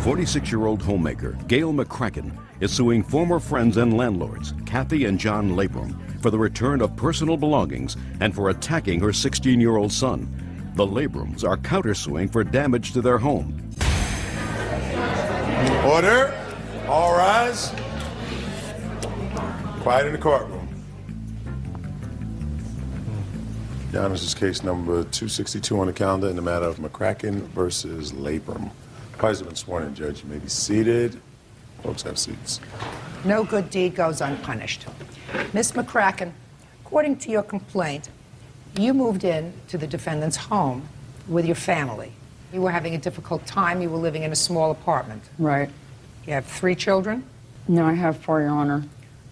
46-year-old homemaker Gail McCracken is suing former friends and landlords Kathy and John Labrum for the return of personal belongings and for attacking her 16-year-old son. The Labrums are countersuing for damage to their home. Order. All rise. Quiet in the courtroom. Your Honor, this is case number 262 on the calendar in the matter of McCracken versus Labrum. Parties have been sworn in, Judge. You may be seated. Folks, have seats. No good deed goes unpunished. Miss McCracken, according to your complaint, you moved in to the defendant's home with your family. You were having a difficult time. You were living in a small apartment. Right. You have 3 children? No, I have 4, Your Honor.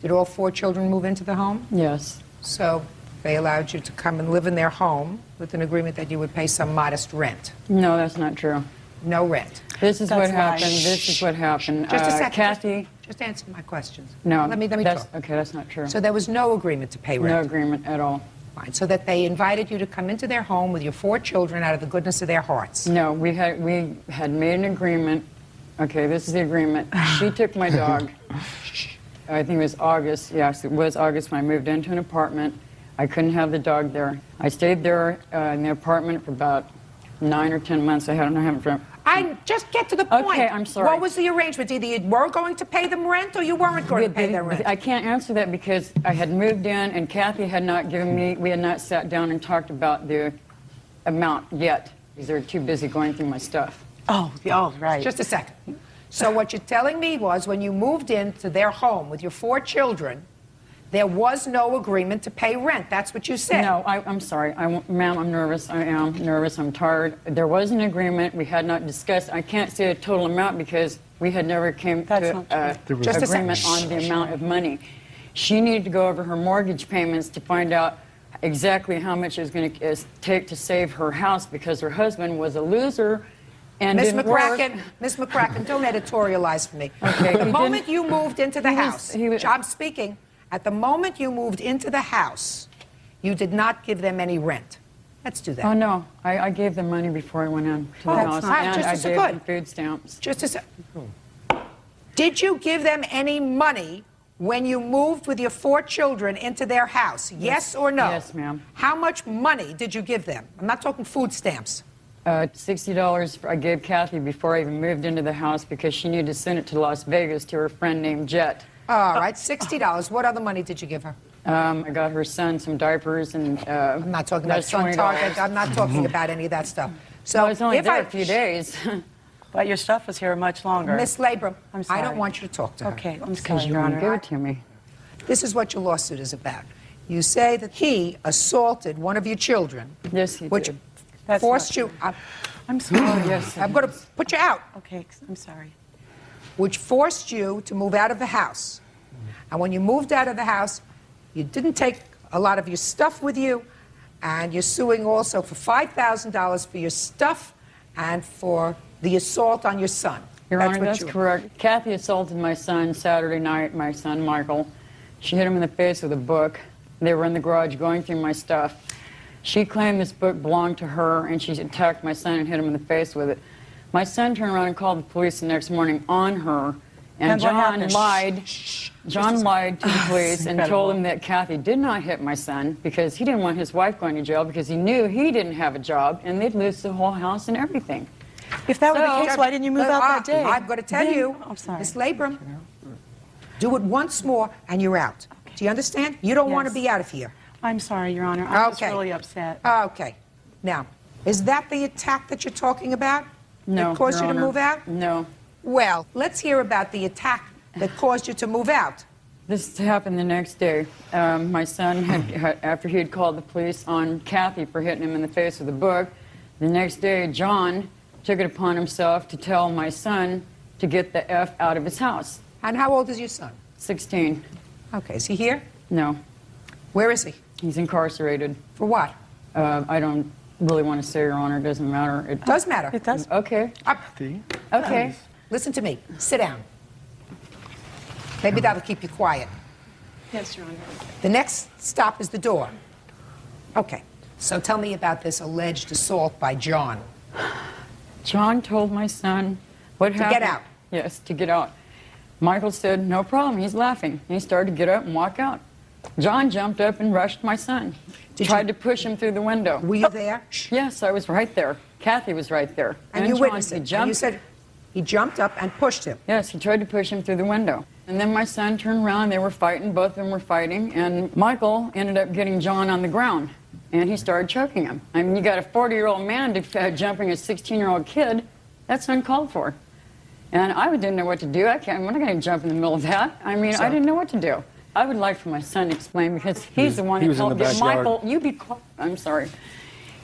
Did all 4 children move into the home? Yes. So they allowed you to come and live in their home with an agreement that you would pay some modest rent. No, that's not true. No rent. This is what happened. This is what happened. Just a second. Kathy. Just answer my questions. No. Let me that's, talk. Okay, that's not true. So there was no agreement to pay rent? No agreement at all. Fine. So that they invited you to come into their home with your 4 children out of the goodness of their hearts? No, we had made an agreement. Okay, this is the agreement. She took my dog. I think it was August. Yes, it was August when I moved into an apartment. I couldn't have the dog there. I stayed there in the apartment for about 9 or 10 months. I haven't. I just get to the point. Okay, I'm sorry. What was the arrangement? Either you were going to pay them rent or you weren't going to pay them rent. I can't answer that because I had moved in and Kathy had not given me, we had not sat down and talked about the amount yet because they were too busy going through my stuff. Oh, right. Just a second. So what you're telling me was when you moved into their home with your 4 children, there was no agreement to pay rent. That's what you said. No, I'm sorry. Ma'am, I'm nervous. I am nervous. I'm tired. There was an agreement. We had not discussed. I can't say a total amount because we had never came to agreement on the amount of money. She needed to go over her mortgage payments to find out exactly how much it was going to take to save her house because her husband was a loser and Miss didn't work. Miss McCracken, don't editorialize for me. Okay, the moment you moved into the house, was, I'm speaking, at the moment you moved into the house, you did not give them any rent. Let's do that. Oh, no. I gave them money before I went into the house. And I gave them food stamps. Just a second. Did you give them any money when you moved with your 4 children into their house? Yes or no? Yes, ma'am. How much money did you give them? I'm not talking food stamps. $60 I gave Kathy before I even moved into the house because she needed to send it to Las Vegas to her friend named Jet. All right, $60. What other money did you give her? I got her son some diapers and I'm not talking about Sun Target. I'm not talking about any of that stuff. So I was only there a few days. But your stuff was here much longer. Miss Labrum, I'm sorry. I don't want you to talk to her. Okay, I'm sorry, Because you Your won't Honor. give it to me. This is what your lawsuit is about. You say that he assaulted one of your children. Yes, he which did. That's forced not you. I'm sorry. Yes. I'm going to put you out. Okay, I'm sorry. Which forced you to move out of the house. And when you moved out of the house, you didn't take a lot of your stuff with you, and you're suing also for $5,000 for your stuff and for the assault on your son. Your Honor, that's correct. Kathy assaulted my son Saturday night, my son Michael. She hit him in the face with a book. They were in the garage going through my stuff. She claimed this book belonged to her, and she attacked my son and hit him in the face with it. My son turned around and called the police the next morning on her, and John lied. John lied to the police and told him that Kathy did not hit my son because he didn't want his wife going to jail because he knew he didn't have a job and they'd lose the whole house and everything. If that were the case, why didn't you move out that day? I'm going to tell you, Miss Labrum, do it once more and you're out. Okay. Do you understand? You don't want to be out of here. I'm sorry, Your Honor. I'm just really upset. Okay. Now, is that the attack that you're talking about? No, that caused Your you to Honor. move out? No. Well, let's hear about the attack that caused you to move out. This happened the next day. My son, after he had called the police on Kathy for hitting him in the face with a book, the next day John took it upon himself to tell my son to get the F out of his house. And how old is your son? 16. Okay, is he here? No. Where is he? He's incarcerated. For what? I don't really want to say, Your Honor. It doesn't matter. It does matter. It does. Okay. Okay. Listen to me. Sit down. Maybe that'll keep you quiet. Yes, Your Honor. The next stop is the door. Okay. So tell me about this alleged assault by John. John told my son What to happened? get out. Yes, to get out. Michael said, no problem. He's laughing. He started to get up and walk out. John jumped up and rushed my son. Tried to push him through the window. Were you there? Yes, I was right there. Kathy was right there. And you John, witnessed it. And you said he jumped up and pushed him. Yes, he tried to push him through the window. And then my son turned around. They were fighting. Both of them were fighting. And Michael ended up getting John on the ground. And he started choking him. I mean, you got a 40-year-old man jumping a 16-year-old kid. That's uncalled for. And I didn't know what to do. I'm not going to jump in the middle of that. I mean, I didn't know what to do. I would like for my son to explain because he's the one that helped get Michael. You be quiet. I'm sorry.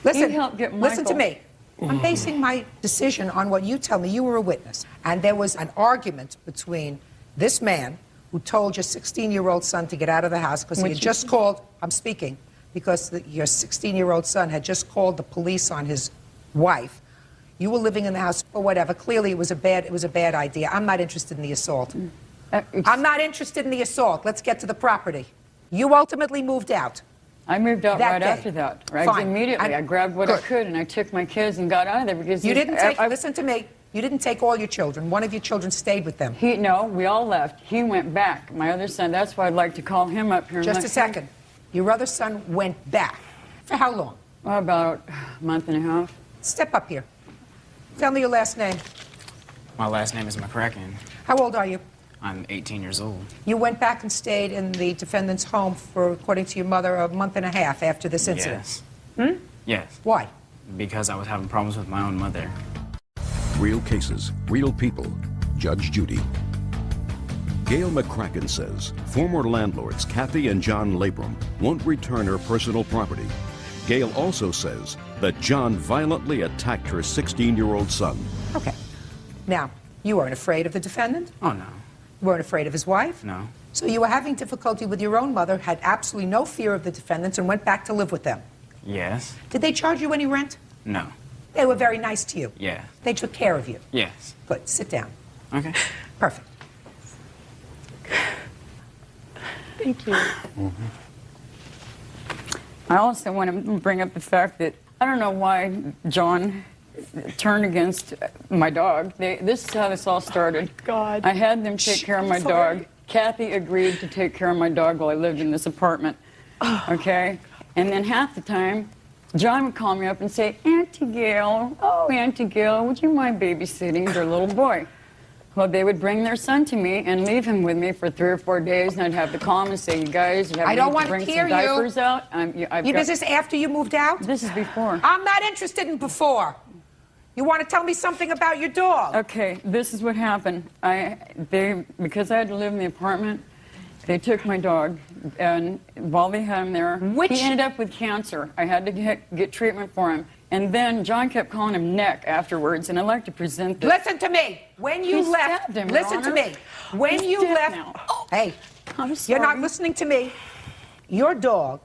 Listen, he helped get Michael. Listen to me. I'm basing my decision on what you tell me. You were a witness. And there was an argument between this man who told your 16-year-old son to get out of the house because he had just called, I'm speaking, because your 16-year-old son had just called the police on his wife. You were living in the house or whatever. Clearly, it was a bad idea. I'm not interested in the assault. I'm not interested in the assault. Let's get to the property. You ultimately moved out. I moved out right after that. Right? Fine. Immediately. I grabbed what I could and I took my kids and got out of there because you didn't take. Listen to me. You didn't take all your children. One of your children stayed with them. No, we all left. He went back. My other son. That's why I'd like to call him up here. Just a second. Your other son went back. For how long? Well, about a month and a half. Step up here. Tell me your last name. My last name is McCracken. How old are you? I'm 18 years old. You went back and stayed in the defendant's home for, according to your mother, a month and a half after this incident. Yes. Yes. Why? Because I was having problems with my own mother. Real cases, real people. Judge Judy. Gail McCracken says former landlords Kathy and John Labrum won't return her personal property. Gail also says that John violently attacked her 16-year-old son. Okay. Now, you weren't afraid of the defendant? Oh, no. You weren't afraid of his wife? No. So you were having difficulty with your own mother, had absolutely no fear of the defendants, and went back to live with them? Yes. Did they charge you any rent? No. They were very nice to you? Yeah. They took care of you? Yes. Good. Sit down. Okay. Perfect. Thank you. I also want to bring up the fact that I don't know why John turned against my dog. This is how this all started. God. I had them take care of my dog. Kathy agreed to take care of my dog while I lived in this apartment. Okay? And then half the time, John would call me up and say, Auntie Gail, oh, Auntie Gail, would you mind babysitting their little boy? Well, they would bring their son to me and leave him with me for 3 or 4 days, and I'd have to call him and say, you guys, you have to bring some diapers out. Is this after you moved out? This is before. I'm not interested in before. You want to tell me something about your dog? Okay, this is what happened. Because I had to live in the apartment, they took my dog, and while they had him there, he ended up with cancer. I had to get treatment for him. And then John kept calling him Neck afterwards, and I'd like to present this. Listen to me. When you left, listen to me. When you left, hey, I'm sorry. you're not listening to me. Your dog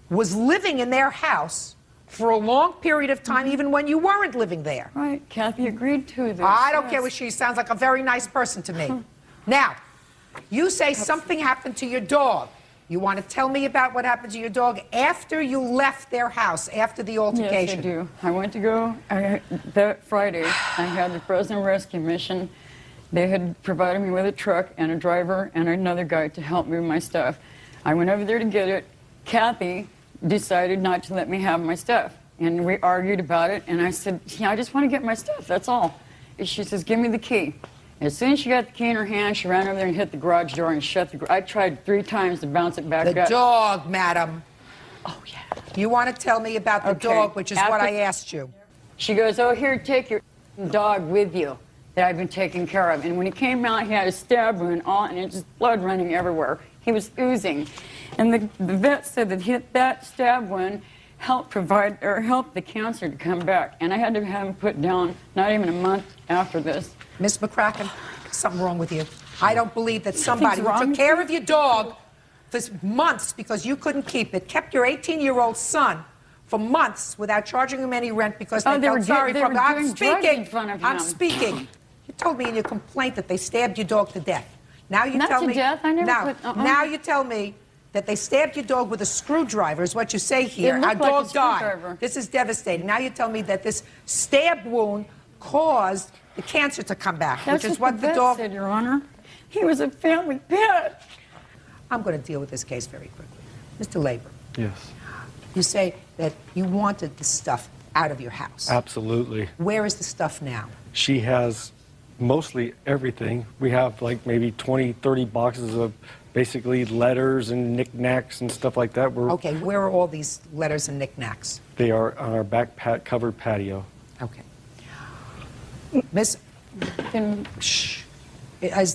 was living in their house for a long period of time, even when you weren't living there. Right, Kathy agreed to this. I don't care what she sounds like. A very nice person to me. Now, you say something happened to your dog. You want to tell me about what happened to your dog after you left their house, after the altercation? Yes, I do. I went to go, that Friday, I had the Frozen Rescue Mission. They had provided me with a truck and a driver and another guy to help move my stuff. I went over there to get it. Kathy decided not to let me have my stuff. And we argued about it, and I said, I just want to get my stuff, that's all. She says, give me the key. As soon as she got the key in her hand, she ran over there and hit the garage door and shut the garage. I tried 3 times to bounce it back up. The dog, madam. Oh, yeah. You want to tell me about the dog, which is what I asked you. She goes, oh, here, take your dog with you that I've been taking care of. And when he came out, he had a stab wound, and it's just blood running everywhere. He was oozing. And the vet said that that stab wound helped the cancer to come back. And I had to have him put down not even a month after this. Miss McCracken, something wrong with you. I don't believe that somebody who took care of your dog for months because you couldn't keep it, kept your 18-year-old son for months without charging him any rent because they felt sorry for him. I'm speaking. I'm speaking. You told me in your complaint that they stabbed your dog to death. Now you Not tell to me. death. I never put. Now you tell me that they stabbed your dog with a screwdriver, is what you say here. It looked Our like dog a died. screwdriver. This is devastating. Now you tell me that this stab wound caused the cancer to come back, That's which is what the vet dog... said, Your Honor. He was a family pet. I'm going to deal with this case very quickly. Mr. Labor, Yes, you say that you wanted the stuff out of your house. absolutely. Where is the stuff now? She has mostly everything. We have like maybe 20, 30 boxes of basically letters and knickknacks and stuff like that. Okay, where are all these letters and knickknacks? They are on our back covered patio. Okay. Miss, And shh.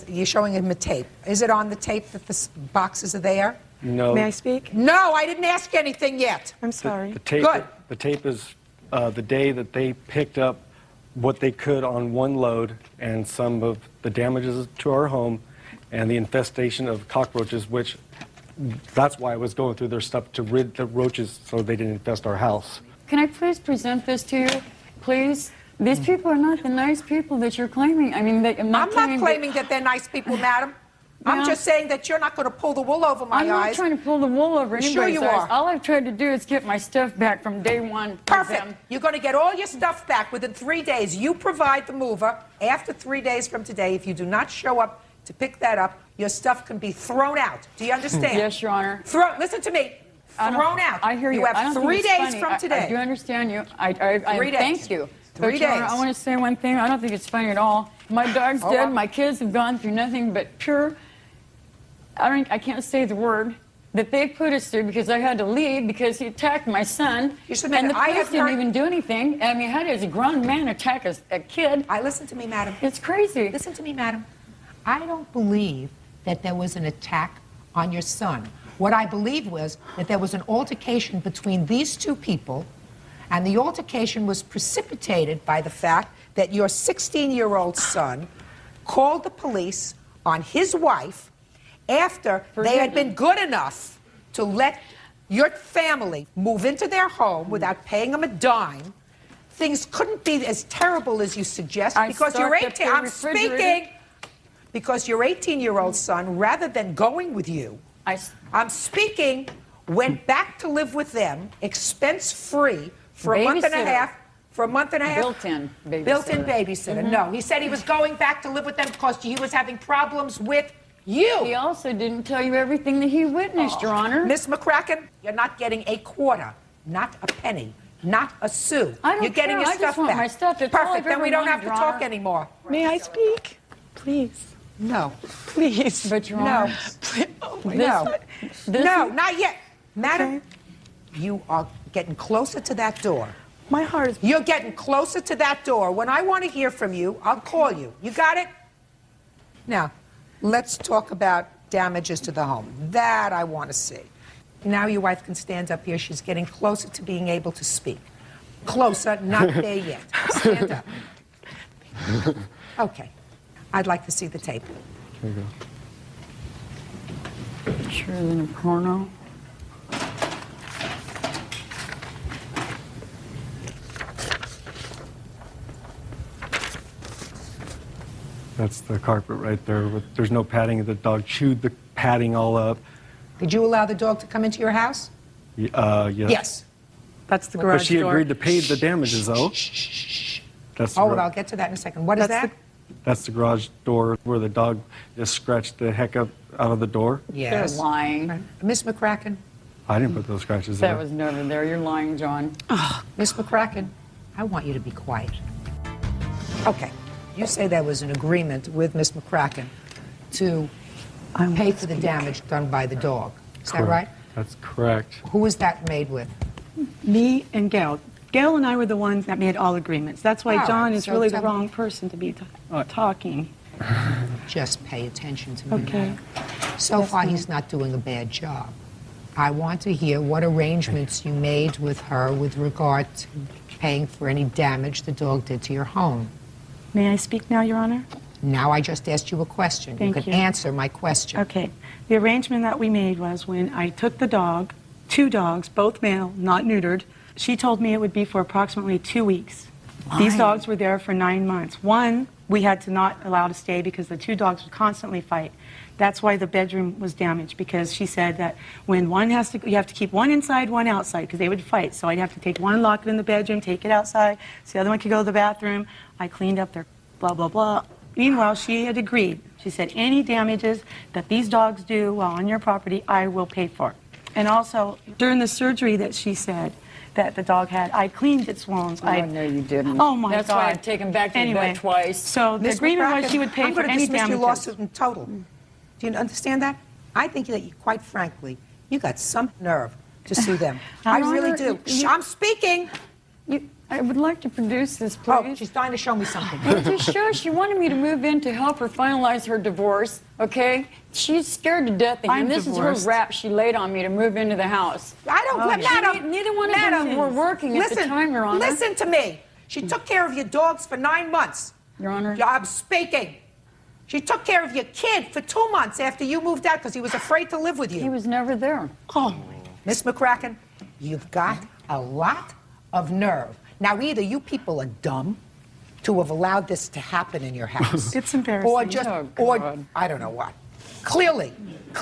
You're showing him a tape. Is it on the tape that the boxes are there? No. May I speak? No, I didn't ask anything yet. I'm sorry. The tape, Good. The tape is the day that they picked up what they could on one load and some of the damages to our home and the infestation of cockroaches, which that's why I was going through their stuff to rid the roaches so they didn't infest our house. can I please present this to you, please? These people are not the nice people that you're claiming. I mean, I'm not claiming that they're nice people, madam. I'm Yeah. just saying that you're not going to pull the wool over my I'm not eyes. trying to pull the wool over anybody's Sure you eyes. are. All I've tried to do is get my stuff back from day one. with Perfect. them. You're going to get all your stuff back within 3 days. You provide the mover. After 3 days from today, if you do not show up to pick that up, your stuff can be thrown out. Do you understand? Yes, Your Honor. Listen to me. I don't- Thrown out. I hear you. You I have don't 3 think it's days funny. from today. I do understand you. I 3 days. Thank you. 3 But, Your Honor, days. I want to say one thing. I don't think it's funny at all. My dog's Oh, dead. well. My kids have gone through nothing but pure. I can't say the word that they put us through because I had to leave because he attacked my son. You should admit and it. the I police have didn't heard- even do anything. I mean, how does a grown man attack a kid? Listen to me, madam. It's crazy. Listen to me, madam. I don't believe that there was an attack on your son. What I believe was that there was an altercation between these two people, and the altercation was precipitated by the fact that your 16-year-old son called the police on his wife after they had been good enough to let your family move into their home without paying them a dime. Things couldn't be as terrible as you suggest I because you're stocked up 18. their I'm refrigerator. speaking. Because your 18-year-old son, rather than going with you, I'm speaking, went back to live with them, expense-free, for a month and a Babysitter. half. For a month and a half. Built-in babysitter. Built-in babysitter. No, he said he was going back to live with them because he was having problems with you. He also didn't tell you everything that he witnessed, Your Honor. Miss McCracken, you're not getting a quarter, not a penny, not a sou. I don't You're getting care. your I just stuff want back. my stuff. That's all Perfect. I've Then ever we don't wanted, have to Your talk Honor. anymore. May I speak? Please. No. Please. But Your No. Honor, Oh my this- God. No, not yet. Madam, you are getting closer to that door. My heart is. You're getting closer to that door. When I want to hear from you, I'll call you. You got it? Now, let's talk about damages to the home. That I want to see. Now your wife can stand up here. She's getting closer to being able to speak. Closer, not there yet. Stand up. Okay. I'd like to see the tape. Here you go. sure than a porno. That's the carpet right there. There's no padding. The dog chewed the padding all up. Did you allow the dog to come into your house? Yes. Yes. That's the But garage she door. agreed to pay the damages, though. That's the, Oh, gar- well, I'll get to that in a second. What is That's that? that's the garage door where the dog just scratched the heck up out of the door. They're Yes. lying. Miss McCracken, I didn't put those scratches there. That was never there. You're lying, John. Miss McCracken, I want you to be quiet. Okay. You say there was an agreement with Miss McCracken to pay for the damage done by the dog. Is that Correct. right? That's correct. Who was that made with? Me and Gail. Gail and I were the ones that made all agreements. That's why All John right, is so really the tell me- wrong person to be talking. Just pay attention to me. Okay. madam. So Yes, far, ma'am. he's not doing a bad job. I want to hear what arrangements you made with her with regard to paying for any damage the dog did to your home. May I speak now, Your Honor? Now I just asked you a question. Thank you can you. answer my question. Okay. The arrangement that we made was when I took the dog, 2 dogs, both male, not neutered, she told me it would be for approximately 2 weeks. These dogs were there for 9 months. One, we had to not allow to stay because the 2 dogs would constantly fight. That's why the bedroom was damaged, because she said that when one has to, you have to keep one inside, one outside, because they would fight. So I'd have to take one, lock it in the bedroom, take it outside, so the other one could go to the bathroom. I cleaned up their blah, blah, blah. Meanwhile, she had agreed. She said, any damages that these dogs do while on your property, I will pay for. And also, during the surgery that she said that the dog had, I cleaned its wounds. Oh, no, you didn't. Oh, my That's God. why I've taken back to the vet twice. So the Ms. agreement was McCracken, she would pay I'm for going to any dismiss damages. your lawsuit in total. Do you understand that? I think that, you, quite frankly, you got some nerve to sue them. I Your really Honor, do. you- I'm speaking. I would like to produce this, please. Oh, she's trying to show me something. Just show she wanted me to move in to help her finalize her divorce, okay? She's scared to death, and I'm this divorced. is her rap she laid on me to move into the house. I don't, madam. Neither one of madam, them were working at the listen, time, Your Honor. Listen to me. She took care of your dogs for 9 months. Your Honor. I'm speaking. She took care of your kid for 2 months after you moved out because he was afraid to live with you. He was never there. Oh, Miss McCracken, you've got a lot of nerve. Now, either you people are dumb to have allowed this to happen in your house. It's embarrassing. Or just, Oh, or God. I don't know what. Clearly,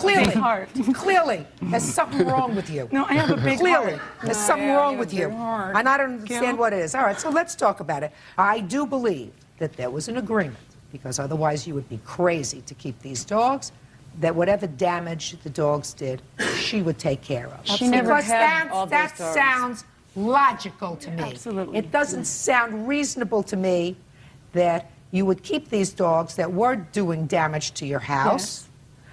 Big heart. clearly, there's something wrong with you. No, I have a big Clearly, heart. there's No, something yeah, wrong you with have a you. big heart. And I don't understand Gail? what it is. All right, so let's talk about it. I do believe that there was an agreement, because otherwise you would be crazy to keep these dogs, that whatever damage the dogs did, she would take care of. She never Because had all those that dogs. sounds logical to me. Absolutely. It doesn't sound reasonable to me that you would keep these dogs that were doing damage to your house,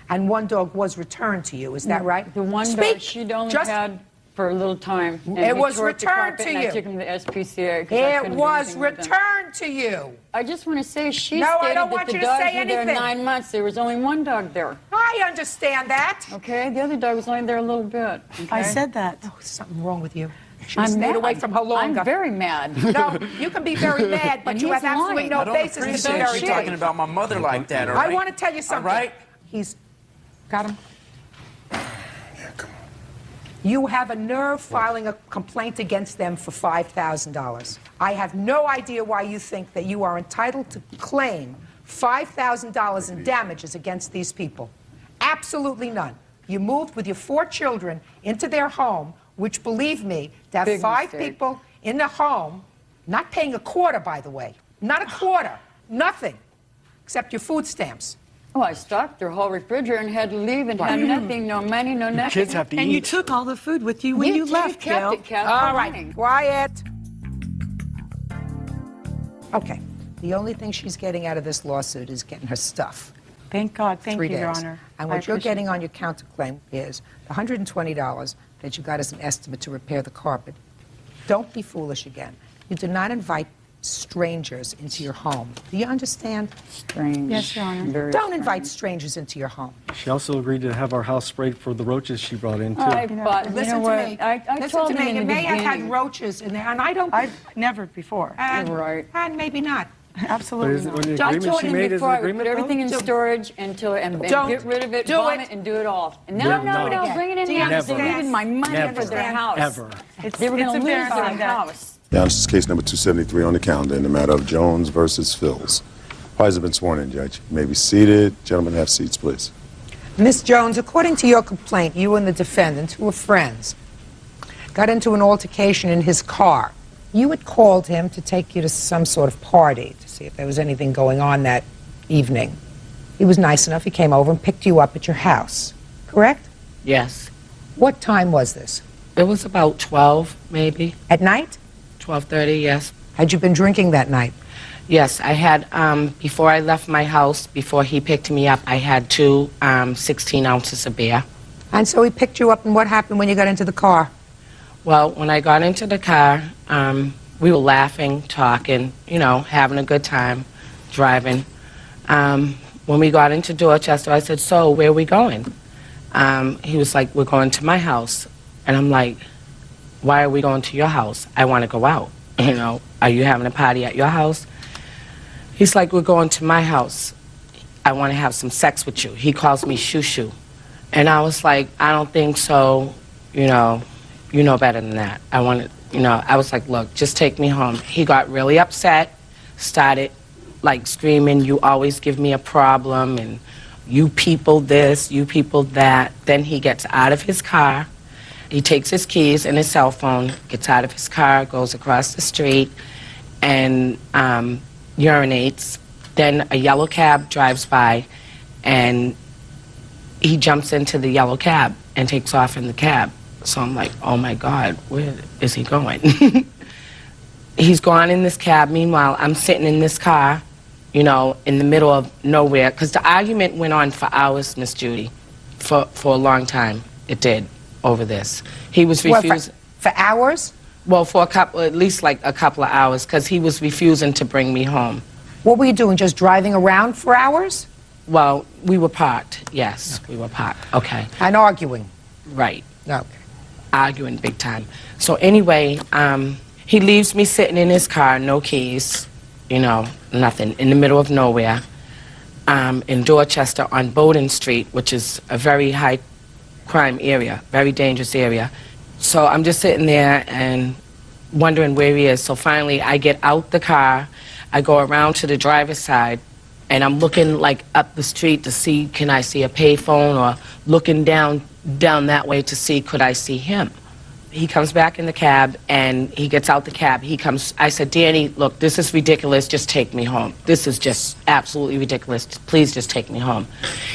and one dog was returned to you. Is that right? The one Speak. dog she'd only Just- had for a little time. And It he was tore up the returned carpet to and you. I took him to the SPCA. 'cause I It couldn't do was anything with him. returned to you. I just want to say she No, I stated don't that want the you to dogs say were there anything. 9 months. There was only one dog there. I understand that. Okay, the other dog was only there a little bit. I okay? said that. Oh, something wrong with you. Should have I'm stayed mad. away from her longer. I'm very mad. No, you can be very mad, but And you he's have absolutely lying. no I don't basis to be appreciate very you mad. talking about my mother like that, all right? I want to tell you something. All right? He's got him. You have a nerve filing a complaint against them for $5,000. I have no idea why you think that you are entitled to claim $5,000 in damages against these people. Absolutely none. You moved with your 4 children into their home, which, believe me, to have Big 5 mistake. people in the home, not paying a quarter, by the way, not a quarter, nothing, except your food stamps. Oh, I stocked their whole refrigerator and had to leave and had nothing, no money, no nothing. Kids have to And you eat. took all the food with you when you left, kept Gail. it, Kath. All Come right, on. quiet. Okay, the only thing she's getting out of this lawsuit is getting her stuff. Thank God. Thank 3 you, days. Your Honor. And I what you're appreciate getting on your counterclaim is the $120 that you got as an estimate to repair the carpet. Don't be foolish again. You do not invite strangers into your home. Do you understand? Strange. Yes, Your Honor. Very Don't strange. invite strangers into your home. She also agreed to have our house sprayed for the roaches she brought in, too. I thought, you Listen know to what? me. I Listen told to him me. in You the may have had beginning. roaches in there, and I don't. I've never before. and, You're right. And maybe not. But is Absolutely it, not. when the I agreement told she him made is before an I would agreement, put everything in Don't- storage until and Don't get rid of it, do bomb it. it, and do it all. And Never. no, bring it in Do you there because they understand? needed my money Never. for their house. ever. They were going It's to lose their embarrassing that- house. Now, this is case number 273 on the calendar in the matter of Jones versus Phils. Parties have been sworn in, Judge. You may be seated. Gentlemen, have seats, please. Miss Jones, according to your complaint, you and the defendant, who were friends, got into an altercation in his car. You had called him to take you to some sort of party to see if there was anything going on that evening. He was nice enough. He came over and picked you up at your house, correct? Yes. What time was this? It was about 12, maybe. At night? 12:30, yes. Had you been drinking that night? Yes, I had, before I left my house, before he picked me up, I had 2 16 ounces of beer. And so he picked you up, and what happened when you got into the car? Well, when I got into the car, we were laughing, talking, you know, having a good time, driving. When we got into Dorchester, I said, so where are we going? He was like, we're going to my house. And I'm like, why are we going to your house? I want to go out. You know, are you having a party at your house? He's like, we're going to my house. I want to have some sex with you. He calls me shoo-shoo. And I was like, I don't think so. You know better than that. I wanted, I was like, look, just take me home. He got really upset, started like screaming, you always give me a problem, and you people this, you people that. Then he gets out of his car. He takes his keys and his cell phone, gets out of his car, goes across the street, and urinates Then a yellow cab drives by, and he jumps into the yellow cab and takes off in the cab. So I'm like, oh my God, where is he going? He's gone in this cab. Meanwhile, I'm sitting in this car, you know, in the middle of nowhere. Because the argument went on for hours, Miss Judy, for a long time. It did, over this. He was refusing. What, for hours? Well, for a couple, at least like a couple of hours, because he was refusing to bring me home. What were you doing, just driving around for hours? Well, we were parked, yes, we were parked, okay. And arguing? Right. Okay. Arguing big time. So anyway, he leaves me sitting in his car, no keys, you know, nothing, in the middle of nowhere, in Dorchester on Bowden Street, which is a very high crime area, very dangerous area. So I'm just sitting there and wondering where he is. So finally I get out the car, I go around to the driver's side, and I'm looking like up the street to see, can I see a payphone, or looking down that way to see, could I see him? He comes back in the cab, and he gets out the cab. He comes, I said, Danny, look, this is ridiculous, just take me home. This is just absolutely ridiculous, please just take me home.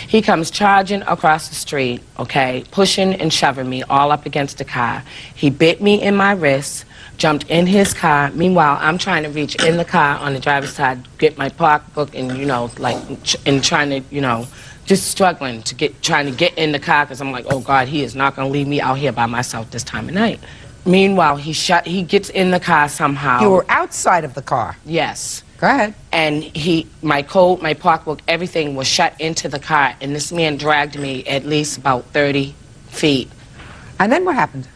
He comes charging across the street, okay, pushing and shoving me all up against the car. He bit me in my wrist, jumped in his car. Meanwhile, I'm trying to reach in the car on the driver's side, get my pocketbook, and, you know, like, and trying to, you know, just struggling to trying to get in the car, because I'm like, oh God, he is not going to leave me out here by myself this time of night. Meanwhile, he gets in the car somehow. You were outside of the car? Yes. Go ahead. And my coat, my pocketbook, everything was shut into the car, and this man dragged me at least about 30 feet. And then what happened?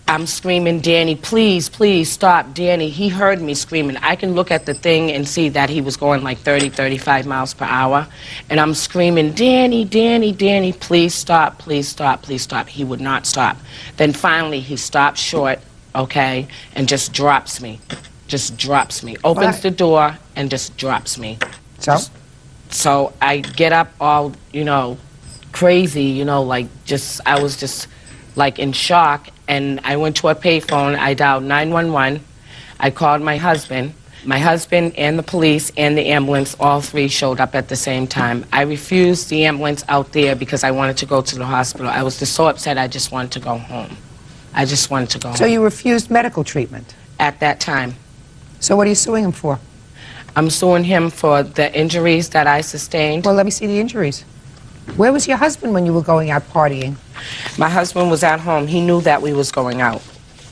I'm screaming, Danny, please, please stop, Danny. He heard me screaming. I can look at the thing and see that he was going like 30, 35 miles per hour. And I'm screaming, Danny, Danny, Danny, please stop, please stop, please stop. He would not stop. Then finally he stopped short, okay, and just drops me. Just drops me. Opens the door and just drops me. So? So I get up all, you know, crazy, you know, like I was just like in shock. And I went to a payphone, I dialed 911, I called my husband. My husband and the police and the ambulance, all three showed up at the same time. I refused the ambulance out there because I wanted to go to the hospital. I was just so upset, I just wanted to go home. I just wanted to go home. So you refused medical treatment? At that time. So what are you suing him for? I'm suing him for the injuries that I sustained. Well, let me see the injuries. Where was your husband when you were going out partying? My husband was at home. He knew that we was going out.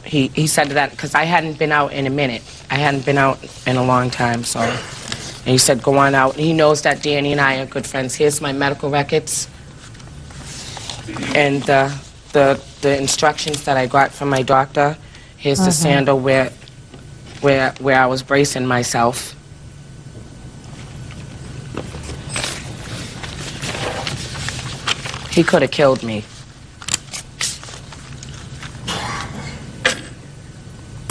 He said that because I hadn't been out in a minute. I hadn't been out in a long time, so. And he said, go on out. And he knows that Danny and I are good friends. Here's my medical records and the instructions that I got from my doctor. Here's the sandal where I was bracing myself. He could have killed me.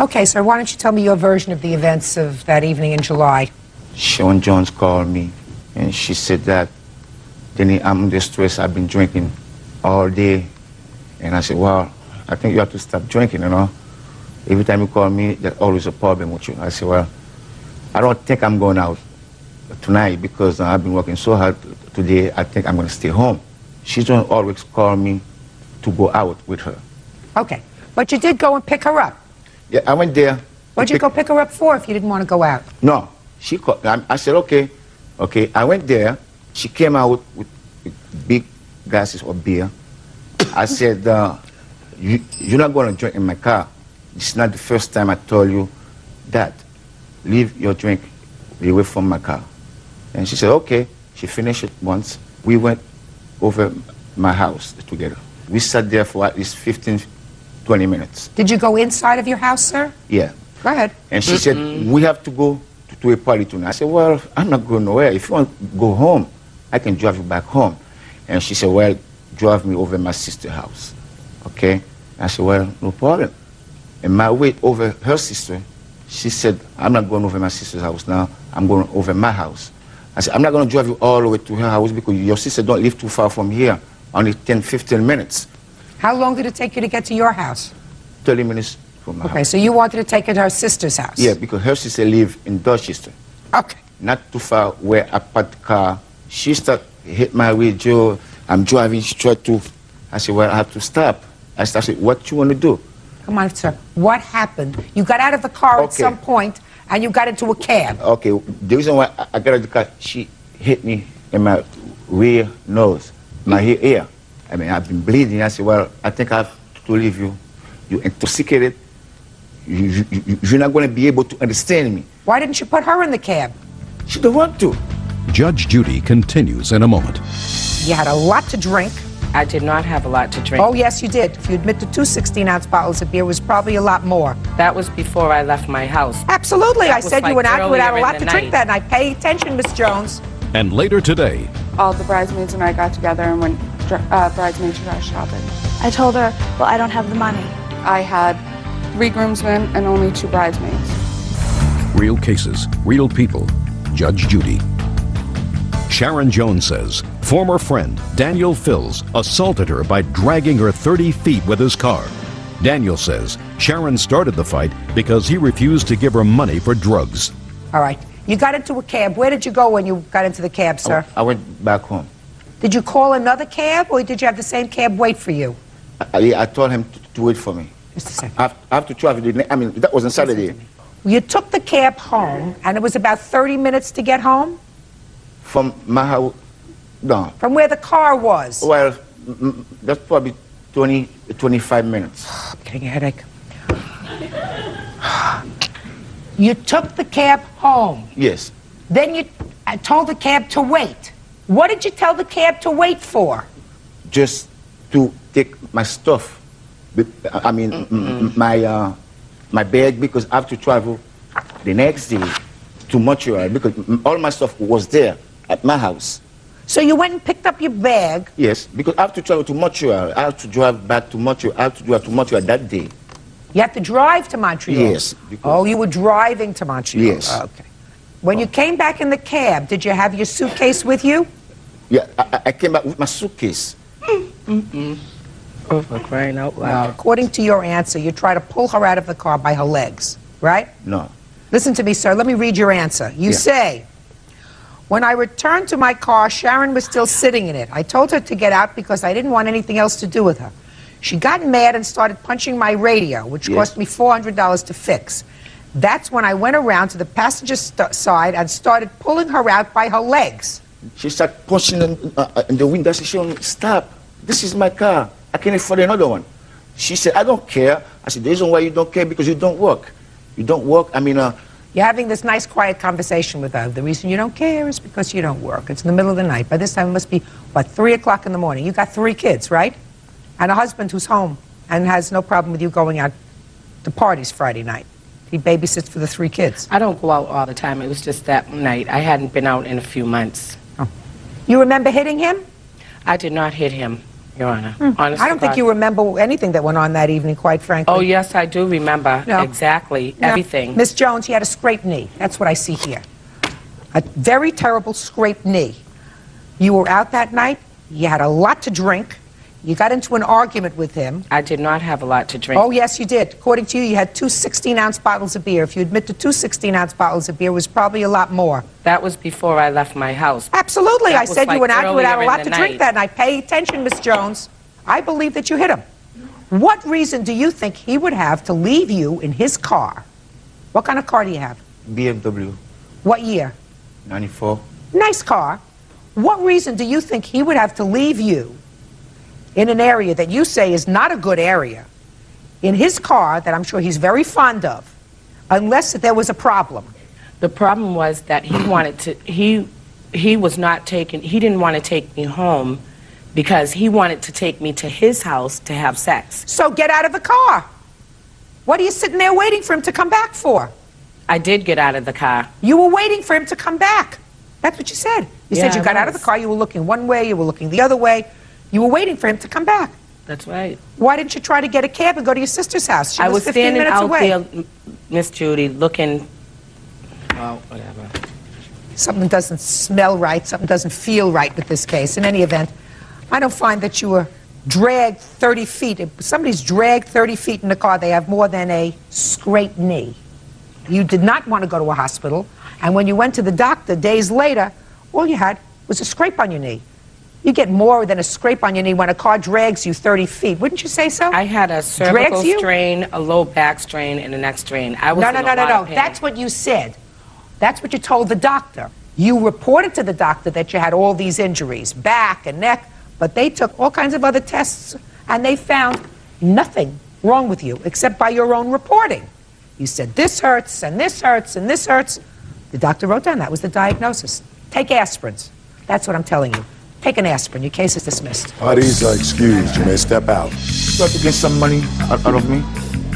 Okay, sir, why don't you tell me your version of the events of that evening in July? Sean Jones called me, and she said that, Danny, I'm under stress. I've been drinking all day. And I said, well, I think you have to stop drinking, you know. Every time you call me, there's always a problem with you. I said, well, I don't think I'm going out tonight because I've been working so hard today. I think I'm going to stay home. She don't always call me to go out with her. Okay, but you did go and pick her up. Yeah, I went there. What'd you go pick her up for if you didn't want to go out? No, she called. I said, okay. I went there. She came out with big glasses of beer. I said, you're not going to drink in my car. This is not the first time I told you that. Leave your drink away from my car. And she said, okay. She finished it once. We went over my house together. We sat there for at least 15, 20 minutes. Did you go inside of your house, sir? Yeah. Go ahead. And she said, we have to go to a party tonight. I said, well, I'm not going nowhere. If you want to go home, I can drive you back home. And she said, well, drive me over my sister's house. Okay? I said, well, no problem. And my way over her sister, she said, I'm not going over my sister's house now. I'm going over my house. I said, I'm not going to drive you all the way to her house because your sister don't live too far from here, only 10, 15 minutes. How long did it take you to get to your house? 30 minutes from my house. Okay, so you wanted to take her to her sister's house? Yeah, because her sister lives in Dorchester. Okay. not too far where I parked the car. She started hit my radio. I'm driving straight to. I said, well, I have to stop. I said, what you want to do? Come on, sir. What happened? You got out of the car at Okay. some point, and you got into a cab. Okay, the reason why I got out of the car, she hit me in my rear nose, my ear. I mean, I've been bleeding. I said, well, I think I have to leave you. You're intoxicated. You're not going to be able to understand me. Why didn't you put her in the cab? She don't want to. Judge Judy continues in a moment. You had a lot to drink. I did not have a lot to drink. Oh, yes, you did. If you admit to 2 16-ounce bottles of beer, it was probably a lot more. That was before I left my house. Absolutely. That I was said you like went out earlier without a in lot the to drink night. that night. Pay attention, Miss Jones. And later today, All the bridesmaids and I got together and went bridesmaid dress shopping. I told her, well, I don't have the money. I had 3 groomsmen and only 2 bridesmaids. real cases, real people. Judge Judy. Sharon Jones says former friend Daniel Phils assaulted her by dragging her 30 feet with his car. Daniel says Sharon started the fight because he refused to give her money for drugs. All right. You got into a cab. Where did you go when you got into the cab, sir? I went back home. Did you call another cab, or did you have the same cab wait for you? I told him to wait for me. Just a second. I have to travel. I mean, that was on Saturday. You took the cab home, and it was about 30 minutes to get home? From my house, no. From where the car was? Well, that's probably 25 minutes. I'm getting a headache. You took the cab home. Yes. Then you told the cab to wait. What did you tell the cab to wait for? Just to take my stuff. I mean, my bag, because I have to travel the next day to Montreal, because all my stuff was there at my house. So you went and picked up your bag. Yes, because I have to travel to Montreal. I have to drive back to Montreal. I have to drive to Montreal that day. You have to drive to Montreal? Yes. Oh, you were driving to Montreal? Yes. Okay. When you came back in the cab, did you have your suitcase with you? Yeah, I came back with my suitcase. Oh, for crying out loud. According to your answer, you tried to pull her out of the car by her legs, right? No. Listen to me, sir. Let me read your answer. You say, when I returned to my car, Sharon was still sitting in it. I told her to get out because I didn't want anything else to do with her. She got mad and started punching my radio, which cost me $400 to fix. That's when I went around to the passenger side and started pulling her out by her legs. She started pushing in the window. She said, stop. This is my car. I can't afford another one. She said, I don't care. I said, the reason why you don't care because you don't work. You don't work. I mean, You're having this nice, quiet conversation with her. The reason you don't care is because you don't work. It's in the middle of the night. By this time, it must be, what, 3 o'clock in the morning. You got 3 kids, right? And a husband who's home and has no problem with you going out to parties Friday night. He babysits for the 3 kids. I don't go out all the time. It was just that night. I hadn't been out in a few months. Oh. You remember hitting him? I did not hit him, Your Honor. Honest I to don't think God. you remember anything that went on that evening, quite frankly. Oh, yes, I do remember No. exactly No. everything. Miss Jones, he had a scraped knee. That's what I see here. A very terrible scraped knee. You were out that night. You had a lot to drink. You got into an argument with him. I did not have a lot to drink. Oh, yes, you did. According to you, you had 2 16-ounce bottles of beer. If you admit to 2 16-ounce bottles of beer, it was probably a lot more. That was before I left my house. Absolutely. That I was said you like went out without a earlier lot in to the drink night. that night. Pay attention, Miss Jones. I believe that you hit him. What reason do you think he would have to leave you in his car? What kind of car do you have? BMW, What year? 94. Nice car. What reason do you think he would have to leave you in an area that you say is not a good area, in his car that I'm sure he's very fond of, unless there was a problem? The problem was that he wanted to, he was not taking, he didn't want to take me home because he wanted to take me to his house to have sex. So get out of the car. What are you sitting there waiting for him to come back for? I did get out of the car. You were waiting for him to come back. That's what you said. You Yeah, said you I got out of the was. car, you were looking one way, you were looking the other way. You were waiting for him to come back. That's right. Why didn't you try to get a cab and go to your sister's house? She I was was 15 standing minutes out away. there, Miss Judy, looking, well, whatever. Something doesn't smell right, something doesn't feel right with this case. In any event, I don't find that you were dragged 30 feet. If somebody's dragged 30 feet in the car, they have more than a scraped knee. You did not want to go to a hospital, And when you went to the doctor days later, all you had was a scrape on your knee. You get more than a scrape on your knee when a car drags you 30 feet. Wouldn't you say so? I had a cervical Drags you? strain, a low back strain, and a neck strain. I was No, in no, a no, no, lot no. of pain. That's what you said. That's what you told the doctor. You reported to the doctor that you had all these injuries, back and neck, but they took all kinds of other tests and they found nothing wrong with you except by your own reporting. You said this hurts and this hurts and this hurts. The doctor wrote down that was the diagnosis. Take aspirins. That's what I'm telling you. Take an aspirin. Your case is dismissed. Parties are excused. You may step out. She tried to get some money out of me,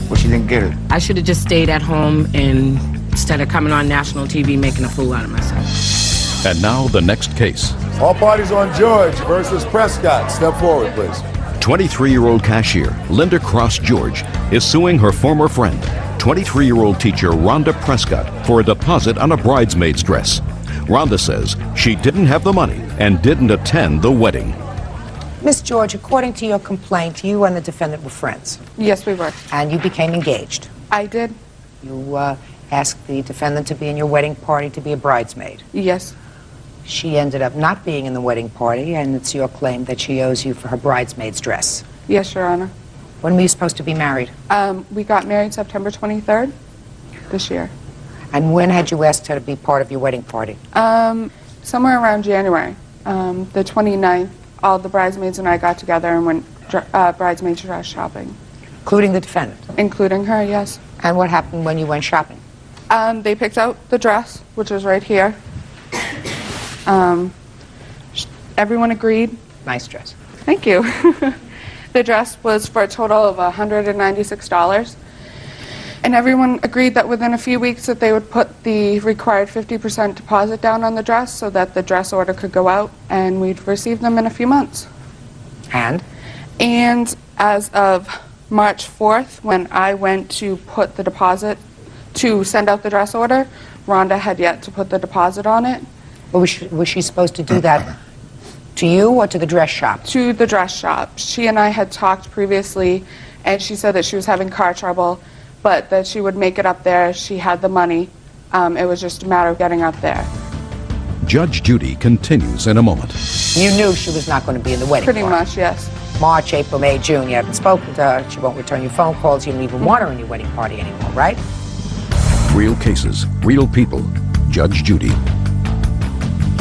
but she didn't get it. I should have just stayed at home and instead of coming on national TV making a fool out of myself. And now the next case. All parties on George versus Prescott. Step forward, please. 23-year-old cashier Linda Cross George is suing her former friend, 23-year-old teacher Rhonda Prescott, for a deposit on a bridesmaid's dress. Rhonda says she didn't have the money and didn't attend the wedding. Miss George, according to your complaint, you and the defendant were friends, Yes, we were. and you became engaged. I did. You asked the defendant to be in your wedding party to be a bridesmaid. Yes. She ended up not being in the wedding party, and it's your claim that she owes you for her bridesmaid's dress. Yes, Your Honor. When were you supposed to be married? We got married September 23rd this year. And when had you asked her to be part of your wedding party? Somewhere around January, the 29th, all the bridesmaids and I got together and went bridesmaid dress shopping. Including the defendant? Including her, yes. And what happened when you went shopping? They picked out the dress, which is right here. Everyone agreed. Nice dress. Thank you. The dress was for a total of $196. And everyone agreed that within a few weeks that they would put the required 50% deposit down on the dress so that the dress order could go out, and we'd receive them in a few months. And? And as of March 4th, when I went to put the deposit, to send out the dress order, Rhonda had yet to put the deposit on it. Well, was she supposed to do that to you or to the dress shop? To the dress shop. She and I had talked previously, and she said that she was having car trouble, but that she would make it up there. She had the money. It was just a matter of getting up there. Judge Judy continues in a moment. You knew she was not going to be in the wedding Pretty party. much, yes. March, April, May, June, you haven't spoken to her, she won't return your phone calls, you don't even want her in your wedding party anymore, right? Real cases, real people. Judge Judy.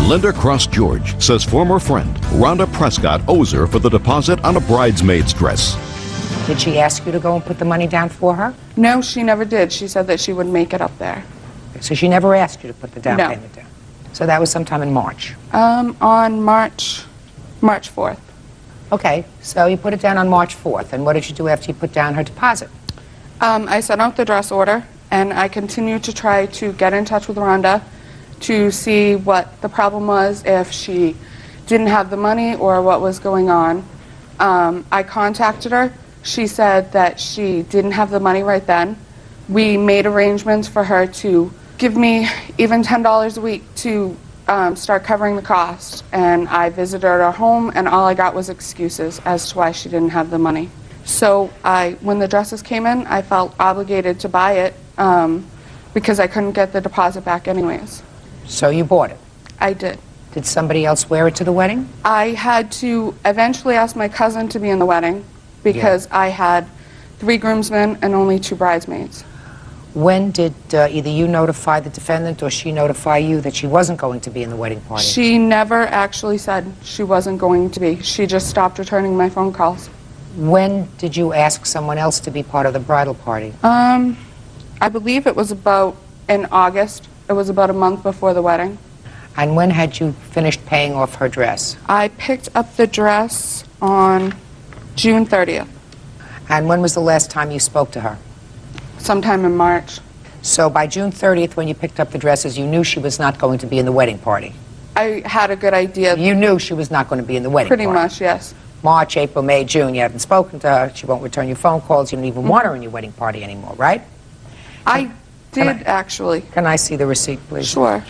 Linda Cross George says former friend Rhonda Prescott owes her for the deposit on a bridesmaid's dress. Did she ask you to go and put the money down for her? No, she never did. She said that she would make it up there. So she never asked you to put the down No. payment down? So that was sometime in March? On March 4th. Okay, so you put it down on March 4th, and what did you do after you put down her deposit? I sent out the dress order, and I continued to try to get in touch with Rhonda to see what the problem was, if she didn't have the money or what was going on. I contacted her. She said that she didn't have the money right then. We made arrangements for her to give me even $10 a week to start covering the cost. And I visited her home, and all I got was excuses as to why she didn't have the money. So when the dresses came in, I felt obligated to buy it because I couldn't get the deposit back anyways. So you bought it? I did. Did somebody else wear it to the wedding? I had to eventually ask my cousin to be in the wedding because I had 3 groomsmen and only 2 bridesmaids. When did either you notify the defendant or she notify you that she wasn't going to be in the wedding party? She never actually said she wasn't going to be. She just stopped returning my phone calls. When did you ask someone else to be part of the bridal party? I believe it was about in August. It was about a month before the wedding. And when had you finished paying off her dress? I picked up the dress on June 30th. And when was the last time you spoke to her? Sometime in March. So by June 30th, when you picked up the dresses, you knew she was not going to be in the wedding party? I had a good idea. You knew she was not going to be in the wedding Pretty party? much, yes. March, April, May, June, you haven't spoken to her, she won't return your phone calls, you don't even want her in your wedding party anymore, right? I did, actually. Can I see the receipt, please? Sure.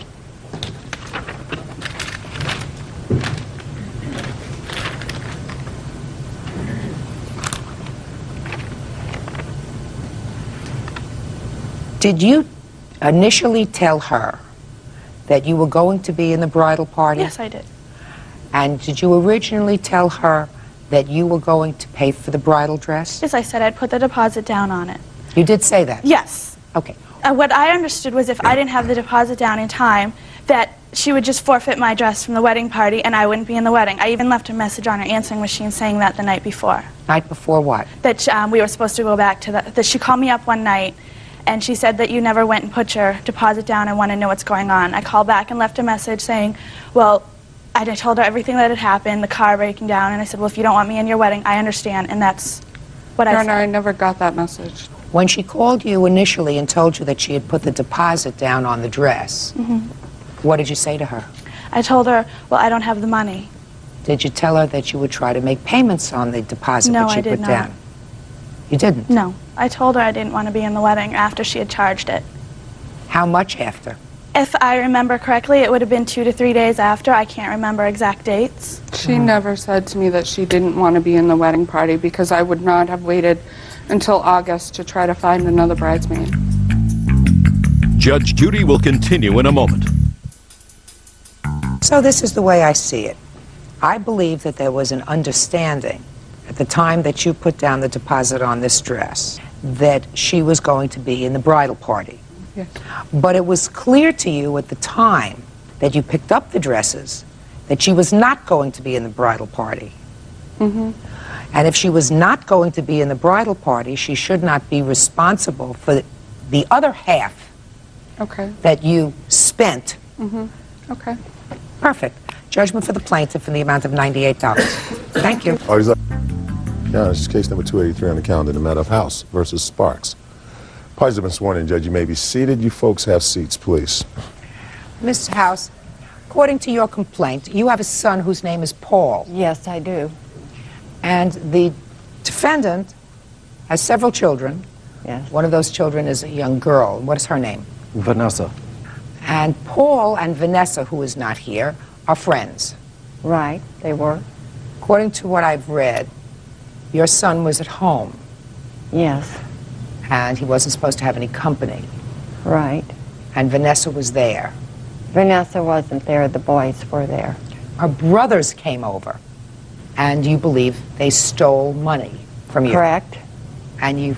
Did you initially tell her that you were going to be in the bridal party? Yes, I did. And did you originally tell her that you were going to pay for the bridal dress? Yes, I said I'd put the deposit down on it. You did say that? Yes. Okay. What I understood was if I didn't have the deposit down in time, that she would just forfeit my dress from the wedding party and I wouldn't be in the wedding. I even left a message on her answering machine saying that the night before. Night before what? That we were supposed to go back to that she called me up one night and she said that you never went and put your deposit down and want to know what's going on. I called back and left a message saying, well, I told her everything that had happened, the car breaking down, and I said, well, if you don't want me in your wedding, I understand, and that's what I Your said. Honor, I never got that message. When she called you initially and told you that she had put the deposit down on the dress, what did you say to her? I told her, well, I don't have the money. Did you tell her that you would try to make payments on the deposit No, that she I did put not. down? You didn't? No. I told her I didn't want to be in the wedding after she had charged it. How much after? If I remember correctly, it would have been 2 to 3 days after. I can't remember exact dates. She never said to me that she didn't want to be in the wedding party because I would not have waited until August to try to find another bridesmaid. Judge Judy will continue in a moment. So this is the way I see it. I believe that there was an understanding at the time that you put down the deposit on this dress that she was going to be in the bridal party. Yes. But it was clear to you at the time that you picked up the dresses that she was not going to be in the bridal party. And if she was not going to be in the bridal party, she should not be responsible for the other half Okay. that you spent. Okay. Perfect. Judgment for the plaintiff in the amount of $98. Thank you. Oh, he's up. Yeah, this is case number 283 on the calendar, the matter of House versus Sparks. Parties have been sworn in, Judge. You may be seated. You folks have seats, please. Mrs. House, according to your complaint, you have a son whose name is Paul. Yes, I do. And the defendant has several children. Yes. One of those children is a young girl. What is her name? Vanessa. And Paul and Vanessa, who is not here, are friends. Right, they were. According to what I've read, your son was at home Yes, and he wasn't supposed to have any company. right. And Vanessa was there. Vanessa wasn't there, the boys were there. Her brothers came over and you believe they stole money from you. Correct? And you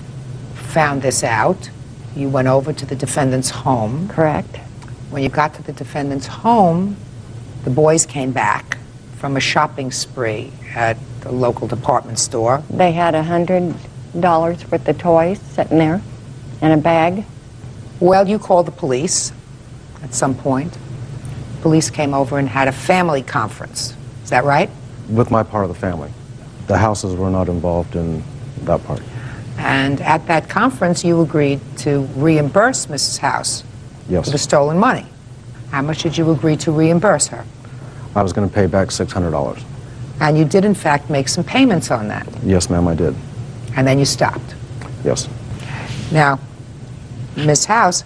found this out. You went over to the defendant's home. Correct. When you got to the defendant's home, the boys came back from a shopping spree at the local department store. They had $100 worth of toys sitting there in a bag. Well, you called the police at some point. Police came over and had a family conference. Is that right? With my part of the family. The houses were not involved in that part. And at that conference, you agreed to reimburse Mrs. House Yes. for the stolen money. How much did you agree to reimburse her? I was going to pay back $600. And you did, in fact, make some payments on that. Yes, ma'am, I did. And then you stopped. Yes. Now, Miss House,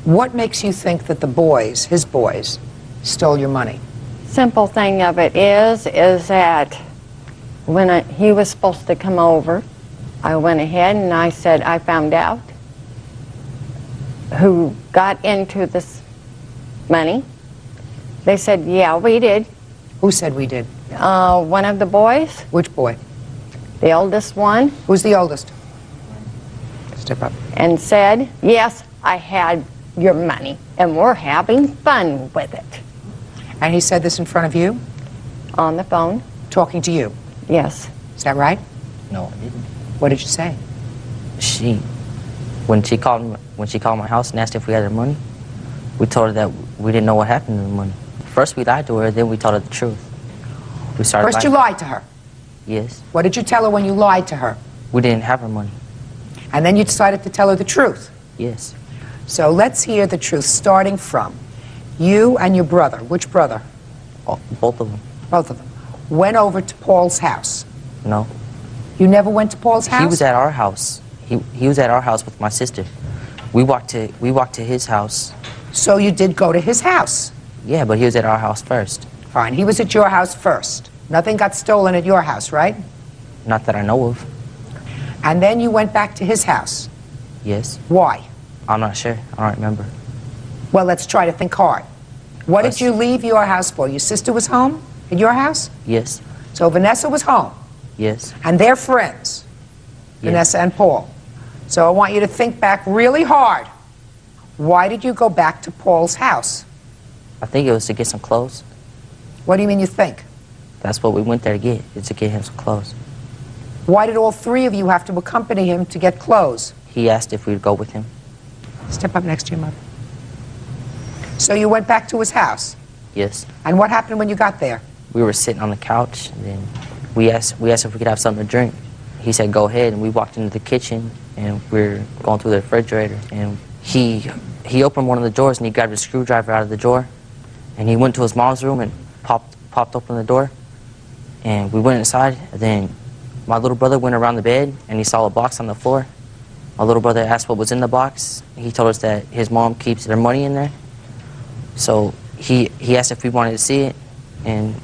what makes you think that the boys, his boys, stole your money? Simple thing of it is that when he was supposed to come over, I went ahead and I said, I found out who got into this money. They said, yeah, we did. Who said we did? One of the boys, Which boy? the oldest one, Who's the oldest? Step up. and said, yes, I had your money, and we're having fun with it. And he said this in front of you, On the phone, talking to you. yes. Is that right? No, I didn't. What did you say? When she called my house and asked if we had the money, we told her that we didn't know what happened to the money. First we lied to her, then we told her the truth. We started First you lying. lied to her. Yes. What did you tell her when you lied to her? We didn't have her money. And then you decided to tell her the truth. Yes. So let's hear the truth, starting from you and your brother. Which brother? Both of them. Both of them. Went over to Paul's house. No. You never went to Paul's house? He was at our house. He was at our house with my sister. We walked to his house. So you did go to his house? Yeah, but he was at our house first. Fine. He was at your house first. Nothing got stolen at your house, right? Not that I know of. And then you went back to his house. Yes. Why? I'm not sure. I don't remember. Well, let's try to think hard. What did you leave your house for? Your sister was home at your house? Yes. So Vanessa was home, Yes. and they're friends, Yes. Vanessa and Paul. So I want you to think back really hard. Why did you go back to Paul's house? I think it was to get some clothes. What do you mean you think? That's what we went there to get, is to get him some clothes. Why did all three of you have to accompany him to get clothes? He asked if we'd go with him. Step up next to your mother. So you went back to his house. Yes. And what happened when you got there? We were sitting on the couch, and then we asked if we could have something to drink. He said, go ahead, and we walked into the kitchen, and we're going through the refrigerator, and he opened one of the drawers, and he grabbed a screwdriver out of the drawer, and he went to his mom's room and popped open the door, and we went inside, and then my little brother went around the bed, and he saw a box on the floor. My little brother asked what was in the box. He told us that his mom keeps their money in there. So he asked if we wanted to see it, and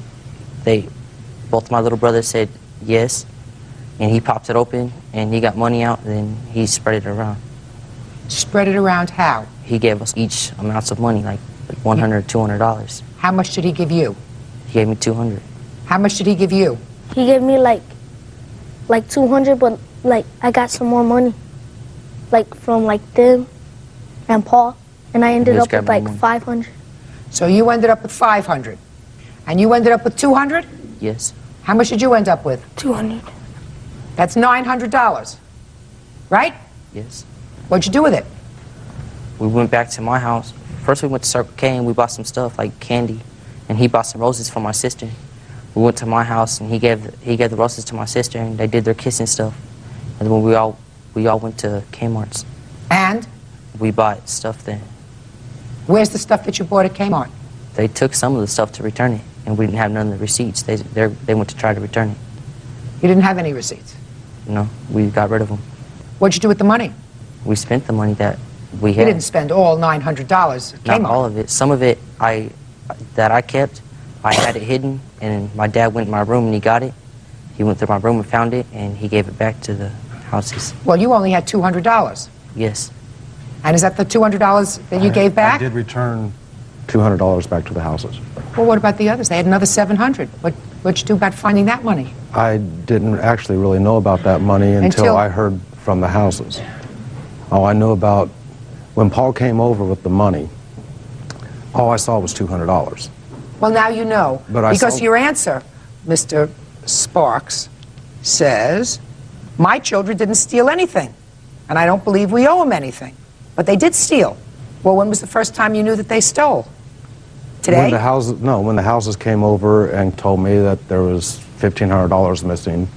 both my little brothers said yes, and he popped it open, and he got money out, and then he spread it around. Spread it around how? He gave us each amounts of money, like $100, $200. How much did he give you? He gave me $200. How much did he give you? He gave me like 200, but like I got some more money, like from like them and Paul, and I ended up with like 500. So you ended up with 500, and you ended up with 200? Yes. How much did you end up with? 200. That's $900, right? Yes. What'd you do with it? We went back to my house. First we went to Circle K and we bought some stuff like candy, and he bought some roses for my sister. We went to my house and he gave the roses to my sister, and they did their kissing stuff. And then we all went to Kmart's. And? We bought stuff there. Where's the stuff that you bought at Kmart? They took some of the stuff to return it, and we didn't have none of the receipts. They went to try to return it. You didn't have any receipts? No, we got rid of them. What'd you do with the money? We spent the money that we You had. didn't spend all $900 at Kmart. Not all of it. Some of it that I kept, I had it hidden, and my dad went in my room and he got it. He went through my room and found it, and he gave it back to the houses. Well, you only had $200. Yes. And is that the $200 that you gave back? I did return $200 back to the houses. Well, what about the others? They had another $700. What'd you do about finding that money? I didn't actually really know about that money until I heard from the houses. All I knew about, when Paul came over with the money, all I saw was $200. Well, now you know. But because your answer, Mr. Sparks, says, my children didn't steal anything, and I don't believe we owe them anything. But they did steal. Well, when was the first time you knew that they stole? Today? When the houses came over and told me that there was $1,500 missing,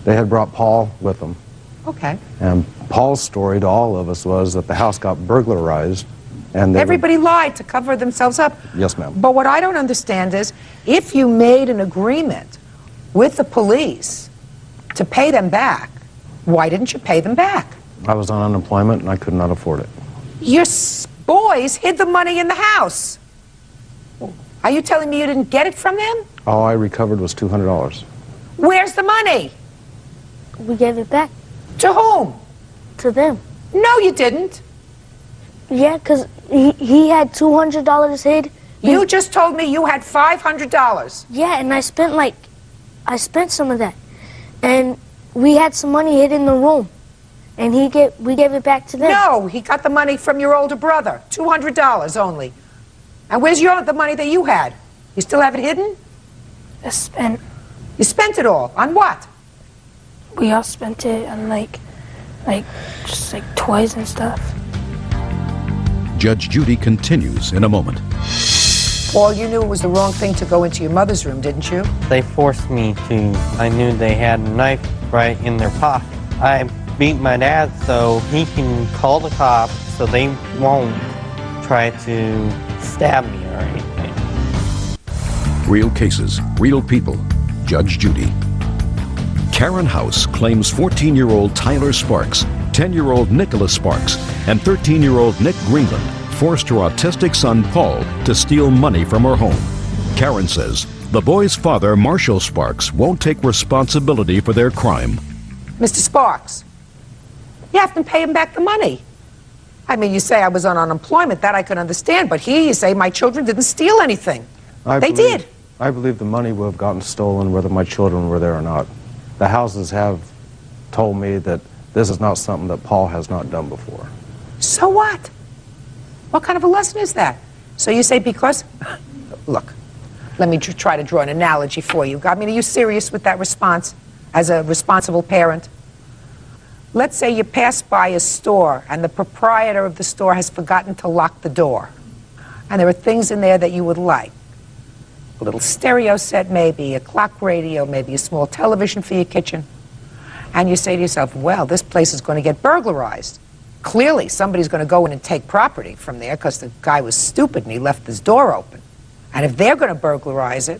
they had brought Paul with them. Okay. And Paul's story to all of us was that the house got burglarized, and Everybody lied to cover themselves up. Yes, ma'am. But what I don't understand is, if you made an agreement with the police to pay them back, why didn't you pay them back? I was on unemployment and I could not afford it. Your boys hid the money in the house. Are you telling me you didn't get it from them? All I recovered was $200. Where's the money? We gave it back. To whom? To them. No, you didn't. Yeah, because he had $200 hid. You just told me you had $500. Yeah, and I spent some of that. And we had some money hid in the room. And we gave it back to them. No, he got the money from your older brother. $200 only. And where's the money that you had? You still have it hidden? I spent. You spent it all. On what? We all spent it on just toys and stuff. Judge Judy continues in a moment. Paul, you knew it was the wrong thing to go into your mother's room, didn't you? They forced me to. I knew they had a knife right in their pocket. I beat my dad so he can call the cops so they won't try to stab me or anything. Real cases, real people. Judge Judy. Karen House claims 14-year-old Tyler Sparks, 10-year-old Nicholas Sparks, and 13-year-old Nick Greenland forced her autistic son Paul to steal money from her home. Karen says the boy's father, Marshall Sparks, won't take responsibility for their crime. Mr. Sparks, you have to pay him back the money. I mean, you say I was on unemployment, that I can understand, but here you say my children didn't steal anything. They did. I believe the money would have gotten stolen whether my children were there or not. The houses have told me that this is not something that Paul has not done before. So what? What kind of a lesson is that? So you say because... Look, let me try to draw an analogy for you. I mean, are you serious with that response as a responsible parent? Let's say you pass by a store and the proprietor of the store has forgotten to lock the door. And there are things in there that you would like. A little stereo set maybe, a clock radio, maybe a small television for your kitchen. And you say to yourself, well, this place is going to get burglarized. Clearly, somebody's going to go in and take property from there because the guy was stupid and he left his door open. And if they're going to burglarize it,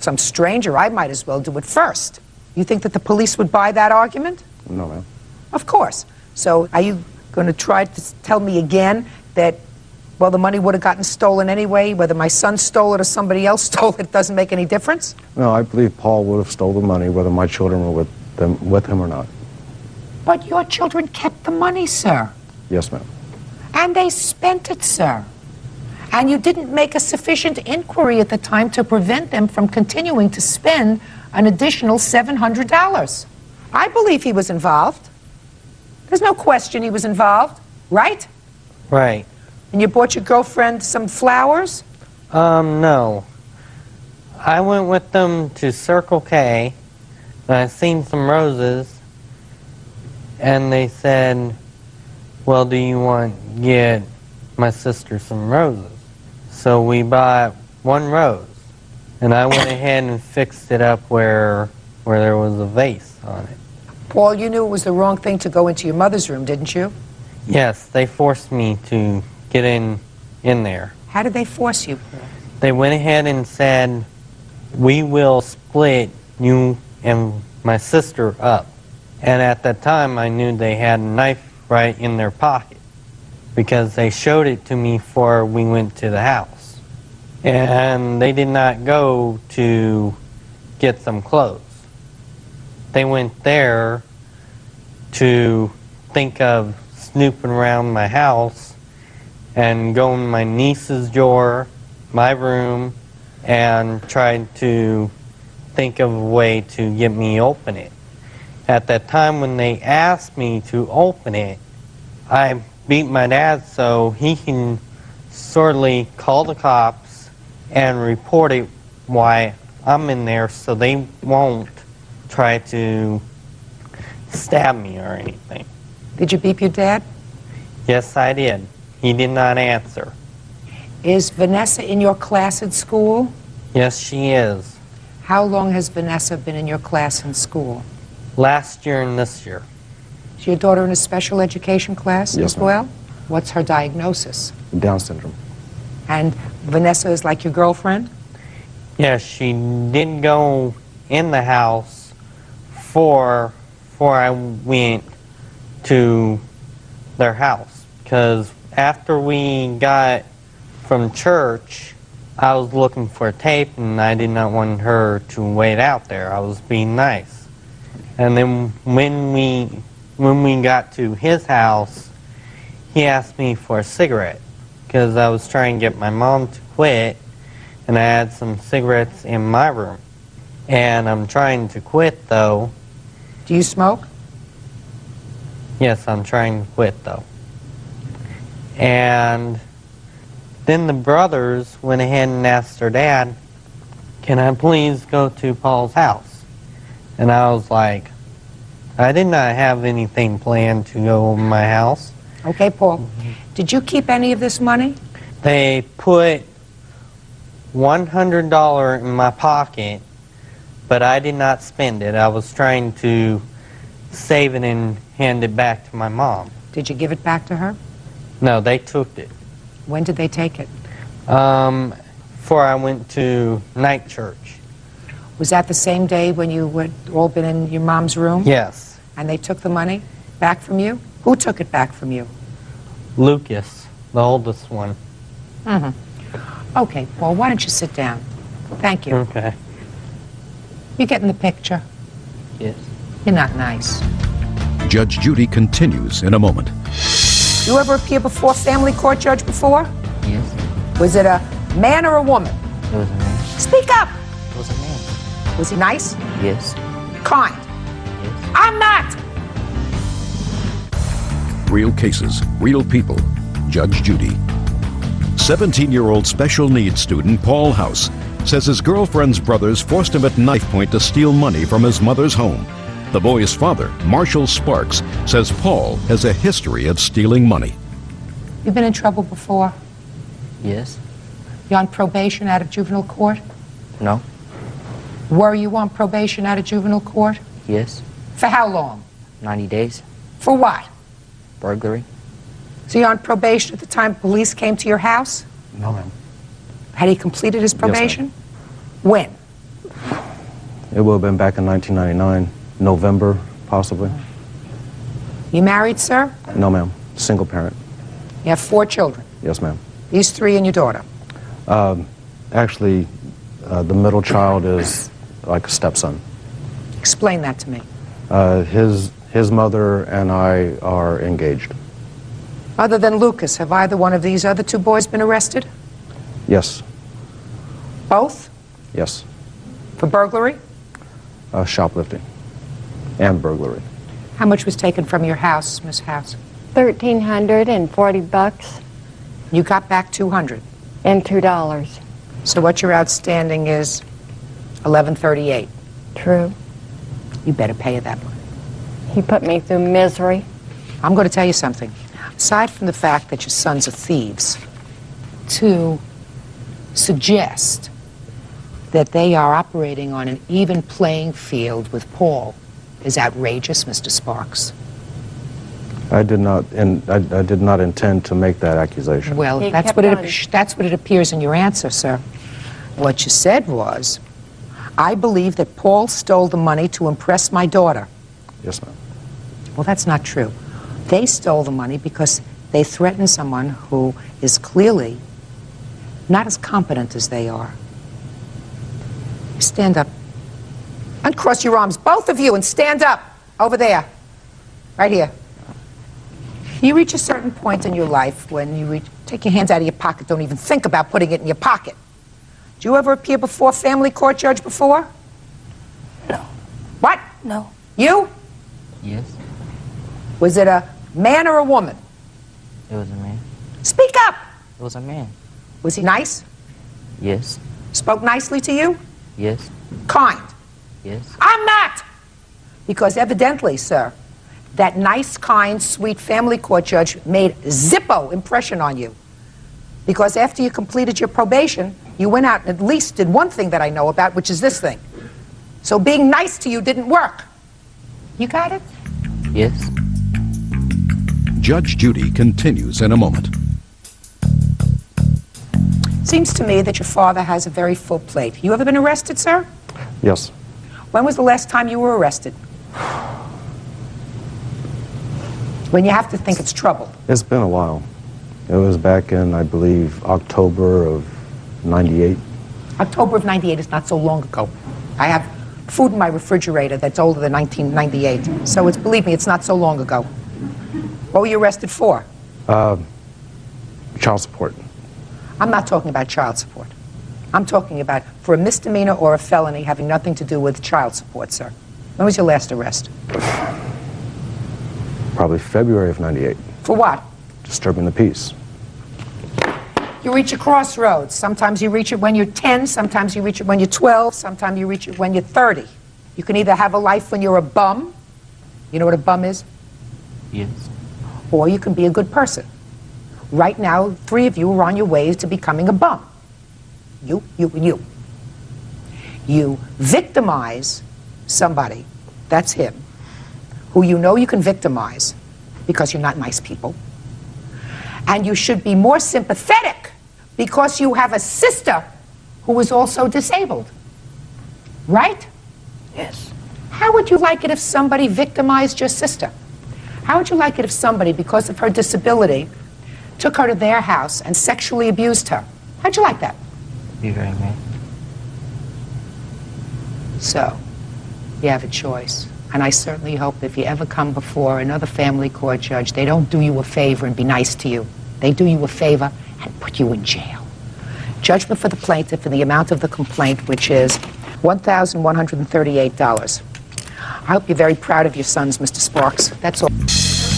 some stranger, I might as well do it first. You think that the police would buy that argument? No, ma'am. Of course. So are you going to try to tell me again that, well, the money would have gotten stolen anyway, whether my son stole it or somebody else stole it doesn't make any difference? No, I believe Paul would have stole the money whether my children were with him or not. But your children kept the money, sir. Yes, ma'am. And they spent it, sir. And you didn't make a sufficient inquiry at the time to prevent them from continuing to spend an additional $700. I believe he was involved. There's no question he was involved, right? Right. And you bought your girlfriend some flowers? No. I went with them to Circle K, and I seen some roses, and they said, well, do you want to get my sister some roses? So we bought one rose, and I went ahead and fixed it up where there was a vase on it. Paul, you knew it was the wrong thing to go into your mother's room, didn't you? Yes, they forced me to get in there. How did they force you, Paul? They went ahead and said, we will split you and my sister up. And at that time, I knew they had a knife right in their pocket because they showed it to me before we went to the house. And they did not go to get some clothes. They went there to think of snooping around my house and go in my niece's drawer, my room, and tried to think of a way to get me to open it. At that time when they asked me to open it, I beat my dad so he can sorely call the cops and report it why I'm in there so they won't try to stab me or anything. Did you beep your dad? Yes, I did. He did not answer. Is Vanessa in your class at school? Yes, she is. How long has Vanessa been in your class in school? Last year and this year. Is your daughter in a special education class Yes, as ma'am. well? What's her diagnosis? Down syndrome. And Vanessa is like your girlfriend? Yes, she did go in the house before I went to their house. Because after we got from church, I was looking for tape and I did not want her to wait out there. I was being nice. And then when we got to his house, he asked me for a cigarette because I was trying to get my mom to quit, and I had some cigarettes in my room. And I'm trying to quit though. Do you smoke? Yes, I'm trying to quit though. And then the brothers went ahead and asked their dad, can I please go to Paul's house? And I was like, I did not have anything planned to go to my house. Okay, Paul. Did you keep any of this money? They put $100 in my pocket, but I did not spend it. I was trying to save it and hand it back to my mom. Did you give it back to her? No, they took it. When did they take it? Before I went to night church. Was that the same day when you would all been in your mom's room? Yes. And they took the money back from you? Who took it back from you? Lucas, the oldest one. Mm-hmm. Okay, Paul, why don't you sit down? Thank you. Okay. You getting the picture? Yes. You're not nice. Judge Judy continues in a moment. You ever appear before a family court judge before? Yes. Was it a man or a woman? It was a man. Speak up. It was a man. Was he nice? Yes. Kind? Yes. I'm not. Real cases, real people. Judge Judy. 17-year-old special needs student Paul House says his girlfriend's brothers forced him at knife point to steal money from his mother's home. The boy's father, Marshall Sparks, says Paul has a history of stealing money. You been in trouble before? Yes. You on probation out of juvenile court? No. Were you on probation out of juvenile court? Yes. For how long? 90 days. For what? Burglary. So you're on probation at the time police came to your house? No, ma'am. Had he completed his probation? When? It would have been back in 1999, November, possibly. You married, sir? No, ma'am. Single parent. You have 4 children. Yes, ma'am. These 3 and your daughter. Actually, the middle child is like a stepson. Explain that to me. His mother and I are engaged. Other than Lucas, have either one of these other 2 boys been arrested? Yes. Both? Yes. For burglary? Shoplifting and burglary. How much was taken from your house, Miss House? $1,340 You got back 200. and $2. So what your outstanding is $1138. True. You better pay that money. He put me through misery. I'm going to tell you something. Aside from the fact that your sons are thieves, to suggest that they are operating on an even playing field with Paul is outrageous, Mr. Sparks. I did not intend to make that accusation. Well, He that's kept what on. that's what it appears in your answer, sir. What you said was, I believe that Paul stole the money to impress my daughter. Yes, ma'am. Well, that's not true. They stole the money because they threatened someone who is clearly not as competent as they are. Stand up. Uncross your arms, both of you, and stand up. Over there. Right here. You reach a certain point in your life when you take your hands out of your pocket, don't even think about putting it in your pocket. Did you ever appear before a family court judge before? No. What? No. You? Yes. Was it a man or a woman? It was a man. Speak up! It was a man. Was he nice? Yes. Spoke nicely to you? Yes. Kind? Yes. I'm not! Because evidently, sir, that nice, kind, sweet family court judge made zippo impression on you. Because after you completed your probation, you went out and at least did one thing that I know about, which is this thing. So being nice to you didn't work. You got it? Yes. Judge Judy continues in a moment. Seems to me that your father has a very full plate. You ever been arrested, sir? Yes. When was the last time you were arrested? When you have to think it's trouble. It's been a while. It was back in, I believe, October of '98. October of '98 is not so long ago. I have food in my refrigerator that's older than 1998. So it's, believe me, it's not so long ago. What were you arrested for? Child support. I'm not talking about child support. I'm talking about for a misdemeanor or a felony having nothing to do with child support, sir. When was your last arrest? Probably February of '98. For what? Disturbing the peace. You reach a crossroads. Sometimes you reach it when you're 10, sometimes you reach it when you're 12, sometimes you reach it when you're 30. You can either have a life when you're a bum. You know what a bum is? Yes. Or you can be a good person. Right now, 3 of you are on your way to becoming a bum. You, and you. You victimize somebody, that's him, who you know you can victimize because you're not nice people. And you should be more sympathetic because you have a sister who is also disabled. Right? Yes. How would you like it if somebody victimized your sister? How would you like it if somebody, because of her disability, took her to their house and sexually abused her? How'd you like that? Be very mad. So, you have a choice. And I certainly hope if you ever come before another family court judge, they don't do you a favor and be nice to you. They do you a favor and put you in jail. Judgment for the plaintiff in the amount of the complaint, which is $1,138. I hope you're very proud of your sons, Mr. Sparks. That's all.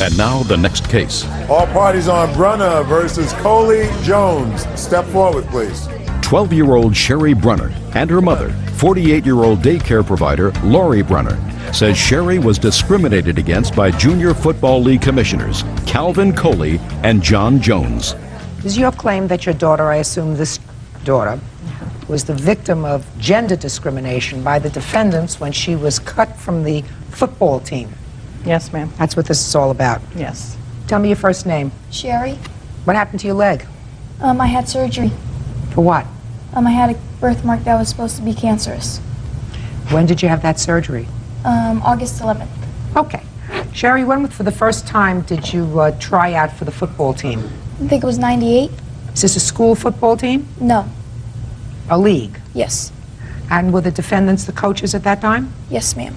And now the next case. All parties on Brunner versus Coley Jones. Step forward, please. 12-year-old Sherry Brunner and her mother, 48-year-old daycare provider Lori Brunner, says Sherry was discriminated against by Junior Football League commissioners Calvin Coley and John Jones. Is your claim that your daughter, I assume this daughter, was the victim of gender discrimination by the defendants when she was cut from the football team? Yes, ma'am. That's what this is all about. Yes. Tell me your first name. Sherry. What happened to your leg? I had surgery. For what? I had a birthmark that was supposed to be cancerous. When did you have that surgery? August 11th. Okay. Sherry, when for the first time did you try out for the football team? I think it was 98. Is this a school football team? No. A league? Yes. And were the defendants the coaches at that time? Yes, ma'am.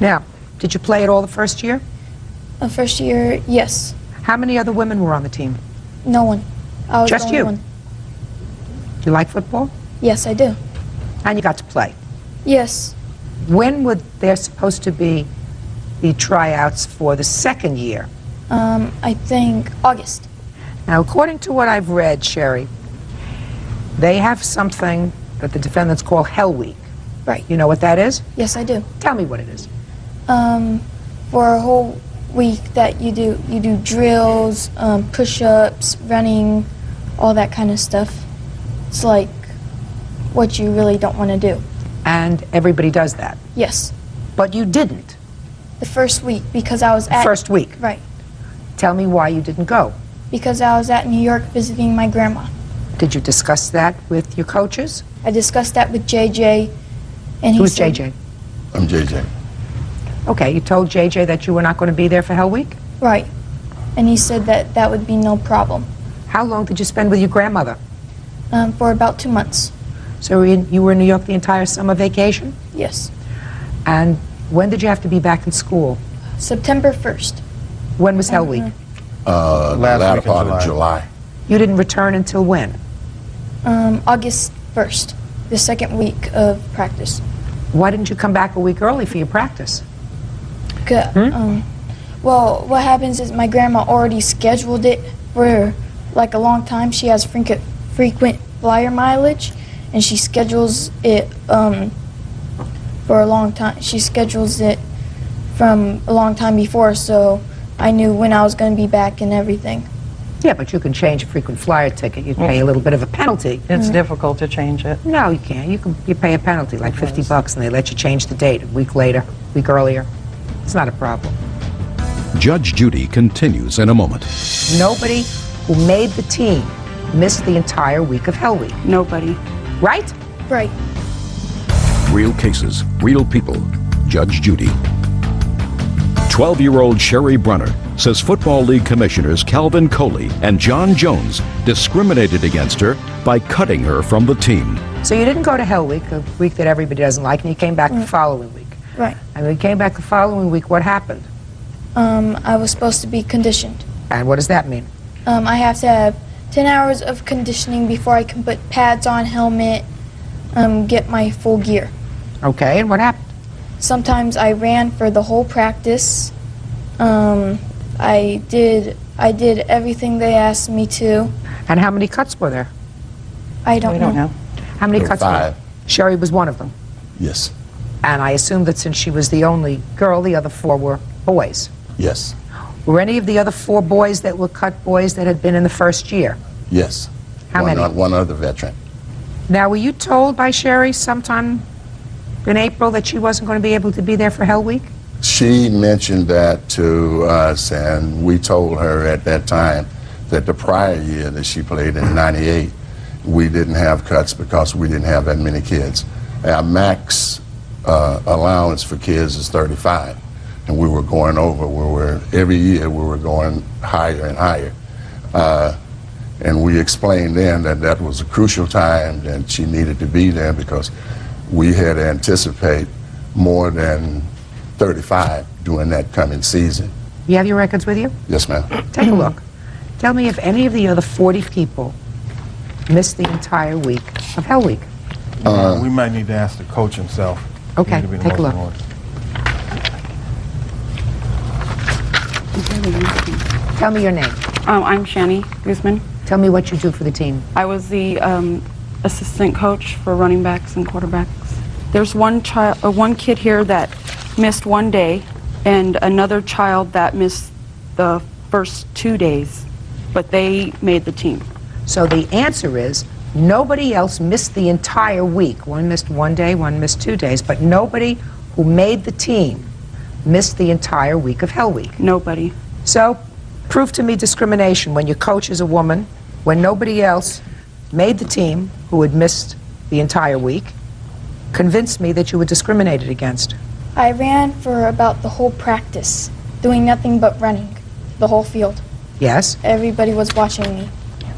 Now, did you play at all the first year? First year, yes. How many other women were on the team? No one. I was Just the only you? one. Do you like football? Yes, I do. And you got to play? Yes. When were there supposed to be the tryouts for the second year? I think August. Now, according to what I've read, Sherry, they have something that the defendants call Hell Week. Right. You know what that is? Yes, I do. Tell me what it is. For a whole week that you do drills, push-ups, running, all that kind of stuff. It's like what you really don't want to do. And everybody does that? Yes. But you didn't? The first week, because I was at... First week? Right. Tell me why you didn't go. Because I was at New York visiting my grandma. Did you discuss that with your coaches? I discussed that with JJ, and he Who's said... JJ? I'm JJ. Okay, you told JJ that you were not going to be there for Hell Week? Right. And he said that that would be no problem. How long did you spend with your grandmother? For about 2 months. So you were in New York the entire summer vacation? Yes. And when did you have to be back in school? September 1st. When was Hell Week? Latter part of July. You didn't return until when? August 1st, the second week of practice. Why didn't you come back a week early for your practice? Well, what happens is my grandma already scheduled it for like a long time. She has frequent flyer mileage, and she schedules it for a long time. She schedules it from a long time before, so I knew when I was going to be back and everything. Yeah, but you can change a frequent flyer ticket. You pay a little bit of a penalty. It's difficult to change it. No, you can't. You pay a penalty, like $50, and they let you change the date a week later, a week earlier. It's not a problem. Judge Judy continues in a moment. Nobody who made the team missed the entire week of Hell Week. Nobody. Right? Right. Real cases, real people. Judge Judy. 12-year-old Sherry Brunner says Football League commissioners Calvin Coley and John Jones discriminated against her by cutting her from the team. So you didn't go to Hell Week, a week that everybody doesn't like, and you came back the following week. Right. And when you came back the following week, what happened? I was supposed to be conditioned. And what does that mean? I have to have 10 hours of conditioning before I can put pads on, helmet, get my full gear. Okay, and what happened? Sometimes I ran for the whole practice. I did everything they asked me to. And how many cuts were there? I don't know. How many There were cuts were 5. there? Sherry was one of them. Yes. And I assume that since she was the only girl, the other 4 were boys. Yes. Were any of the other 4 boys that were cut boys that had been in the first year? Yes. How many? One other veteran. Now, were you told by Sherry sometime in April that she wasn't going to be able to be there for Hell Week? She mentioned that to us, and we told her at that time that the prior year that she played in '98, we didn't have cuts because we didn't have that many kids. Our max allowance for kids is 35, and we were going over. Every year we were going higher and higher. And we explained then that that was a crucial time and she needed to be there because we had to anticipate more than 35 during that coming season. You have your records with you? Yes, ma'am. Take a look. Tell me if any of the other 40 people missed the entire week of Hell Week. We might need to ask the coach himself. Okay, Need to be the take a most look. important. Tell me your name. I'm Shani Guzman. Tell me what you do for the team. I was the assistant coach for running backs and quarterbacks. There's one kid here that missed 1 day, and another child that missed the first 2 days, but they made the team. So the answer is nobody else missed the entire week. One missed 1 day, one missed 2 days, but nobody who made the team missed the entire week of Hell Week. Nobody. So prove to me discrimination when your coach is a woman, when nobody else made the team who had missed the entire week. Convince me that you were discriminated against. I ran for about the whole practice, doing nothing but running, the whole field. Yes, Everybody was watching me,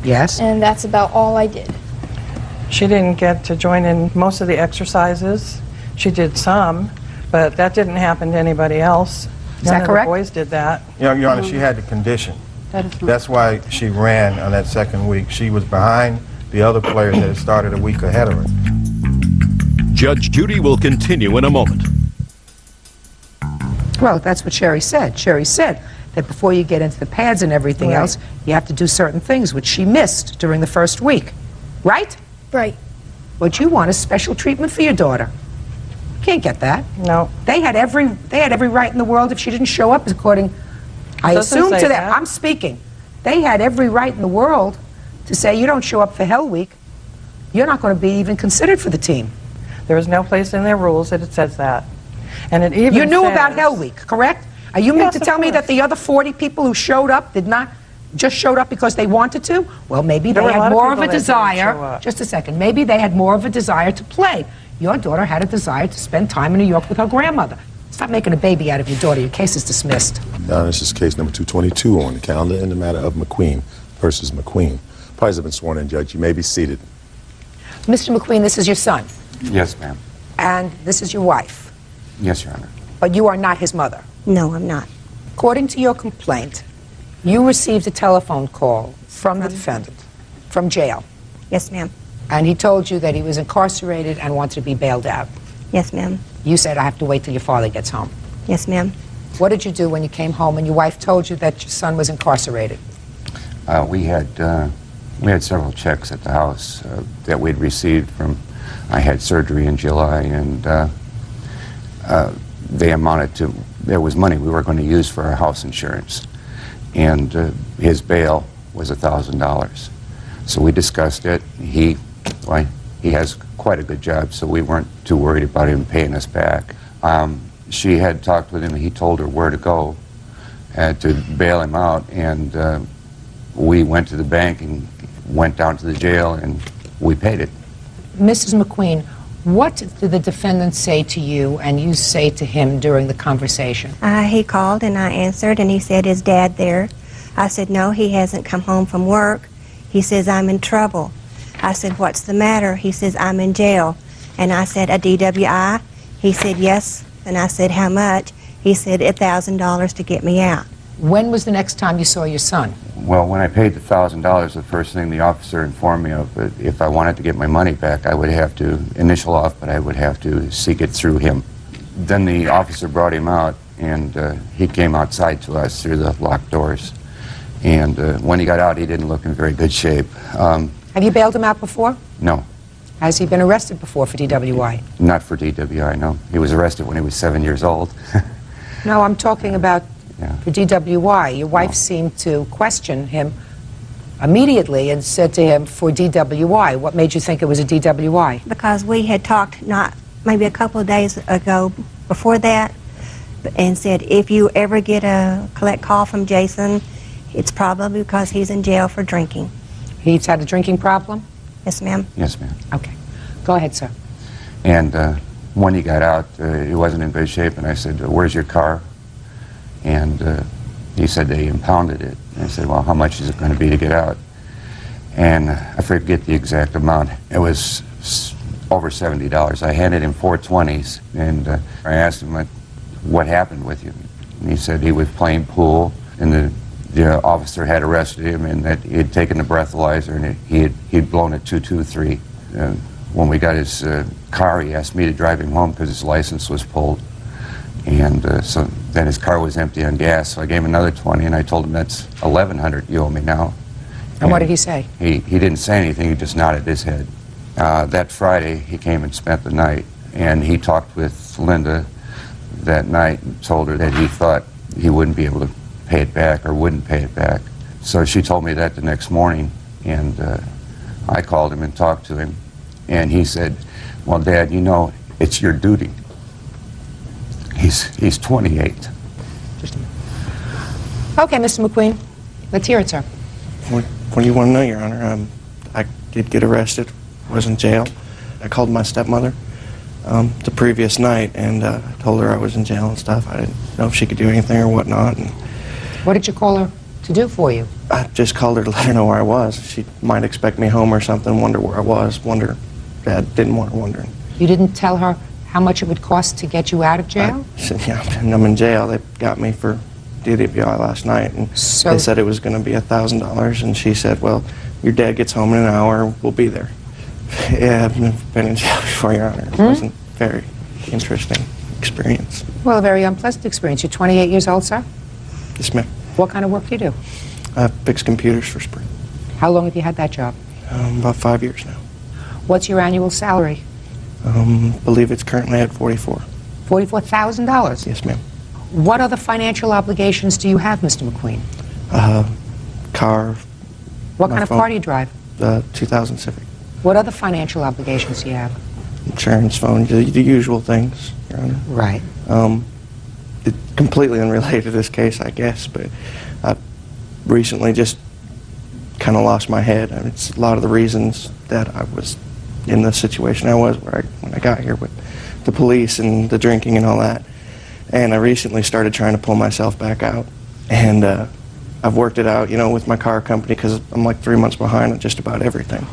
yes. and that's about all I did. She didn't get to join in most of the exercises. She did some, but that didn't happen to anybody else. Is that None correct? of the boys did that. Your Honor, she had the condition. That is not. That's why she ran on that second week. She was behind the other players that had started a week ahead of her. Judge Judy will continue in a moment. Well, that's what Sherry said. Sherry said that before you get into the pads and everything Right. else, you have to do certain things, which she missed during the first week. Right? Right. What you want is special treatment for your daughter. Can't get that. No. They had every right in the world if she didn't show up according, I Doesn't assume say to that. I'm speaking. They had every right in the world to say you don't show up for Hell Week, you're not going to be even considered for the team. There is no place in their rules that it says that. And it even You knew about says- Hell Week, correct? Are you meant Yes, to of tell me that course. the other 40 people who showed up did not just showed up because they wanted to? Well, maybe There they were a lot had of more of people a that didn't desire. show up. Just a second. Maybe they had more of a desire to play. Your daughter had a desire to spend time in New York with her grandmother. Stop making a baby out of your daughter. Your case is dismissed. Now, this is case number 222 on the calendar in the matter of McQueen versus McQueen. Parties have been sworn in, Judge. You may be seated. Mr. McQueen, this is your son, Yes, ma'am. and this is your wife, Yes, Your Honor. but you are not his mother. No, I'm not. According to your complaint, you received a telephone call from the defendant, from jail, Yes, ma'am. and he told you that he was incarcerated and wanted to be bailed out. Yes, ma'am. You said, I have to wait till your father gets home. Yes, ma'am. What did you do when you came home and your wife told you that your son was incarcerated? We had several checks at the house that we'd received from. I had surgery in July, and they amounted to. There was money we were going to use for our house insurance, and his bail was $1,000. So we discussed it. He has quite a good job, so we weren't too worried about him paying us back. She had talked with him, and he told her where to go to bail him out, and we went to the bank and went down to the jail, and we paid it. Mrs. McQueen, what did the defendant say to you and you say to him during the conversation? He called and I answered, and he said, "Is Dad there?" I said, "No, he hasn't come home from work." He says, "I'm in trouble." I said, "What's the matter?" He says, "I'm in jail." And I said, "A DWI?" He said, "Yes." And I said, "How much?" He said, $1,000 to get me out. When was the next time you saw your son? Well, when I paid the $1,000, the first thing the officer informed me of, that if I wanted to get my money back, I would have to initial off, but I would have to seek it through him. Then the officer brought him out, and he came outside to us through the locked doors. And when he got out, he didn't look in very good shape. Have you bailed him out before? No, Has he been arrested before for DWI? not for DWI, no. He was arrested when he was 7 years old. No, I'm talking about for DWI. Your wife seemed to question him immediately and said to him, for DWI. What made you think it was a DWI? Because we had talked maybe a couple of days ago before that, and said, if you ever get a collect call from Jason, it's probably because he's in jail for drinking. He's had a drinking problem? Yes, ma'am. Yes, ma'am. Okay. Go ahead, sir. And when he got out, he wasn't in good shape, and I said, "Where's your car?" And he said they impounded it. And I said, "Well, how much is it going to be to get out?" And I forget the exact amount. It was over $70. I handed him 4 20s, and I asked him, what happened with you? And he said he was playing pool, and the officer had arrested him, and that he had taken the breathalyzer, and he'd blown it 223. When we got his car, he asked me to drive him home because his license was pulled. And so then his car was empty on gas, so I gave him another 20, and I told him that's $1,100 you owe me now. And what did he say? He didn't say anything, he just nodded his head. That Friday, he came and spent the night, and he talked with Linda that night and told her that he thought he wouldn't be able to pay it back or wouldn't pay it back. So she told me that the next morning, and I called him and talked to him, and he said, well, Dad, you know, it's your duty. He's 28. Okay, Mr. McQueen, let's hear it, sir. What do you want to know, Your Honor? I did get arrested, was in jail. I called my stepmother the previous night, and I told her I was in jail and stuff. I didn't know if she could do anything or whatnot. And what did you call her to do for you? I just called her to let her know where I was. She might expect me home or something, wonder where I was, Dad didn't want her wondering. You didn't tell her how much it would cost to get you out of jail? I said, yeah, I'm in jail. They got me for DWI last night, and they said it was going to be $1,000, and she said, well, your dad gets home in an hour, we'll be there. Yeah, I've never been in jail before, Your Honor. It wasn't a very interesting experience. Well, a very unpleasant experience. You're 28 years old, sir? Yes, ma'am. What kind of work do you do? I fix computers for Sprint. How long have you had that job? About 5 years now. What's your annual salary? Believe it's currently at $44,000. $44,000? Yes, ma'am. What other financial obligations do you have, Mr. McQueen? Car. What kind of car do you drive? 2000 Civic. What other financial obligations do you have? Insurance, phone, the usual things, Your Honor. Right. It's completely unrelated to this case, I guess, but I recently just kind of lost my head. I mean, it's a lot of the reasons that I was in the situation I was when I got here with the police and the drinking and all that. And I recently started trying to pull myself back out. And I've worked it out, you know, with my car company, because I'm like 3 months behind on just about everything.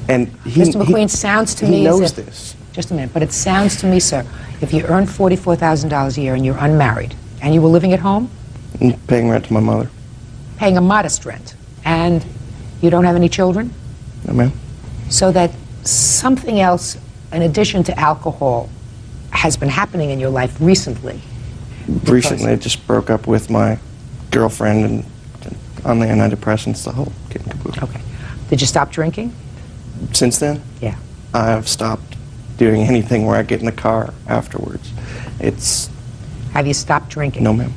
And Mr. McQueen, sounds to me he knows as if, this. Just a minute, but it sounds to me, sir, if you earn $44,000 a year and you're unmarried, and you were living at home? I'm paying rent to my mother. Paying a modest rent. And you don't have any children? No, ma'am. So that something else, in addition to alcohol, has been happening in your life recently. Recently, I just broke up with my girlfriend and on the antidepressants, the whole kit and caboodle. Okay. Did you stop drinking? Since then? Yeah. I've stopped doing anything where I get in the car afterwards. Have you stopped drinking? No, ma'am.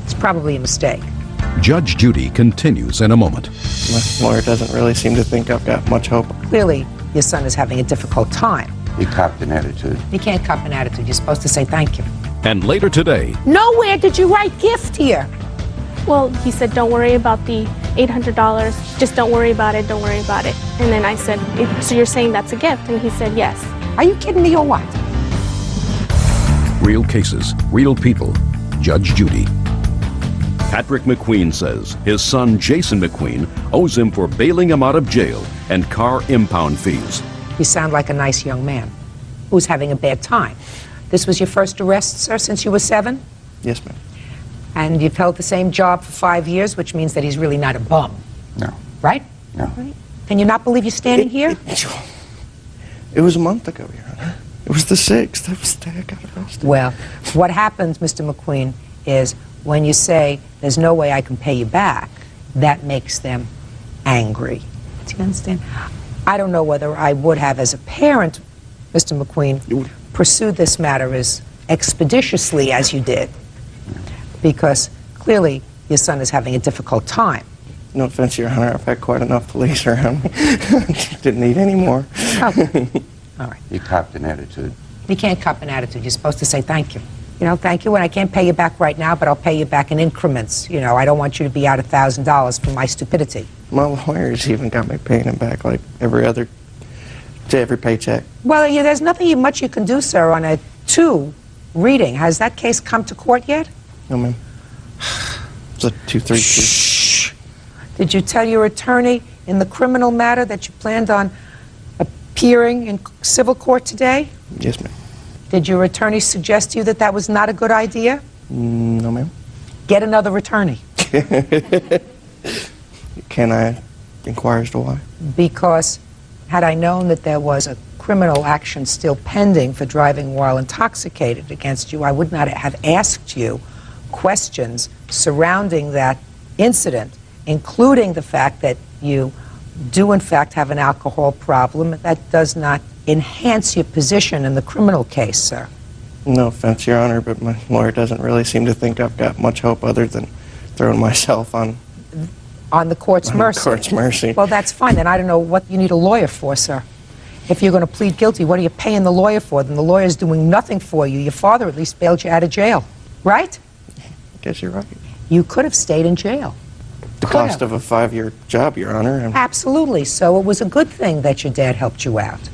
It's probably a mistake. Judge Judy continues in a moment. My lawyer doesn't really seem to think I've got much hope. Clearly, your son is having a difficult time. He copped an attitude. You can't cop an attitude. You're supposed to say thank you. And later today, Nowhere did you write gift here. Well, he said, don't worry about the $800. Just don't worry about it. Don't worry about it. And then I said, so you're saying that's a gift? And he said, yes. Are you kidding me or what? real cases, real people. Judge Judy. Patrick McQueen says his son Jason McQueen owes him for bailing him out of jail and car impound fees. You sound like a nice young man who's having a bad time. This was your first arrest, sir, since you were 7? Yes, ma'am. And you've held the same job for 5 years, which means that he's really not a bum. No. Right? No. Can you not believe you're standing here? It was a month ago, Your Honor. It was the 6th. That was the day I got arrested. Well, what happens, Mr. McQueen, is when you say, there's no way I can pay you back, that makes them angry. Do you understand? I don't know whether I would have, as a parent, Mr. McQueen, pursued this matter as expeditiously as you did, because clearly your son is having a difficult time. No offense, Your Honor, I've had quite enough police around me. Didn't need any more. Okay. All right. You copped an attitude. You can't cop an attitude. You're supposed to say thank you. You know, thank you, and I can't pay you back right now, but I'll pay you back in increments. You know, I don't want you to be out $1,000 for my stupidity. My lawyers even got me paying him back like every paycheck. Well, yeah, there's nothing much you can do, sir, on a 2 reading. Has that case come to court yet? No, ma'am. It's a 2-3. Shh. Did you tell your attorney in the criminal matter that you planned on appearing in civil court today? Yes, ma'am. Did your attorney suggest to you that that was not a good idea? No, ma'am. Get another attorney. Can I inquire as to why? Because had I known that there was a criminal action still pending for driving while intoxicated against you, I would not have asked you questions surrounding that incident, including the fact that you do in fact have an alcohol problem. That does not enhance your position in the criminal case, sir. No offense, Your Honor, but my lawyer doesn't really seem to think I've got much hope other than throwing myself on the court's mercy. The court's mercy. Well, that's fine. Then I don't know what you need a lawyer for, sir. If you're going to plead guilty, what are you paying the lawyer for? Then the lawyer's doing nothing for you. Your father at least bailed you out of jail, right? I guess you're right. You could have stayed in jail. The cost of a 5-year job, Your Honor. Absolutely. So it was a good thing that your dad helped you out.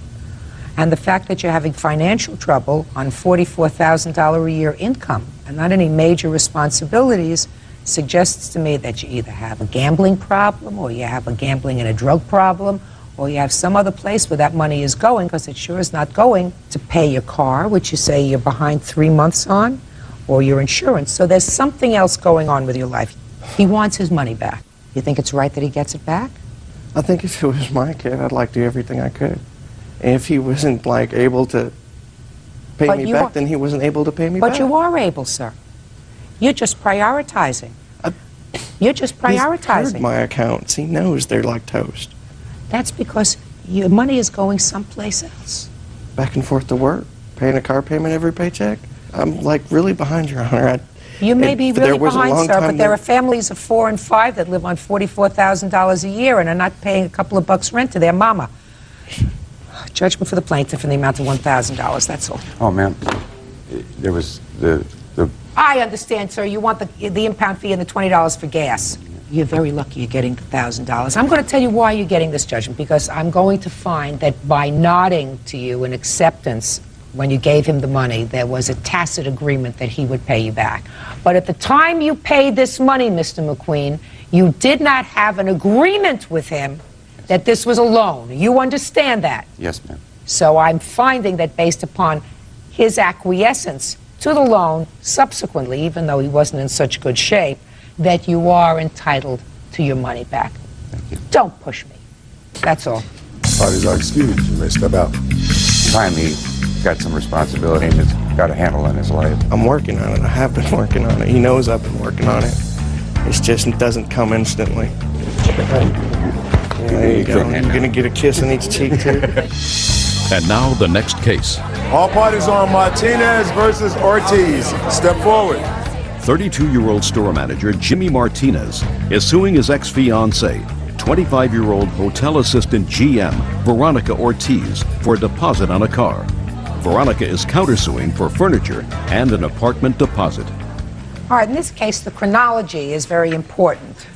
And the fact that you're having financial trouble on $44,000 a year income and not any major responsibilities suggests to me that you either have a gambling problem, or you have a gambling and a drug problem, or you have some other place where that money is going, because it sure is not going to pay your car, which you say you're behind 3 months on, or your insurance. So there's something else going on with your life. He wants his money back. You think it's right that he gets it back? I think if it was my kid, I'd like to do everything I could. And if he wasn't, like, able to pay me back, then he wasn't able to pay me back. But you are able, sir. You're just prioritizing. You're just prioritizing. He's heard my accounts. He knows they're like toast. That's because your money is going someplace else. Back and forth to work, paying a car payment every paycheck. I'm, like, really behind, Your Honor. You may be really behind, sir, but there are families of 4 and 5 that live on $44,000 a year and are not paying a couple of bucks rent to their mama. Judgment for the plaintiff in the amount of $1,000, that's all. Oh, ma'am, there was the I understand, sir. You want the impound fee and the $20 for gas. You're very lucky you're getting the $1,000. I'm going to tell you why you're getting this judgment, because I'm going to find that by nodding to you in acceptance when you gave him the money, there was a tacit agreement that he would pay you back. But at the time you paid this money, Mr. McQueen, you did not have an agreement with him that this was a loan. You understand that? Yes, ma'am. So I'm finding that based upon his acquiescence to the loan subsequently, even though he wasn't in such good shape, that you are entitled to your money back. Thank you. Don't push me. That's all. Parties are excused. You may step out. Time he got some responsibility and has got a handle on his life. I'm working on it. I have been working on it. He knows I've been working on it. It's just, it doesn't come instantly. There you go. You're going to get a kiss on each cheek, too. And now the next case. All parties on Martinez versus Ortiz. Step forward. 32-year-old store manager Jimmy Martinez is suing his ex-fiancée, 25-year-old hotel assistant GM Veronica Ortiz, for a deposit on a car. Veronica is countersuing for furniture and an apartment deposit. All right, in this case, the chronology is very important.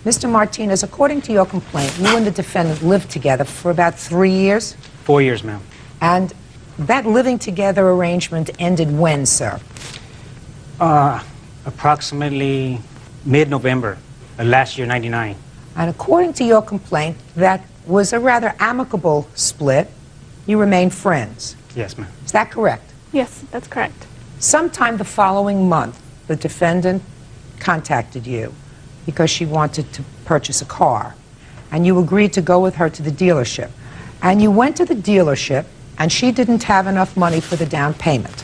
Mr. Martinez, according to your complaint, you and the defendant lived together for about 3 years? 4 years, ma'am. And that living together arrangement ended when, sir? Approximately mid-November last year, 99. And according to your complaint, that was a rather amicable split. You remained friends. Yes, ma'am. Is that correct? Yes, that's correct. Sometime the following month, the defendant contacted you because she wanted to purchase a car. And you agreed to go with her to the dealership. And you went to the dealership, and she didn't have enough money for the down payment.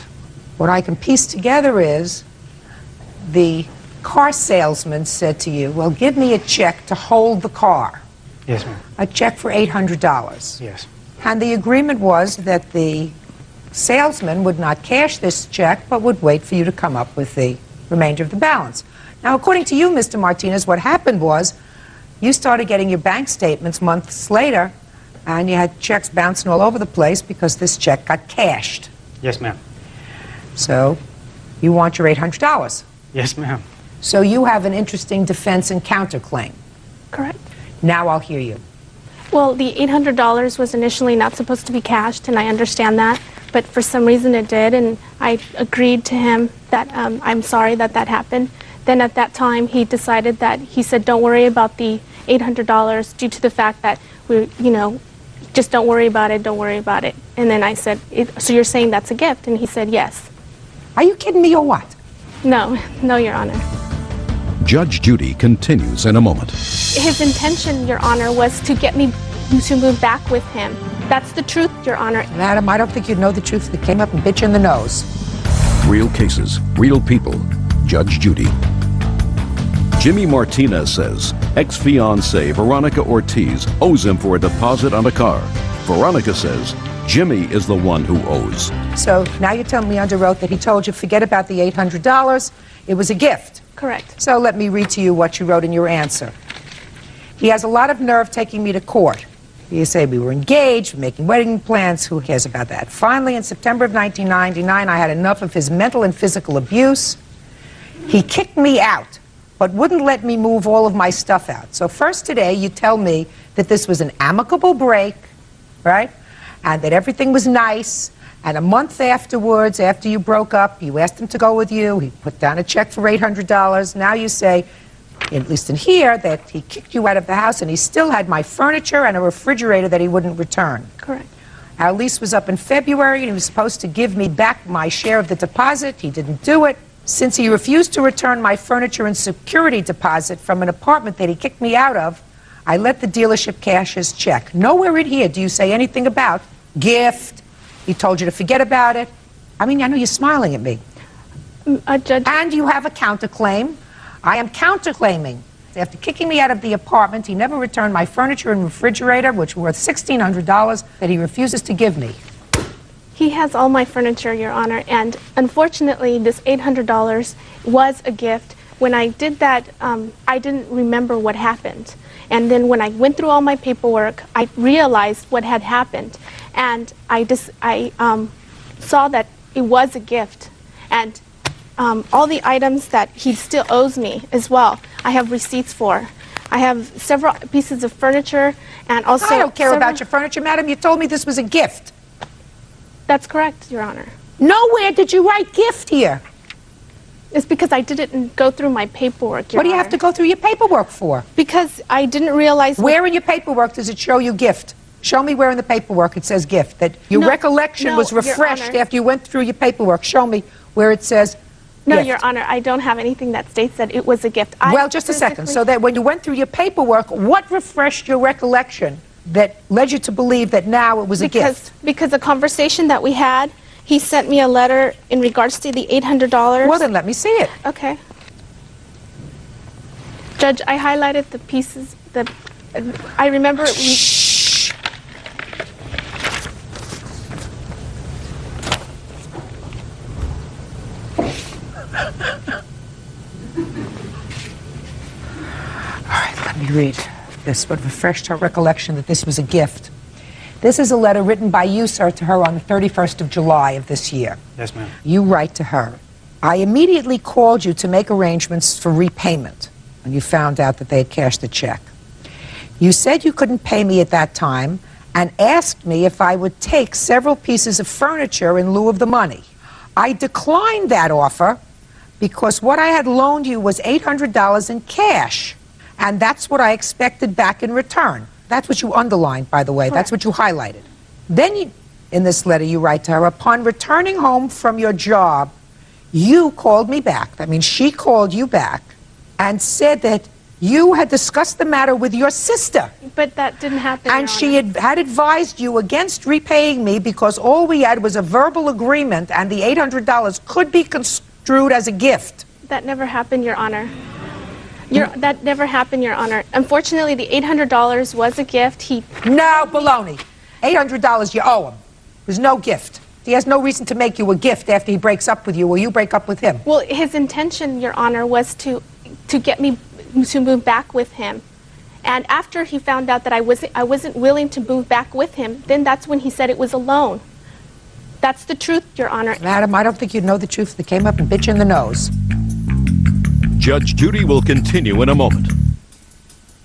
What I can piece together is the car salesman said to you, well, give me a check to hold the car. Yes, ma'am. A check for $800. Yes. And the agreement was that the salesman would not cash this check, but would wait for you to come up with the remainder of the balance. Now, according to you, Mr. Martinez, what happened was you started getting your bank statements months later, and you had checks bouncing all over the place because this check got cashed. Yes, ma'am. So you want your $800. Yes, ma'am. So you have an interesting defense and counterclaim. Correct. Now I'll hear you. Well, the $800 was initially not supposed to be cashed, and I understand that. But for some reason it did, and I agreed to him that I'm sorry that that happened. Then at that time, he decided that he said, don't worry about the $800 due to the fact that we, just don't worry about it, don't worry about it. And then I said, so you're saying that's a gift? And he said, yes. Are you kidding me or what? No, no, Your Honor. Judge Judy continues in a moment. His intention, Your Honor, was to get me to move back with him. That's the truth, Your Honor. Madam, I don't think you'd know the truth if it came up and bit you in the nose. Real cases, real people. Judge Judy. Jimmy Martinez says ex-fiancée Veronica Ortiz owes him for a deposit on a car. Veronica says Jimmy is the one who owes. So now you're telling me under oath that he told you forget about the $800. It was a gift. Correct. So let me read to you what you wrote in your answer. He has a lot of nerve taking me to court. You say we were engaged, making wedding plans. Who cares about that? Finally, in September of 1999, I had enough of his mental and physical abuse. He kicked me out, but wouldn't let me move all of my stuff out. So first today, you tell me that this was an amicable break, right? And that everything was nice. And a month afterwards, after you broke up, you asked him to go with you. He put down a check for $800. Now you say, at least in here, that he kicked you out of the house and he still had my furniture and a refrigerator that he wouldn't return. Correct. Our lease was up in February and he was supposed to give me back my share of the deposit. He didn't do it. Since he refused to return my furniture and security deposit from an apartment that he kicked me out of, I let the dealership cash his check. Nowhere in here do you say anything about gift. He told you to forget about it. I mean, I know you're smiling at me. Judge. And you have a counterclaim. I am counterclaiming. After kicking me out of the apartment, he never returned my furniture and refrigerator, which were worth $1,600, that he refuses to give me. He has all my furniture, Your Honor, and unfortunately, this $800 was a gift. When I did that, I didn't remember what happened. And then when I went through all my paperwork, I realized what had happened. And I saw that it was a gift. And all the items that he still owes me as well, I have receipts for. I have several pieces of furniture and also... I don't care about your furniture, madam. You told me this was a gift. That's correct, Your Honor. Nowhere did you write gift here. It's because I didn't go through my paperwork, Your What do you have to go through your paperwork for? Because I didn't realize... Where in your paperwork does it show you gift? Show me where in the paperwork it says gift. That your recollection was refreshed after you went through your paperwork. Show me where it says No, gift. Your Honor, I don't have anything that states that it was a gift. Well, just a second. So that when you went through your paperwork, what refreshed your recollection that led you to believe that now it was a gift? Because the conversation that we had, he sent me a letter in regards to the $800. Well, then let me see it. Okay. Judge, I highlighted the pieces that I remember. Let me read this. What refreshed her recollection that this was a gift. This is a letter written by you, sir, to her on the 31st of July of this year. Yes, ma'am. You write to her, I immediately called you to make arrangements for repayment when you found out that they had cashed the check. You said you couldn't pay me at that time and asked me if I would take several pieces of furniture in lieu of the money. I declined that offer because what I had loaned you was $800 in cash, and that's what I expected back in return. That's what you underlined, by the way. Correct. That's what you highlighted. Then you, in this letter you write to her, upon returning home from your job, you called me back. That means she called you back and said that you had discussed the matter with your sister. But that didn't happen, And Your she had advised you against repaying me because all we had was a verbal agreement and the $800 could be construed as a gift. That never happened, Your Honor. That never happened, Your Honor. Unfortunately, the $800 was a gift. No, baloney. $800 you owe him. There's no gift. He has no reason to make you a gift after he breaks up with you or you break up with him. Well, his intention, Your Honor, was to get me to move back with him. And after he found out that I wasn't willing to move back with him, then that's when he said it was a loan. That's the truth, Your Honor. Madam, I don't think you'd know the truth if they came up and bit you in the nose. Judge Judy will continue in a moment.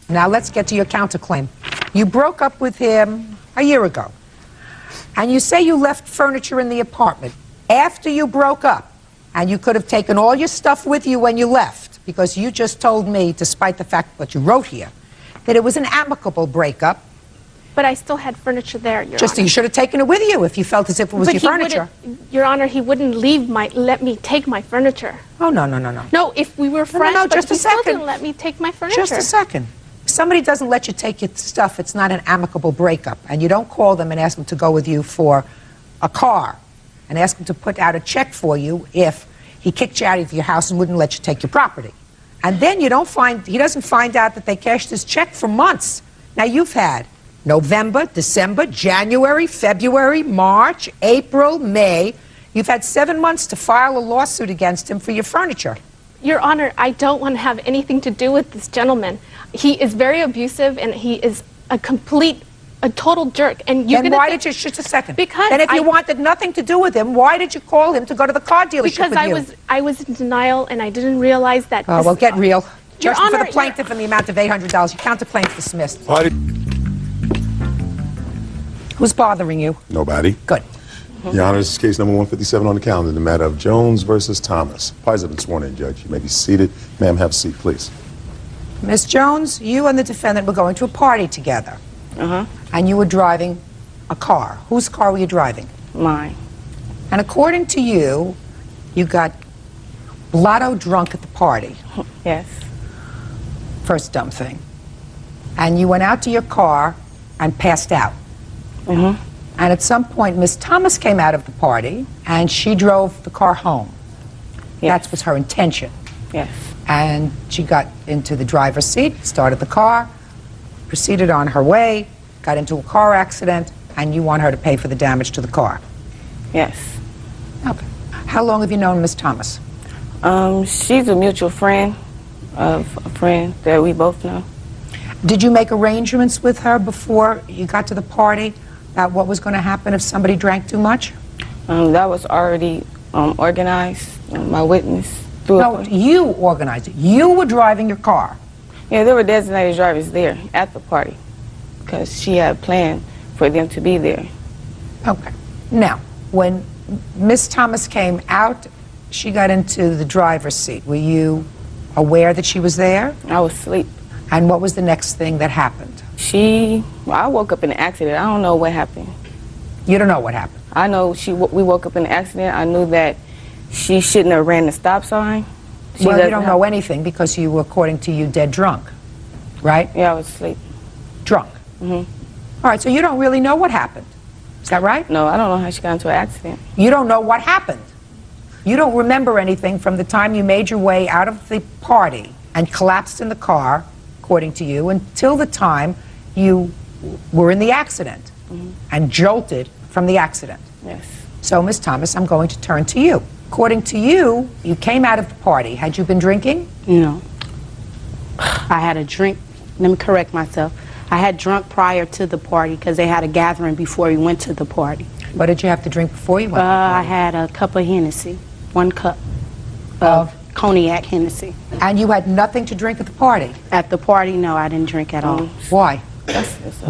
Now let's get to your counterclaim. You broke up with him a year ago. And you say you left furniture in the apartment after you broke up. And you could have taken all your stuff with you when you left, because you just told me, despite the fact that you wrote here, that it was an amicable breakup. But I still had furniture there, Your Just Honor. you should have taken it with you if you felt as if it was But your he furniture. wouldn't- Your Honor, he wouldn't let me take my furniture. Oh, no, no, no, no. No, if we were friends, no, but just he a still second. didn't let me take my furniture. Just a second. If somebody doesn't let you take your stuff, it's not an amicable breakup. And you don't call them and ask them to go with you for a car and ask them to put out a check for you if he kicked you out of your house and wouldn't let you take your property. And then he doesn't find out that they cashed his check for months. Now you've had November, December, January, February, March, April, May. You've had 7 months to file a lawsuit against him for your furniture. Your Honor, I don't want to have anything to do with this gentleman. He is very abusive, and he is a total jerk. And Then why did you, just a second. Because then if you wanted nothing to do with him, why did you call him to go to the car dealership Because with you? I was in denial, and I didn't realize that. Oh, well, get real. Your Judgment for Honor, the plaintiff in the amount of $800. Your counterclaim's dismissed. Who's bothering you? Nobody. Good. Your Honor, this is case number 157 on the calendar, the matter of Jones versus Thomas. Parties have been sworn in, Judge. You may be seated. Ma'am, have a seat, please. Miss Jones, you and the defendant were going to a party together. And you were driving a car. Whose car were you driving? Mine. And according to you, you got blotto drunk at the party. Yes. First dumb thing. And you went out to your car and passed out. And at some point, Miss Thomas came out of the party and she drove the car home. That was her intention. Yes. And she got into the driver's seat, started the car, proceeded on her way, got into a car accident, and you want her to pay for the damage to the car. Yes. Okay. How long have you known Miss Thomas? She's a mutual friend of a friend that we both know. Did you make arrangements with her before you got to the party about what was going to happen if somebody drank too much? That was already organized. My witness. No, you organized it. You were driving your car. Yeah, there were designated drivers there at the party because she had planned for them to be there. Okay. Now, when Miss Thomas came out, she got into the driver's seat. Were you aware that she was there? I was asleep. And what was the next thing that happened? I woke up in an accident. I don't know what happened. You don't know what happened? I know we woke up in an accident. I knew that she shouldn't have ran the stop sign. Well, you don't know anything because you were, according to you, dead drunk, right? Yeah, I was asleep. Drunk? All right, so you don't really know what happened. Is that right? No, I don't know how she got into an accident. You don't know what happened. You don't remember anything from the time you made your way out of the party and collapsed in the car, according to you, until the time you were in the accident and jolted from the accident. Yes. So, Miss Thomas, I'm going to turn to you. According to you, you came out of the party. Had you been drinking? No. I had a drink. Let me correct myself. I had drunk prior to the party because they had a gathering before we went to the party. What did you have to drink before you went to the I party? had a cup of Hennessy, 1 cup of cognac Hennessy. And you had nothing to drink at the party? At the party, no, I didn't drink at all. Why?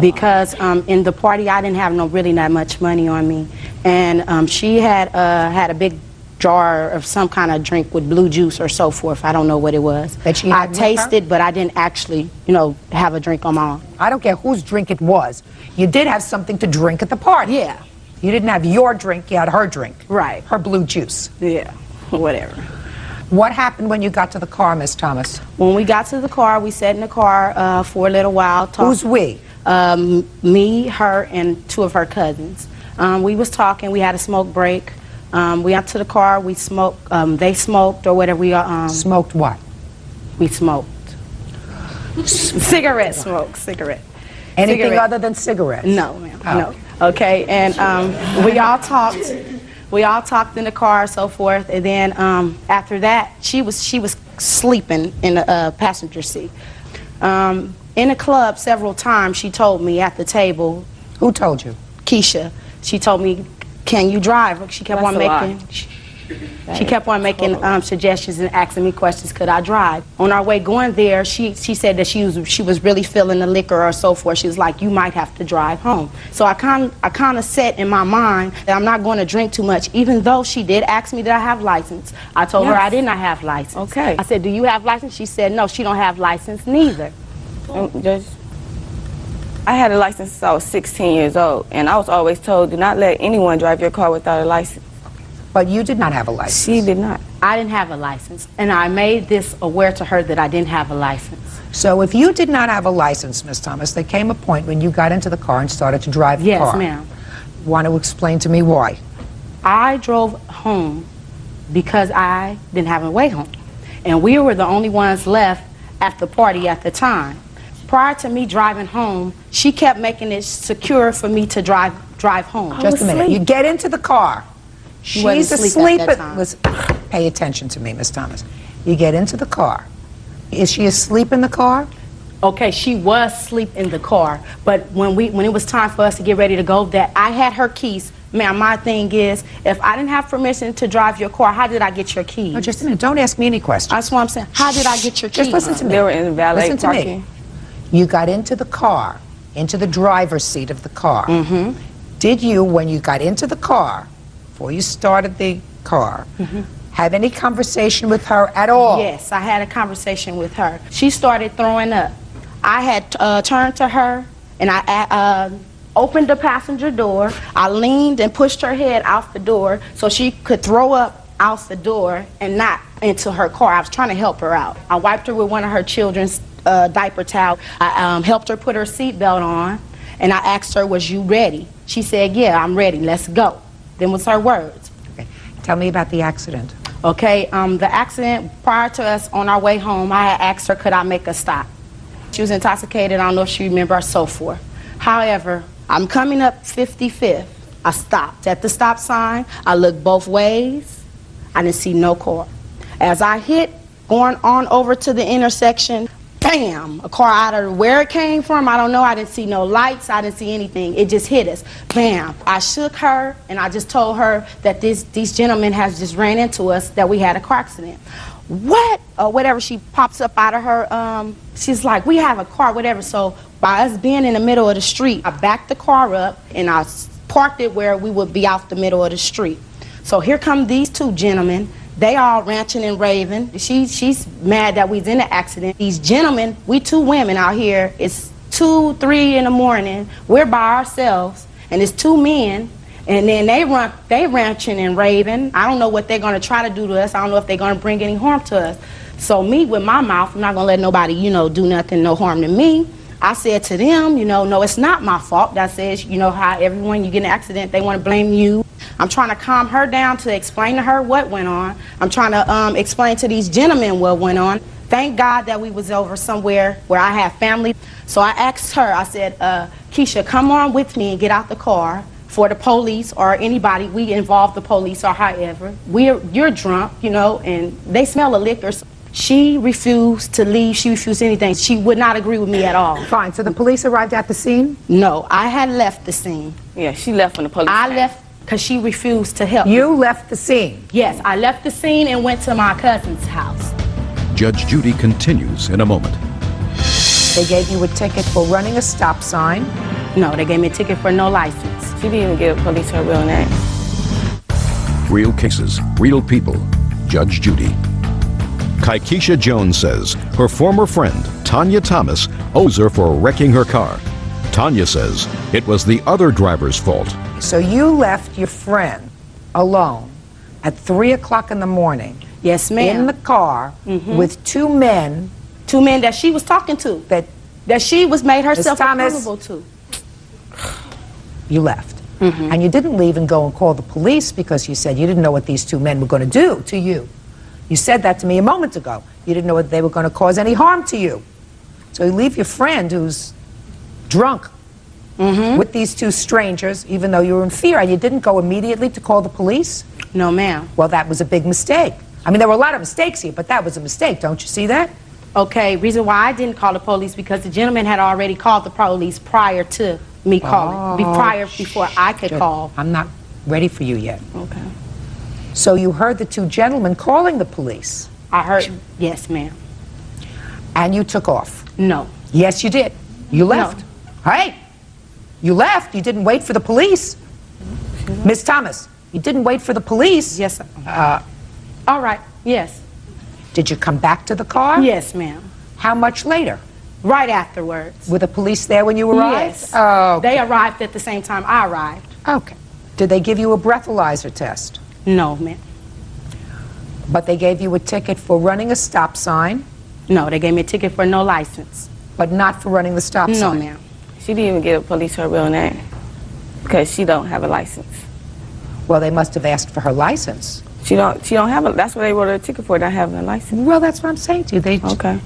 Because in the party, I didn't have really that much money on me. And she had a big jar of some kind of drink with blue juice or so forth. I don't know what it was. I tasted, but I didn't actually, have a drink on my own. I don't care whose drink it was. You did have something to drink at the party. Yeah. You didn't have your drink, you had her drink. Right. Her blue juice. Yeah, whatever. What happened when you got to the car, Miss Thomas? When we got to the car, we sat in the car for a little while. Who's we? Me, her, and 2 of her cousins. We was talking. We had a smoke break. We got to the car. We smoked. They smoked or whatever. We smoked what? We smoked. Cigarette smoke. Cigarette. Anything Cigarette. other than cigarettes? No, ma'am. Oh. No. Okay, and we all talked. We all talked in the car, so forth, and then after that, she was sleeping in the passenger seat. In the club, several times, she told me at the table. Who told you? Keisha. She told me, "Can you drive?" She kept That's on a lie. making. She kept on making suggestions and asking me questions. Could I drive? On our way going there, she said that she was really feeling the liquor or so forth. She was like, "You might have to drive home." So I kind of set in my mind that I'm not going to drink too much, even though she did ask me did I have license. I told her I did not have license. Okay. I said, "Do you have license?" She said, "No, she don't have license neither." I had a license since I was 16 years old, and I was always told, do not let anyone drive your car without a license. But you did not have a license. She did not. I didn't have a license, and I made this aware to her that I didn't have a license. So if you did not have a license, Miss Thomas, there came a point when you got into the car and started to drive the car. Yes, ma'am. Want to explain to me why? I drove home because I didn't have a way home. And we were the only ones left at the party at the time. Prior to me driving home, she kept making it secure for me to drive home. Just a minute. You get into the car. She wasn't She's asleep asleep. at that time. Listen, pay attention to me, Miss Thomas. You get into the car. Is she asleep in the car? Okay, she was asleep in the car, but when it was time for us to get ready to go, that I had her keys. Ma'am, my thing is, if I didn't have permission to drive your car, how did I get your keys? No, just a minute. Don't ask me any questions. That's what I'm saying. How did I get your keys? Just listen to me. They were in valet Listen parking. to me. You got into the car, into the driver's seat of the car. Mm-hmm. Did you, when you got into the car, before you started the car, have any conversation with her at all? Yes, I had a conversation with her. She started throwing up. I had turned to her, and I opened the passenger door. I leaned and pushed her head out the door so she could throw up out the door and not into her car. I was trying to help her out. I wiped her with one of her children's diaper towel. I helped her put her seatbelt on, and I asked her, was you ready? She said, yeah, I'm ready, let's go. Them was her words. Okay. Tell me about the accident. Okay, the accident, prior to us on our way home, I had asked her, could I make a stop? She was intoxicated, I don't know if she remembered, so forth. However, I'm coming up 55th. I stopped at the stop sign. I looked both ways. I didn't see no car. As I hit, going on over to the intersection, bam, a car out of where it came from, I don't know. I didn't see no lights. I didn't see anything. It just hit us. Bam. I shook her, and I just told her that these gentlemen has just ran into us, that we had a car accident. What? Or whatever, she pops up out of her, she's like, we have a car, whatever. So by us being in the middle of the street, I backed the car up, and I parked it where we would be out the middle of the street. So here come these two gentlemen. They all ranting and raving. She's mad that we was in the accident. These gentlemen, we two women out here, it's 2, 3 in the morning. We're by ourselves, and it's two men, and then they ranting and raving. I don't know what they're gonna try to do to us. I don't know if they're gonna bring any harm to us. So me, with my mouth, I'm not gonna let nobody, do nothing, no harm to me. I said to them, no, it's not my fault. That says, how everyone, you get in an accident, they want to blame you. I'm trying to calm her down to explain to her what went on. I'm trying to explain to these gentlemen what went on. Thank God that we was over somewhere where I have family. So I asked her, I said, Keisha, come on with me and get out the car for the police or anybody. We involve the police or however. You're drunk, and they smell the liquor. She refused to leave. She refused anything. She would not agree with me at all. Fine. So the police arrived at the scene? No, I had left the scene. Yeah, she left when the police I came. left because she refused to help. You left the scene? Yes, I left the scene and went to my cousin's house. Judge Judy continues in a moment. They gave you a ticket for running a stop sign? No, they gave me a ticket for no license. She didn't even give the police her real name. Real cases, real people. Judge Judy. Kaikisha Jones says her former friend, Tanya Thomas, owes her for wrecking her car. Tanya says it was the other driver's fault. So you left your friend alone at 3 o'clock in the morning. Yes, ma'am. In the car with two men. Two men that she was talking to. That she was made herself Thomas, accountable to. You left. And you didn't leave and go and call the police because you said you didn't know what these two men were going to do to you. You said that to me a moment ago. You didn't know whether they were going to cause any harm to you. So you leave your friend who's drunk with these two strangers, even though you were in fear, and you didn't go immediately to call the police? No, ma'am. Well, that was a big mistake. I mean, there were a lot of mistakes here, but that was a mistake. Don't you see that? Okay, reason why I didn't call the police because the gentleman had already called the police prior to me calling. Before I could call. I'm not ready for you yet. Okay. So you heard the two gentlemen calling the police? I heard, yes, ma'am. And you took off? No. Yes, you did. You left. No. Hey, you left. You didn't wait for the police. Miss Thomas, you didn't wait for the police. Yes. All right, yes. Did you come back to the car? Yes, ma'am. How much later? Right afterwards. Were the police there when you arrived? Yes. Oh. They arrived at the same time I arrived. Okay. Did they give you a breathalyzer test? No, ma'am. But they gave you a ticket for running a stop sign? No, they gave me a ticket for no license. But not for running the stop sign? No, ma'am. She didn't even give the police her real name because she don't have a license. Well, they must have asked for her license. She don't have a, that's what they wrote her a ticket for, not having a license. Well, that's what I'm saying to you. Okay.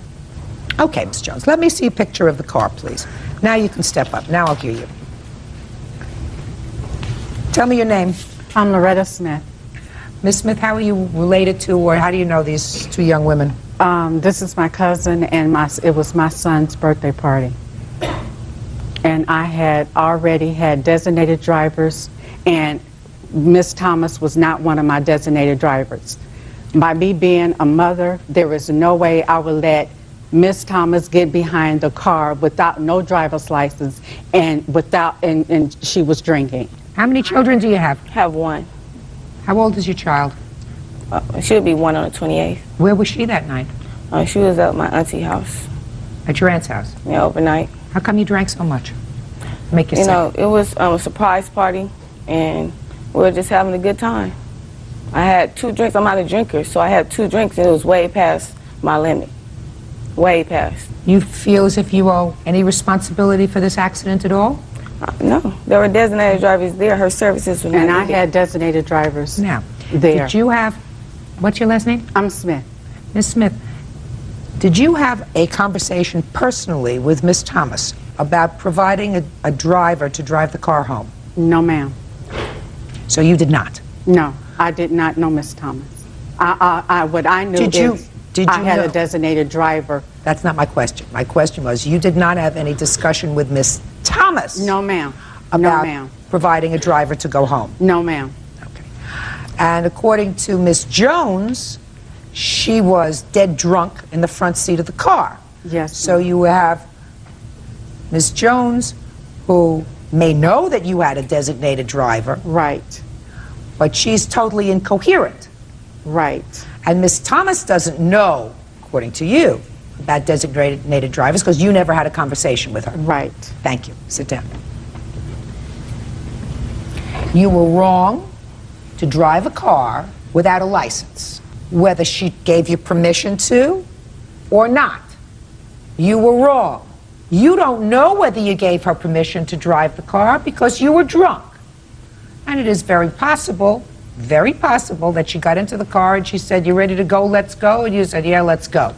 Okay, Ms. Jones, let me see a picture of the car, please. Now you can step up. Now I'll hear you. Tell me your name. I'm Loretta Smith. Ms. Smith, how are you related to, or how do you know these two young women? This is my cousin, and it was my son's birthday party. And I had already had designated drivers, and Miss Thomas was not one of my designated drivers. By me being a mother, there is no way I would let Miss Thomas get behind the car without no driver's license and and she was drinking. How many children do you have? Have one. How old is your child? She'll be one on the 28th. Where was she that night? She was at my auntie house. At your aunt's house? Yeah, overnight. How come you drank so much? Make you sick? You know, it was a surprise party, and we were just having a good time. I had 2 drinks. I'm not a drinker, so I had 2 drinks, and it was way past my limit. Way past. You feel as if you owe any responsibility for this accident at all? No. There were designated drivers there. Her services were not And I needed. had designated drivers Now, there. did you have, what's your last name? I'm Smith. Ms. Smith, did you have a conversation personally with Miss Thomas about providing a driver to drive the car home? No, ma'am. So you did not? No, I did not know Miss Thomas. What I knew Did you I had know? a designated driver. That's not my question. My question was, you did not have any discussion with Miss Thomas? No, ma'am. About No, ma'am. providing a driver to go home? No, ma'am. And according to Miss Jones, she was dead drunk in the front seat of the car. Yes. So you have Miss Jones, who may know that you had a designated driver. Right. But she's totally incoherent. Right. And Miss Thomas doesn't know, according to you, about designated drivers because you never had a conversation with her. Right. Thank you. Sit down. You were wrong to drive a car without a license, whether she gave you permission to or not. You were wrong. You don't know whether you gave her permission to drive the car because you were drunk. And it is very possible that she got into the car and she said, "You ready to go? Let's go." And you said, "Yeah, let's go."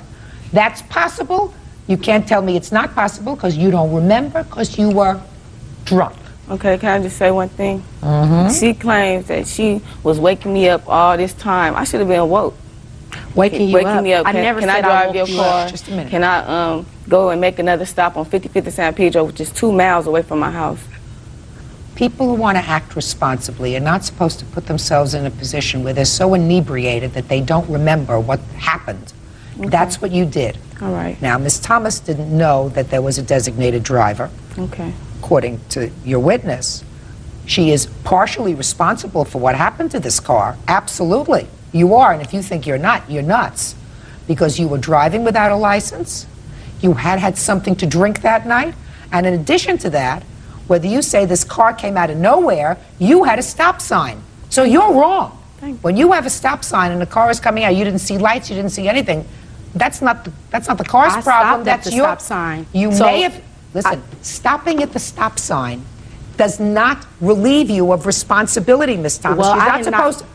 That's possible. You can't tell me it's not possible because you don't remember because you were drunk. Okay, can I just say one thing? Mm-hmm. She claims that she was waking me up all this time. I should have been woke. Waking you up? Me up. I never can I said I drive woke your you car? up. Just a minute. Can I go and make another stop on 5050 San Pedro, which is 2 miles away from my house? People who want to act responsibly are not supposed to put themselves in a position where they're so inebriated that they don't remember what happened. Okay. That's what you did. All right. Now, Ms. Thomas didn't know that there was a designated driver. Okay. According to your witness, she is partially responsible for what happened to this car. Absolutely. You are, and if you think you're not, you're nuts. Because you were driving without a license, you had something to drink that night, and in addition to that, whether you say this car came out of nowhere, you had a stop sign. So you're wrong. When you have a stop sign and the car is coming out, you didn't see lights, you didn't see anything. That's not the car's I problem. stopped That's at the your stop sign. You So may have listen. Stopping at the stop sign does not relieve you of responsibility, Miss Thomas. Well, You're I not did supposed to.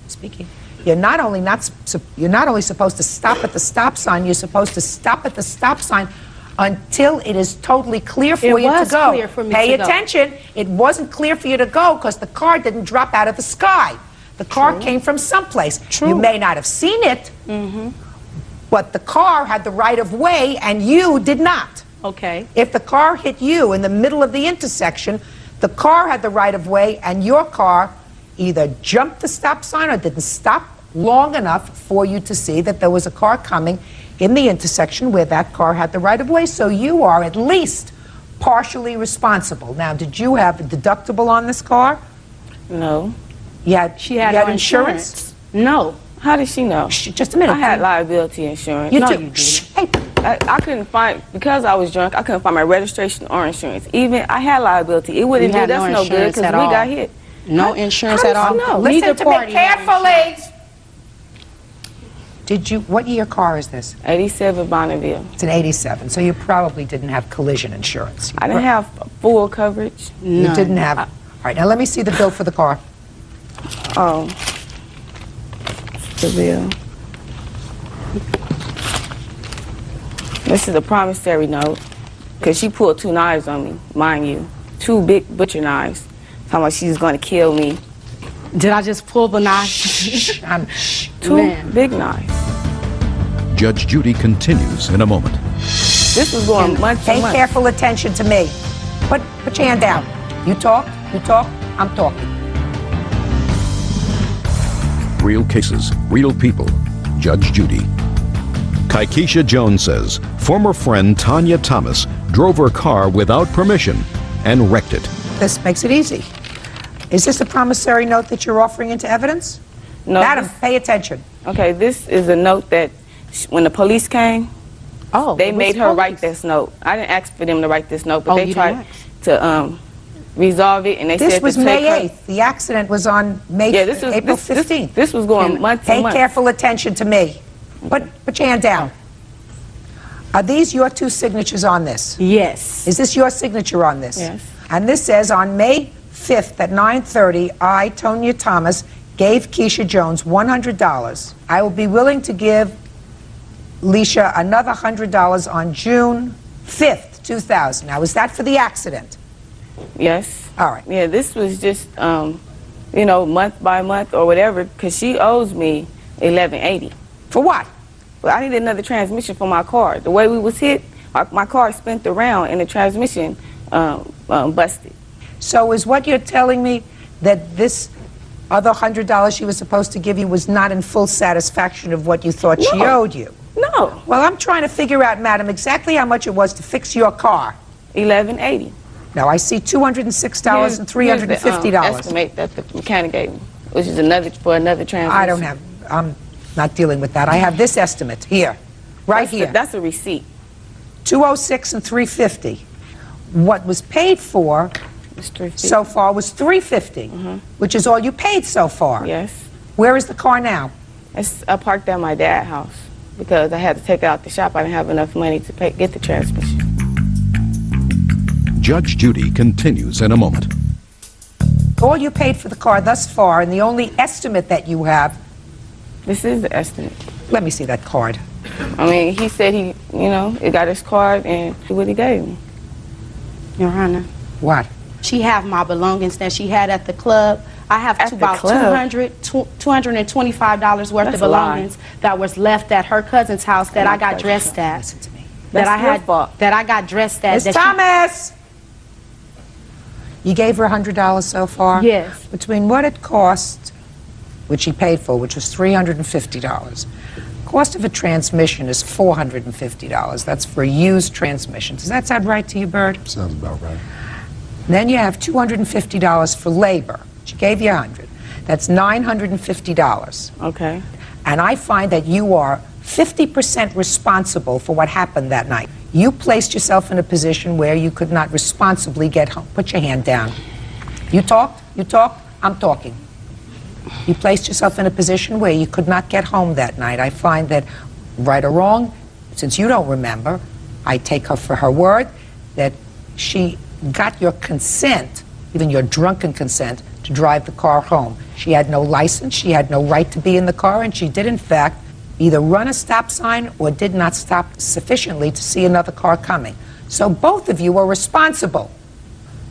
Speaking. You're not only supposed to stop at the stop sign. You're supposed to stop at the stop sign until it is totally clear for you to was go. clear for me Pay to go. attention. It wasn't clear for you to go because the car didn't drop out of the sky. The car came from someplace. You may not have seen it, but the car had the right of way and you did not. Okay. If the car hit you in the middle of the intersection, the car had the right of way and your car either jumped the stop sign or didn't stop long enough for you to see that there was a car coming in the intersection where that car had the right of way. So you are at least partially responsible. Now, did you have a deductible on this car? No. She had no insurance? No. How did she know? Just a minute. I had liability insurance. You no, too. you didn't. Shh. Hey, I couldn't find, because I was drunk, I couldn't find my registration or insurance. Even, I had liability. It wouldn't do us no good because we got hit. No insurance at all? No. Listen Neither to me party had carefully. What year car is this? 87 Bonneville. It's an 87, so you probably didn't have collision insurance. I didn't have full coverage. You didn't have. All right, now let me see the bill for the car. Oh. The bill. This is a promissory note, because she pulled 2 knives on me, mind you. 2 big butcher knives. Talking about she's going to kill me. Did I just pull the knife? 2 big knives. Judge Judy continues in a moment. This was going months Pay and months. careful attention to me. Put your hand down. You talk, I'm talking. Real cases, real people. Judge Judy. Kaikisha Jones says former friend Tanya Thomas drove her car without permission and wrecked it. This makes it easy. Is this a promissory note that you're offering into evidence? No. Madam, pay attention. Okay, this is a note that when the police came, they made her write this note. I didn't ask for them to write this note, but they tried to resolve it, and they said This was to take May her. 8th. The accident was on April 15th. This was going months and Pay months. careful attention to me. Put your hand down. Are these your 2 signatures on this? Yes. Is this your signature on this? Yes. And this says, on May 5th at 9:30, I, Tonya Thomas, gave Keisha Jones $100. I will be willing to give Leisha another $100 on June 5th, 2000. Now, is that for the accident? Yes. All right. Yeah, this was just, month by month or whatever, because she owes me $11.80. For what? Well, I needed another transmission for my car. The way we was hit, my car spun around and the transmission busted. So is what you're telling me that this other $100 she was supposed to give you was not in full satisfaction of what you thought she owed you? No. Well, I'm trying to figure out, madam, exactly how much it was to fix your car. $11.80. Now, I see $206 and $350. Estimate that the mechanic gave me, which is another transmission. I don't have, I'm not dealing with that. I have this estimate here, right here. That's a receipt. $206 and $350. What was paid for so far was $350, which is all you paid so far. Yes. Where is the car now? I parked at my dad's house because I had to take it out the shop. I didn't have enough money to get the transmission. Judge Judy continues in a moment. All you paid for the car thus far, and the only estimate that you have. This is the estimate. Let me see that card. I mean, he said he got his card and what he gave me. Your Honor. What? She have my belongings that she had at the club. I have about $225 worth of belongings that was left at her cousin's house that I got dressed at. Listen to me. That I got dressed at. Miss Thomas! You gave her $100 so far? Yes. Between what it cost, which she paid for, which was $350. Cost of a transmission is $450. That's for a used transmission. Does that sound right to you, Bird? Sounds about right. Then you have $250 for labor. She gave you $100. That's $950. Okay. And I find that you are 50% responsible for what happened that night. You placed yourself in a position where you could not responsibly get home. Put your hand down. You talk, I'm talking. You placed yourself in a position where you could not get home that night. I find that, right or wrong, since you don't remember, I take her for her word that she got your consent, even your drunken consent, to drive the car home. She had no license, she had no right to be in the car, and she did, in fact, either run a stop sign or did not stop sufficiently to see another car coming. So both of you are responsible.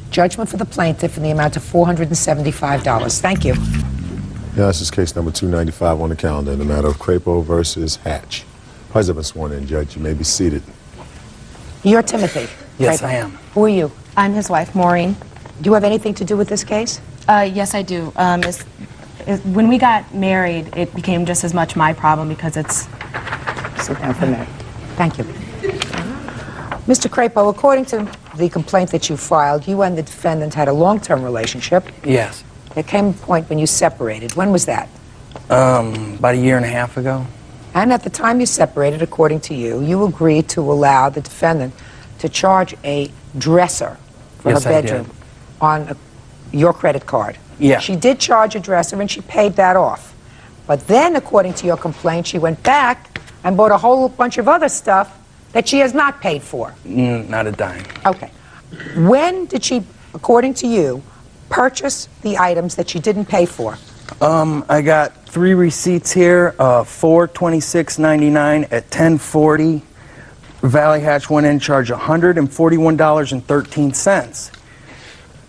Judgment for the plaintiff in the amount of $475. Thank you. Yeah, this is case number 295 on the calendar in the matter of Crapo versus Hatch. Parties have been sworn in, Judge. You may be seated. You're Timothy. Yes, Crapo. I am. Who are you? I'm his wife, Maureen. Do you have anything to do with this case? Yes, I do. When we got married, it became just as much my problem because it's... Sit down for a minute. Thank you. Mr. Crapo, according to the complaint that you filed, you and the defendant had a long-term relationship. Yes. There came a point when you separated. When was that? About a year and a half ago. And at the time you separated, according to you, you agreed to allow the defendant to charge a dresser for Yes, her I bedroom did. on your credit card. Yeah. She did charge a dresser and she paid that off. But then, according to your complaint, she went back and bought a whole bunch of other stuff that she has not paid for. Not a dime. Okay. When did she, according to you, purchase the items that she didn't pay for? I got 3 receipts here, $426.99 at 10:40. Valley Hatch went in, charged $141.13.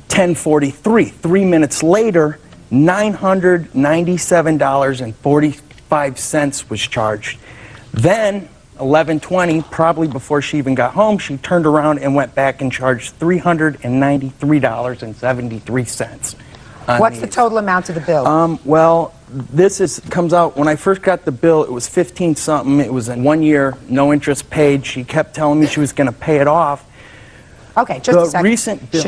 10:43, 3 minutes later, $997.45 was charged. Then, 11:20, probably before she even got home, she turned around and went back and charged $393.73. What's the total amount of the bill? Well, this comes out, when I first got the bill, it was 15 something. It was in 1 year, no interest paid. She kept telling me she was going to pay it off. Okay, just a second. Recent bill.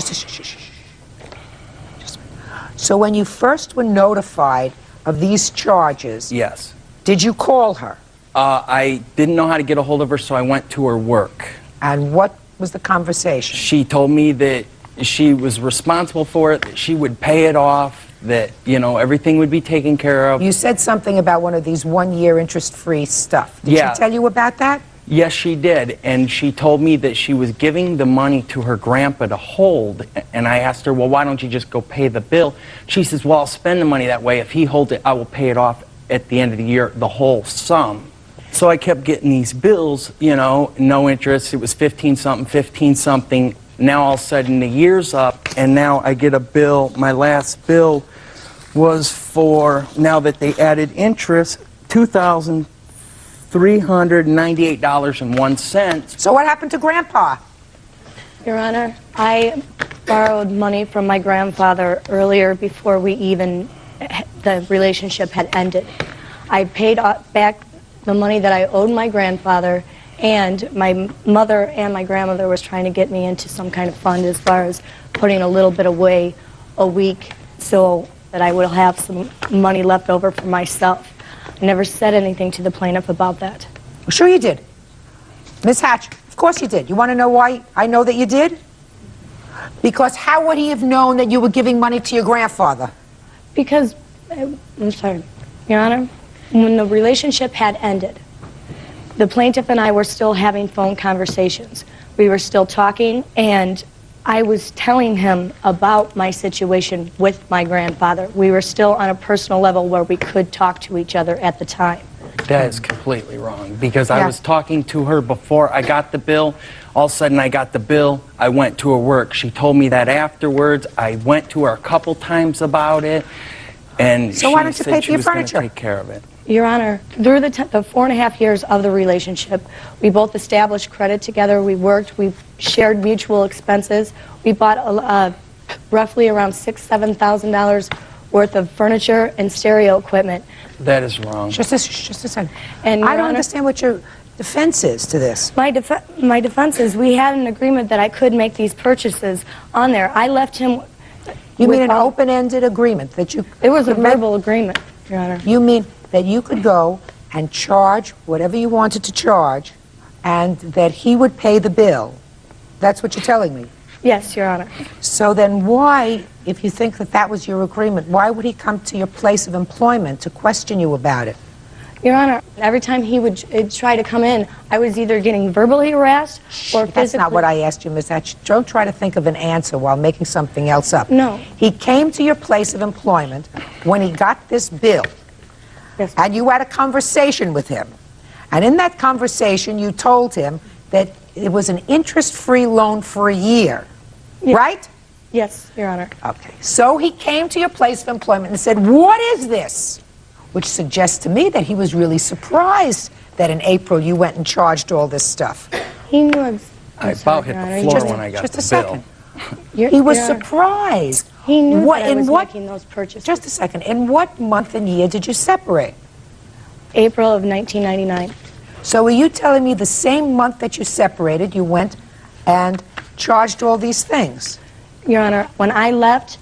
So when you first were notified of these charges, Yes. did you call her? I didn't know how to get a hold of her, so I went to her work. And what was the conversation? She told me that she was responsible for it, that she would pay it off, that, you know, everything would be taken care of. You said something about one of these 1 year interest-free stuff. Did Yeah. she tell you about that? Yes, she did, and she told me that she was giving the money to her grandpa to hold, and I asked her, well, why don't you just go pay the bill? She says, well, I'll spend the money that way. If he holds it, I will pay it off at the end of the year, the whole sum. So I kept getting these bills, you know, no interest. It was 15-something, 15-something. Now all of a sudden the year's up, and now I get a bill. My last bill was for, now that they added interest, $2,398.01. So what happened to Grandpa? Your Honor, I borrowed money from my grandfather earlier before the relationship had ended. I paid back the money that I owed my grandfather, and my mother and my grandmother was trying to get me into some kind of fund as far as putting a little bit away a week so that I would have some money left over for myself. I never said anything to the plaintiff about that. Well, sure you did. Miss Hatch, of course you did. You want to know why I know that you did? Because how would he have known that you were giving money to your grandfather? Because, I'm sorry, Your Honor, when the relationship had ended, the plaintiff and I were still having phone conversations. We were still talking, and I was telling him about my situation with my grandfather. We were still on a personal level where we could talk to each other at the time. That is completely wrong, because I was talking to her before I got the bill. All of a sudden I got the bill, I went to her work. She told me that afterwards. I went to her a couple times about it, and So she why don't you said pay for she your was going to furniture? take care of it. Your Honor, through the 4.5 years of the relationship, we both established credit together. We worked. We shared mutual expenses. We bought roughly around $6,000, $7,000 worth of furniture and stereo equipment. That is wrong. Just a second. And I Your don't Honor, understand what your defense is to this. My defense is we had an agreement that I could make these purchases on there. I left him. You mean an open-ended agreement that you... It was a verbal agreement, Your Honor. You mean that you could go and charge whatever you wanted to charge, and that he would pay the bill. That's what you're telling me? Yes, Your Honor. So then why, if you think that that was your agreement, why would he come to your place of employment to question you about it? Your Honor, every time he would try to come in, I was either getting verbally harassed or physically... That's not what I asked you, Miss Hatch. Don't try to think of an answer while making something else up. No. He came to your place of employment when he got this bill. Yes. And you had a conversation with him. And in that conversation, you told him that it was an interest-free loan for a year. Yes. Right? Yes, Your Honor. Okay. So he came to your place of employment and said, "What is this?" Which suggests to me that he was really surprised that in April you went and charged all this stuff. He knew I about hit the floor when I got the bill. He was surprised. He knew What- that I in was what- making those purchases. Just a second. In what month and year did you separate? April of 1999. So are you telling me the same month that you separated, you went and charged all these things? Your Honor, when I left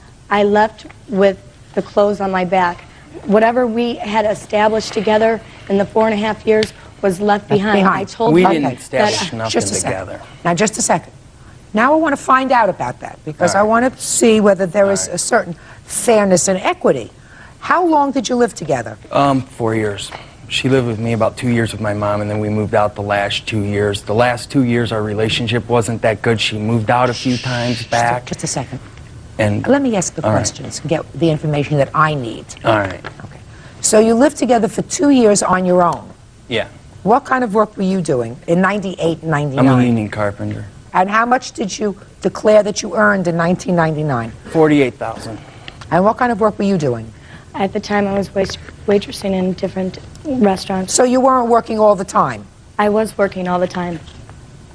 with the clothes on my back. whatever we had established together in the 4.5 years was left behind. I told We her didn't that establish nothing Just a second. together. Now, just a second. Now I want to find out about that because I want to see whether there is a certain fairness and equity. How long did you live together? 4 years. She lived with me about 2 years with my mom, and then we moved out the last 2 years. The last 2 years, our relationship wasn't that good. She moved out a few times back. Just a second. And let me ask the all right. questions and get the information that I need. All right. Okay. So you lived together for 2 years on your own. Yeah. What kind of work were you doing in 98 and 99? I'm a union carpenter. And how much did you declare that you earned in 1999? $48,000. And what kind of work were you doing? at the time I was waitressing in different restaurants. So you weren't working all the time? I was working all the time.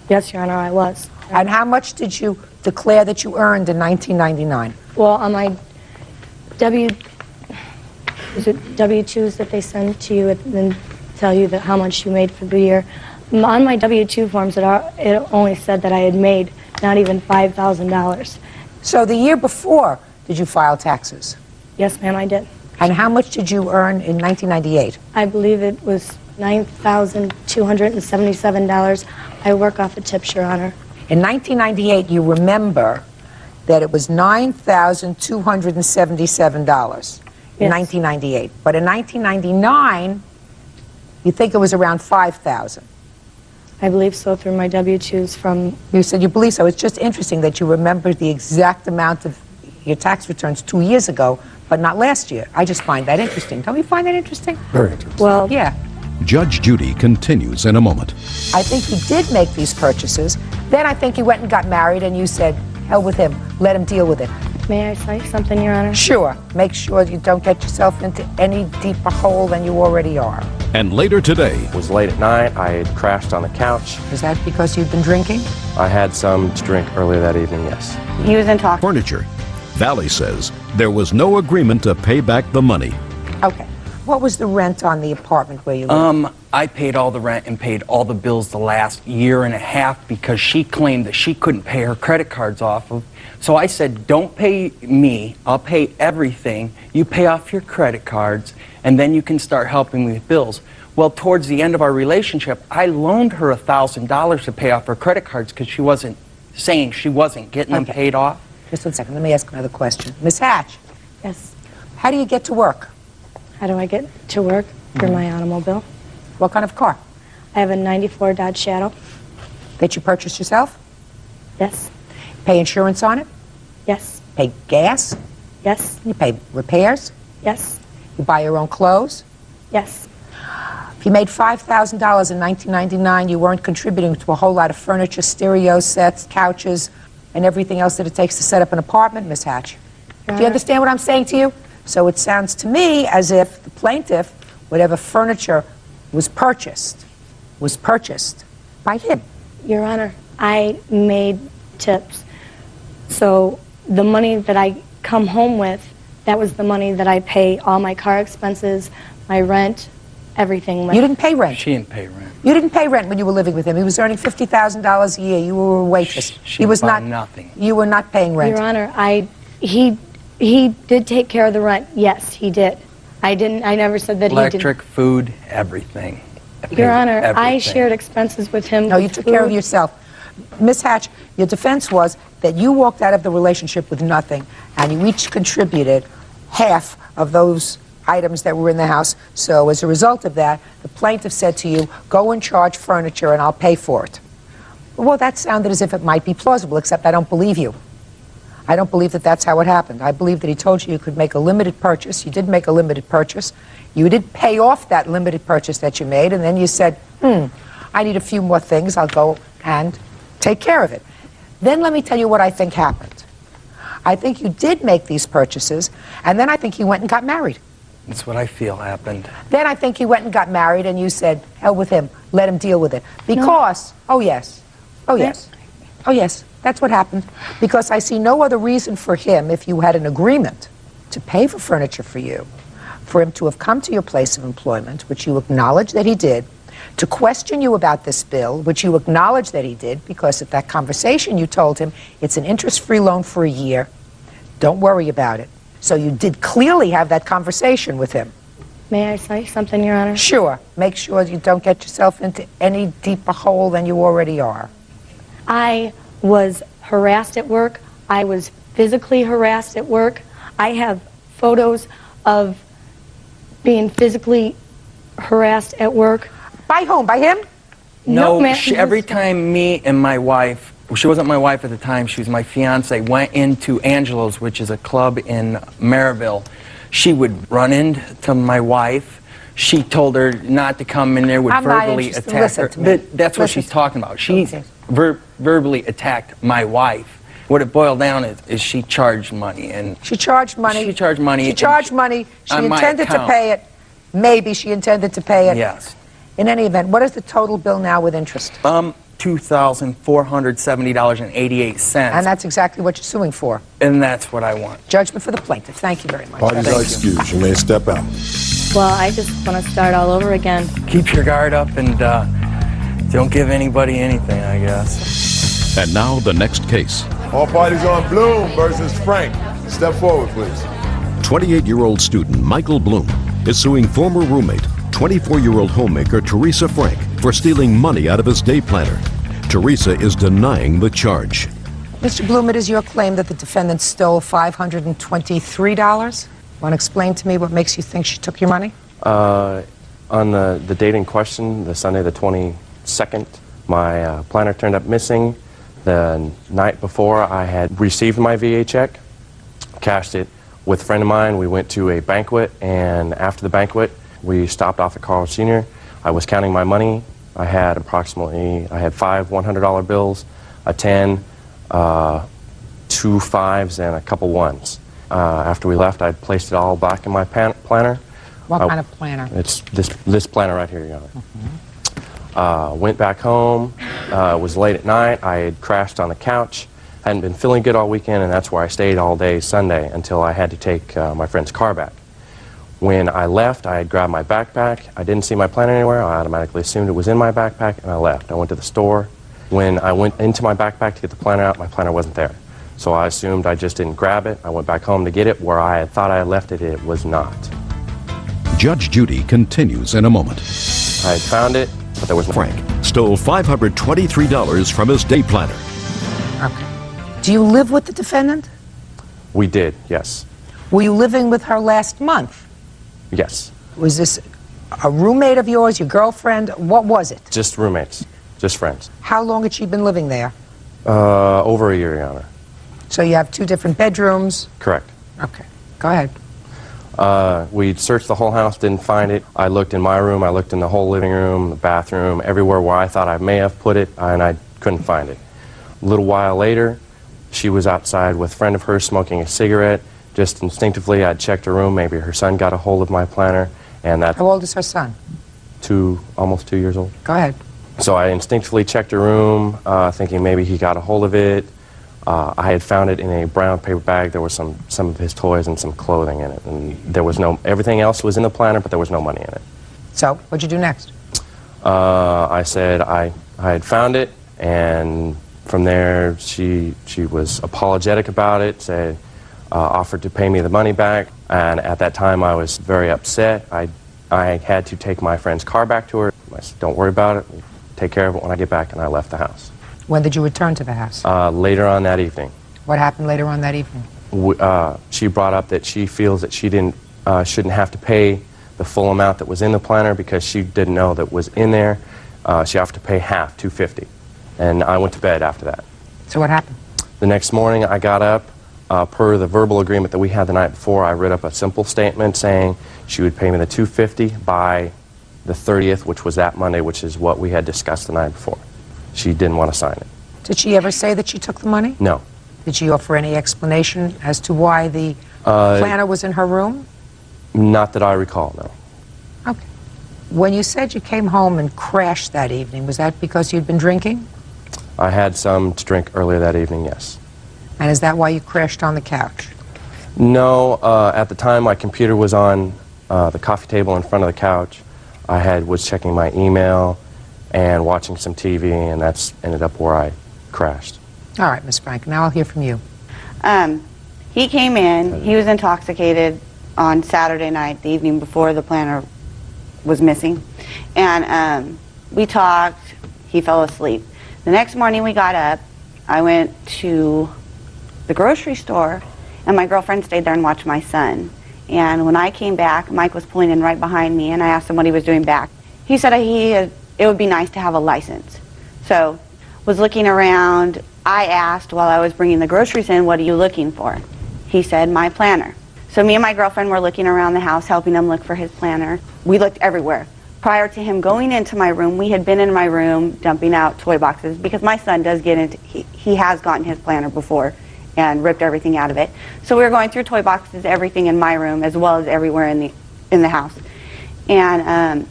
Yes, Your Honor, I was. And how much did you declare that you earned in 1999? Well, on my W-2s that they send to you and then tell you that how much you made for the year, on my W-2 forms it only said that I had made not even $5,000. So the year before, did you file taxes? Yes, ma'am, I did. And how much did you earn in 1998? I believe it was $9,277. I work off the tips, Your Honor. In 1998, you remember that it was $9,277 in 1998. But in 1999, you think it was around $5,000. I believe so through my W-2s from... You said you believe so. It's just interesting that you remember the exact amount of your tax returns 2 years ago, but not last year. I just find that interesting. Don't you find that interesting? Very interesting. Well, yeah. Judge Judy continues in a moment. I think you did make these purchases. Then I think you went and got married and you said, hell with him, let him deal with it. May I say something, Your Honor? Sure. Make sure you don't get yourself into any deeper hole than you already are. And later today, It was late at night. I had crashed on the couch. Is that because you've been drinking? I had some to drink earlier that evening, yes. He was in talk. furniture. Valley says there was no agreement to pay back the money. Okay. What was the rent on the apartment where you lived? I paid all the rent and paid all the bills the last year and a half because she claimed that she couldn't pay her credit cards off of. So I said, don't pay me, I'll pay everything. You pay off your credit cards and then you can start helping me with bills. Well, towards the end of our relationship, I loaned her $1,000 to pay off her credit cards because she wasn't saying she wasn't getting them paid off. Just 1 second. Let me ask another question. Miss Hatch. Yes. How do you get to work? How do I get to work for my automobile? What kind of car? I have a 94 Dodge Shadow. That you purchased yourself? Yes. Pay insurance on it? Yes. Pay gas? Yes. You pay repairs? Yes. You buy your own clothes? Yes. If you made $5,000 in 1999, you weren't contributing to a whole lot of furniture, stereo sets, couches, and everything else that it takes to set up an apartment, Miss Hatch. Do you understand what I'm saying to you? So it sounds to me as if the plaintiff, whatever furniture was purchased by him. Your Honor, I made tips. So the money that I come home with, that was the money that I pay all my car expenses, my rent, everything with. You didn't pay rent. She didn't pay rent. You didn't pay rent when you were living with him. He was earning $50,000 a year. You were a waitress. She He was bought not nothing. You were not paying rent. Your Honor, he did take care of the rent. Yes, he did. I never said that Electric, food, everything. I paid Your Honor, I everything. shared expenses with him. No, you took care of yourself. Miss Hatch, your defense was that you walked out of the relationship with nothing, and you each contributed half of those items that were in the house. So as a result of that, the plaintiff said to you, go and charge furniture and I'll pay for it. Well, that sounded as if it might be plausible, except I don't believe you. I don't believe that that's how it happened. I believe that he told you you could make a limited purchase. You did make a limited purchase. You did pay off that limited purchase that you made, and then you said, I need a few more things. I'll go and take care of it. Then let me tell you what I think happened. I think you did make these purchases, and then I think you went and got married. That's what I feel happened. Then I think you went and got married, and you said, hell with him. Let him deal with it. Because, oh yes, that's what happened. Because I see no other reason for him, if you had an agreement to pay for furniture for you, for him to have come to your place of employment, which you acknowledge that he did, to question you about this bill, which you acknowledge that he did, because at that conversation you told him it's an interest-free loan for a year. Don't worry about it. So you did clearly have that conversation with him. May I say something, Your Honor? Sure. Make sure you don't get yourself into any deeper hole than you already are. I was harassed at work. I was physically harassed at work. I have photos of being physically harassed at work. By whom? By him? No, ma'am. every time me and my wife, she wasn't my wife at the time, she was my fiance, went into Angelo's, which is a club in Maryville, she would run into my wife. She told her not to come in there, would I'm not verbally interested. attack Listen her. to me. That's what Listen she's to talking about. She Okay. verbally attacked my wife. What it boiled down is she charged money. And She charged money. She charged money. She charged money. She on my intended to account. pay it. Maybe she intended to pay it. Yes. In any event, what is the total bill now with interest? $2,470.88. And that's exactly what you're suing for. And that's what I want. Judgment for the plaintiff. Thank you very much. Parties are excused. You may step out. Well, I just want to start all over again. Keep your guard up and don't give anybody anything, I guess. And now the next case. All parties on Bloom versus Frank. Step forward, please. 28-year-old student Michael Bloom is suing former roommate, 24-year-old homemaker Teresa Frank, for stealing money out of his day planner. Teresa is denying the charge. Mr. Bloom, it is your claim that the defendant stole $523. Want to explain to me what makes you think she took your money? On the date in question, the Sunday the 22nd, my planner turned up missing. The night before, I had received my VA check, cashed it with a friend of mine. We went to a banquet, and after the banquet, we stopped off at Carl Sr. I was counting my money. I had five $100 bills, a 10, 2 5s, and a couple 1s. After we left, I placed it all back in my planner. What kind of planner? It's this planner right here, Your Honor. Went back home. It was late at night. I had crashed on the couch. Hadn't been feeling good all weekend, and that's where I stayed all day Sunday until I had to take my friend's car back. When I left, I had grabbed my backpack. I didn't see my planner anywhere. I automatically assumed it was in my backpack, and I left. I went to the store. When I went into my backpack to get the planner out, my planner wasn't there. So I assumed I just didn't grab it. I went back home to get it. Where I had thought I had left it, it was not. Judge Judy continues in a moment. I had found it, but there was no... Frank stole $523 from his day planner. Okay. Do you live with the defendant? We did, yes. Were you living with her last month? Yes. Was this a roommate of yours, your girlfriend? What was it? Just roommates, just friends. How long had she been living there? Over a year, Your Honor. So you have 2 different bedrooms? Correct. Okay. Go ahead. We searched the whole house, didn't find it. I looked in my room, I looked in the whole living room, the bathroom, everywhere where I thought I may have put it, and I couldn't find it. A little while later, she was outside with a friend of hers smoking a cigarette. Just instinctively, I'd checked her room. Maybe her son got a hold of my planner, and that... How old is her son? Almost 2 years old. Go ahead. So I instinctively checked her room, thinking maybe he got a hold of it. I had found it in a brown paper bag. There was some of his toys and some clothing in it, and there was everything else was in the planner, but there was no money in it. So what'd you do next? I said I had found it, and from there she was apologetic about it, said, offered to pay me the money back, and at that time I was very upset. I had to take my friend's car back to her. I said, don't worry about it, we'll take care of it when I get back, and I left the house. When did you return to the house? Later on that evening. What happened later on that evening? She brought up that she feels that she shouldn't have to pay the full amount that was in the planner because she didn't know that was in there. She offered to pay half, $250, and I went to bed after that. So what happened? The next morning I got up. Per the verbal agreement that we had the night before, I wrote up a simple statement saying she would pay me the $250 by the 30th, which was that Monday, which is what we had discussed the night before. She didn't want to sign it. Did she ever say that she took the money? No. Did she offer any explanation as to why the planner was in her room? Not that I recall, no. Okay. When you said you came home and crashed that evening, was that because you'd been drinking? I had some to drink earlier that evening, yes. And is that why you crashed on the couch? No, at the time my computer was on the coffee table in front of the couch. I was checking my email and watching some TV, and that's ended up where I crashed. All right, Miss Frank, now I'll hear from you. He came in, he was intoxicated on Saturday night, the evening before the planner was missing. And we talked, he fell asleep. The next morning we got up, I went to the grocery store, and my girlfriend stayed there and watched my son. And when I came back, Mike was pulling in right behind me, and I asked him what he was doing back. He said it would be nice to have a license. So, was looking around. I asked while I was bringing the groceries in, what are you looking for? He said, my planner. So me and my girlfriend were looking around the house, helping him look for his planner. We looked everywhere. Prior to him going into my room, we had been in my room dumping out toy boxes because my son does get into, he has gotten his planner before and ripped everything out of it. So we were going through toy boxes, everything in my room as well as everywhere in the house. And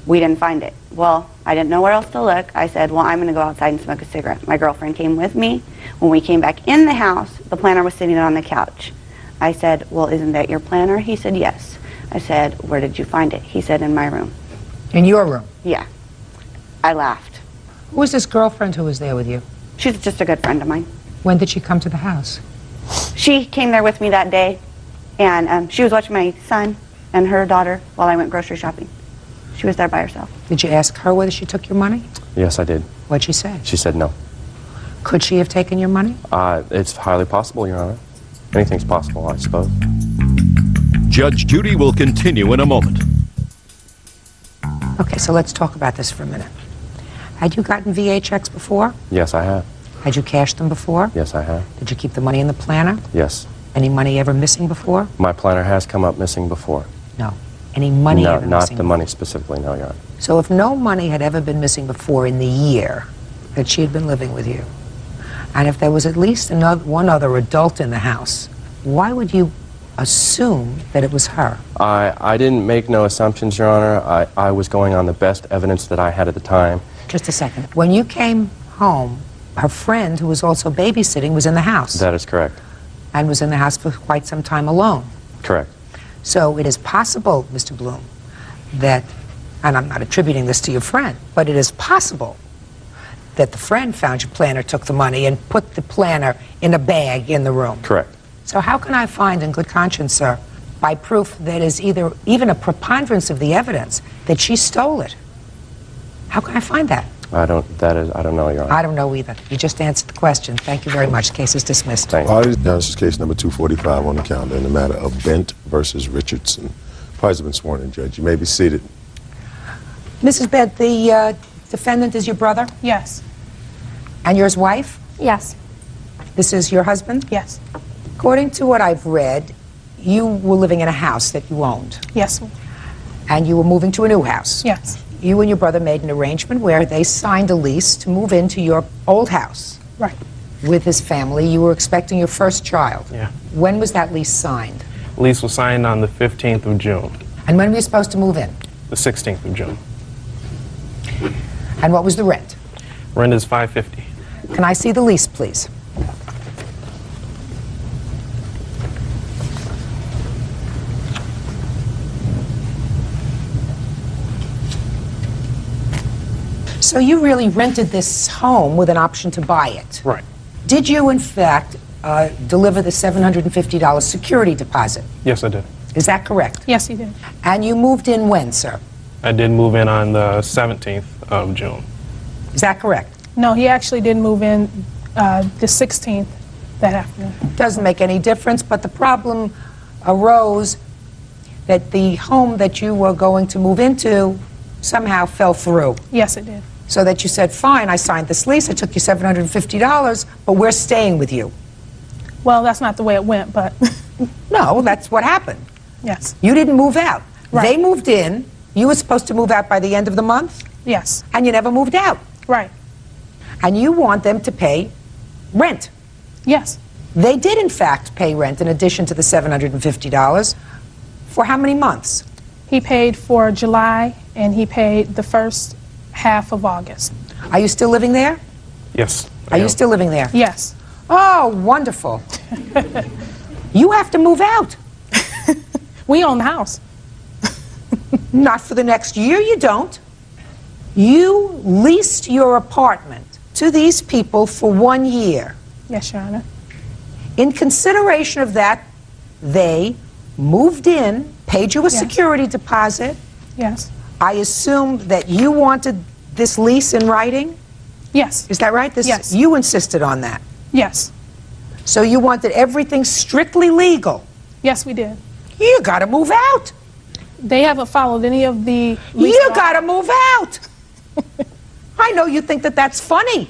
we didn't find it. Well, I didn't know where else to look. I said, well, I'm going to go outside and smoke a cigarette. My girlfriend came with me. When we came back in the house, the planner was sitting on the couch. I said, well, isn't that your planner? He said, yes. I said, where did you find it? He said, in my room. In your room? Yeah. I laughed. Who was this girlfriend who was there with you? She's just a good friend of mine. When did she come to the house? She came there with me that day, and she was watching my son and her daughter while I went grocery shopping. She was there by herself. Did you ask her whether she took your money? Yes, I did. What'd she say? She said no. Could she have taken your money? It's highly possible, Your Honor. Anything's possible, I suppose. Judge Judy will continue in a moment. Okay, so let's talk about this for a minute. Had you gotten VA checks before? Yes, I have. Had you cashed them before? Yes, I have. Did you keep the money in the planner? Yes. Any money ever missing before? My planner has come up missing before. No. Any money No, ever not missing the before? money specifically, no, Your Honor. So if no money had ever been missing before in the year that she had been living with you, and if there was at least one other adult in the house, why would you assume that it was her? I didn't make no assumptions, Your Honor. I was going on the best evidence that I had at the time. Just a second. When you came home, her friend, who was also babysitting, was in the house. That is correct. And was in the house for quite some time alone. Correct. So it is possible, Mr. Bloom, that, and I'm not attributing this to your friend, but it is possible that the friend found your planner, took the money, and put the planner in a bag in the room. Correct. So how can I find in good conscience, sir, by proof that is even a preponderance of the evidence, that she stole it? How can I find that? I don't know, Your Honor. I don't know either. You just answered the question. Thank you very much. Case is dismissed. Thank Now, this is case number 245 on the calendar in the matter of Bent versus Richardson. Parties have been sworn in, Judge. You may be seated. Mrs. Bent, the defendant is your brother? Yes. And your wife? Yes. This is your husband? Yes. According to what I've read, you were living in a house that you owned. Yes. And you were moving to a new house. Yes. You and your brother made an arrangement where they signed a lease to move into your old house. Right. With his family. You were expecting your first child. Yeah. When was that lease signed? Lease was signed on the 15th of June, And when were you supposed to move in? the 16th of June. And what was the rent? Rent is $550. Can I see the lease, please? So you really rented this home with an option to buy it? Right. Did you, in fact, deliver the $750 security deposit? Yes, I did. Is that correct? Yes, he did. And you moved in when, sir? I did move in on the 17th of June. Is that correct? No, he actually did move in the 16th that afternoon. Doesn't make any difference, but the problem arose that the home that you were going to move into somehow fell through. Yes, it did. So that you said, fine, I signed this lease, I took you $750, but we're staying with you. Well, that's not the way it went, but No, that's what happened. yes. You didn't move out. Right. They moved in. You were supposed to move out by the end of the month, Yes. and you never moved out. Right. And you want them to pay rent. Yes. They did, in fact, pay rent in addition to the $750. For how many months? He paid for July, and he paid the first half of August. Are you still living there? Yes. Are you still living there? Yes. Oh, wonderful. You have to move out. We own the house. Not for the next year, you don't. You leased your apartment to these people for 1 year. Yes, Your Honor. In consideration of that, they moved in, paid you a Yes. security deposit. Yes. I assume that you wanted this lease in writing? Yes. Is that right? Yes. You insisted on that. Yes. So you wanted everything strictly legal. Yes, we did. You got to move out. They haven't followed any of the lease You law. got to move out. I know you think that that's funny.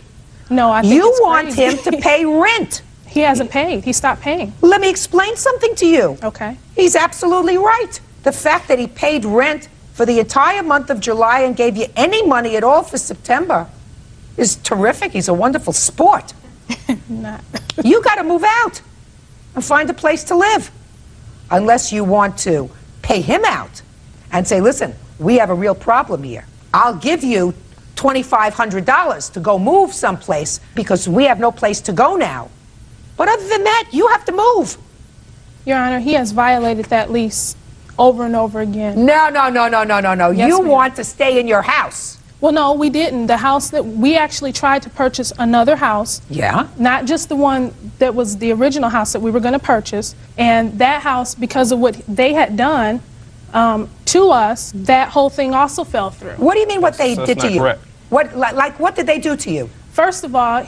No, I think You it's want crazy. him to pay rent. He hasn't paid. He stopped paying. Let me explain something to you. Okay. He's absolutely right. The fact that he paid rent for the entire month of July and gave you any money at all for September is terrific. He's a wonderful sport. Not. You got to move out and find a place to live. Unless you want to pay him out and say, listen, we have a real problem here. I'll give you $2,500 to go move someplace because we have no place to go now. But other than that, you have to move. Your Honor, he has violated that lease over and over again. No, no, no, no, no, no, no. Yes, You ma'am. want to stay in your house. Well, no, we didn't. The house that we actually tried to purchase another house. Yeah. Not just the one that was the original house that we were going to purchase. And that house, because of what they had done to us, that whole thing also fell through. What do you mean what they That's did to not you? correct. What, like, what did they do to you? First of all,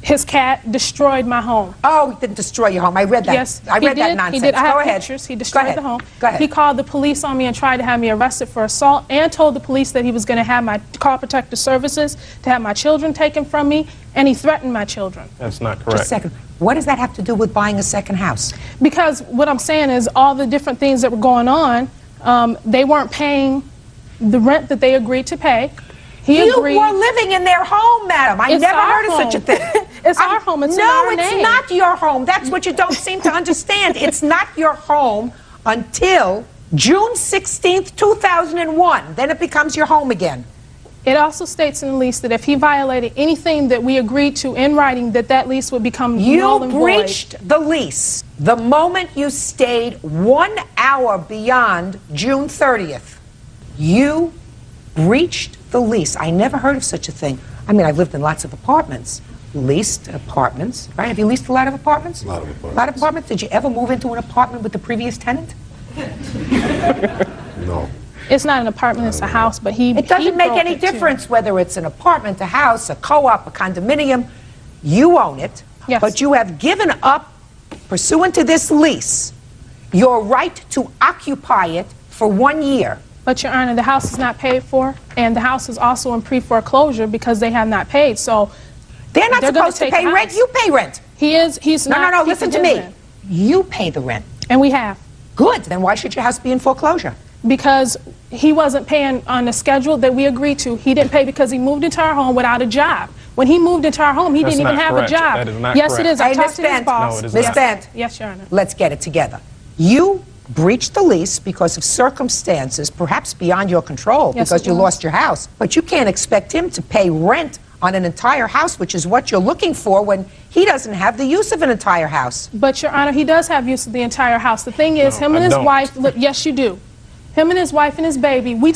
his cat destroyed my home. Oh, he didn't destroy your home. I read that. Yes, I he read that did. nonsense. He did. I have Go ahead. pictures. He Go destroyed ahead. the home. Go ahead. He called the police on me and tried to have me arrested for assault and told the police that he was going to have my call protective services to have my children taken from me, and he threatened my children. That's not Just correct. a second. What does that have to do with buying a second house? Because what I'm saying is all the different things that were going on, they weren't paying the rent that they agreed to pay. You were living in their home, madam. I It's never our heard of such a home. thing. It's our home. It's in no, our it's name. not your home. That's what you don't seem to understand. It's not your home until June 16th, 2001. Then it becomes your home again. It also states in the lease that if he violated anything that we agreed to in writing, that lease would become null You and void. breached the lease the moment you stayed 1 hour beyond June 30th. You breached the lease. I never heard of such a thing. I mean, I've lived in lots of apartments. Leased apartments, right? Have you leased a lot of apartments? A lot of apartments. A lot of apartments? Did you ever move into an apartment with the previous tenant? No. It's not an apartment, it's a house, but he It doesn't make any difference whether it's an apartment, a house, a co-op, a condominium. You own it, Yes. but you have given up, pursuant to this lease, your right to occupy it for 1 year. But, Your Honor, the house is not paid for, and the house is also in pre-foreclosure because they have not paid. So They're not gonna supposed to take pay the rent. house. You pay rent. He's No, not. no, no, keeping listen to his me. rent. You pay the rent. And we have. Good. Then why should your house be in foreclosure? Because he wasn't paying on the schedule that we agreed to. He didn't pay because he moved into our home without a job. When he moved into our home, he That's didn't even not have correct. a job. That is not Yes, correct. it is. I Hey, talked Miss to his Bent. boss. No, it is Miss not. Bent, Yes, Your Honor. let's get it together. You breached the lease because of circumstances perhaps beyond your control, Yes, because it you was. lost your house. But you can't expect him to pay rent on an entire house, which is what you're looking for, when he doesn't have the use of an entire house. But, Your Honor, he does have use of the entire house. The thing is, No, him and I his don't. wife, look, yes, you do. Him and his wife and his baby, we've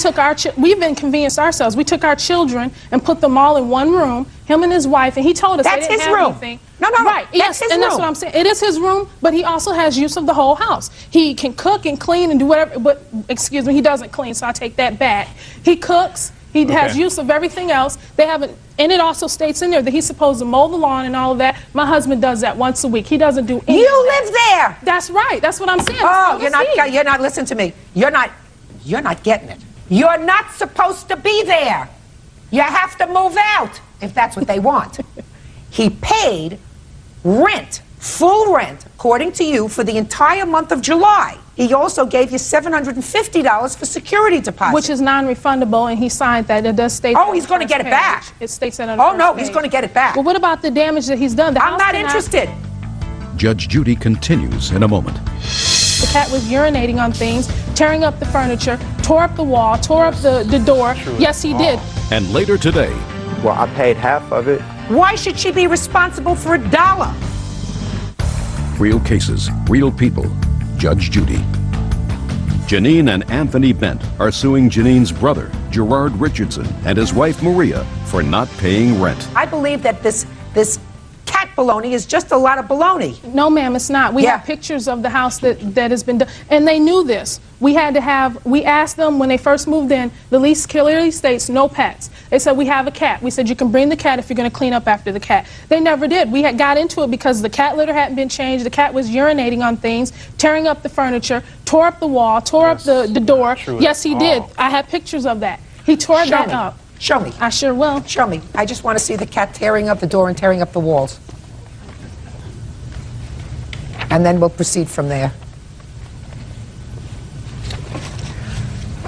inconvenienced ourselves. We took our children and put them all in one room, him and his wife, and he told us That's they didn't his have room. anything. No, no, right. that's Yes, his and that's room. what I'm saying. It is his room, but he also has use of the whole house. He can cook and clean and do whatever, but, excuse me, he doesn't clean, so I take that back. He cooks. He has Okay. use of everything else. They haven't, and it also states in there that he's supposed to mow the lawn and all of that. My husband does that once a week. He doesn't do any of You that. live there. That's right. That's what I'm saying. Oh, That's you're not, listen to me. You're not getting it. You're not supposed to be there. You have to move out, if that's what they want. He paid rent, full rent, according to you, for the entire month of July. He also gave you $750 for security deposit. which is non-refundable, and he signed that. It does state. Oh, that on he's the gonna first get it page. back. It states that on the Oh, first no, he's page. going to get it back. Well, what about the damage that he's done? The I'm house not cannot- interested. Judge Judy continues in a moment. The cat was urinating on things, tearing up the furniture, tore up the wall, tore up the door. Yes, he did. And later today, Well, I paid half of it. Why should she be responsible for $1? real cases, real people. Judge Judy. Janine and Anthony Bent are suing Janine's brother, Gerard Richardson, and his wife, Maria, for not paying rent. I believe that this cat baloney is just a lot of baloney. No, ma'am, it's not. We Yeah. have pictures of the house that has been done, and they knew this. We asked them when they first moved in, the lease clearly states no pets. They said, we have a cat. We said, you can bring the cat if you're going to clean up after the cat. They never did. We had got into it because the cat litter hadn't been changed. The cat was urinating on things, tearing up the furniture, tore up the wall, tore up the door. Yes, he did. I have pictures of that. He tore that up. Show me. I sure will. Show me. I just want to see the cat tearing up the door and tearing up the walls. And then we'll proceed from there.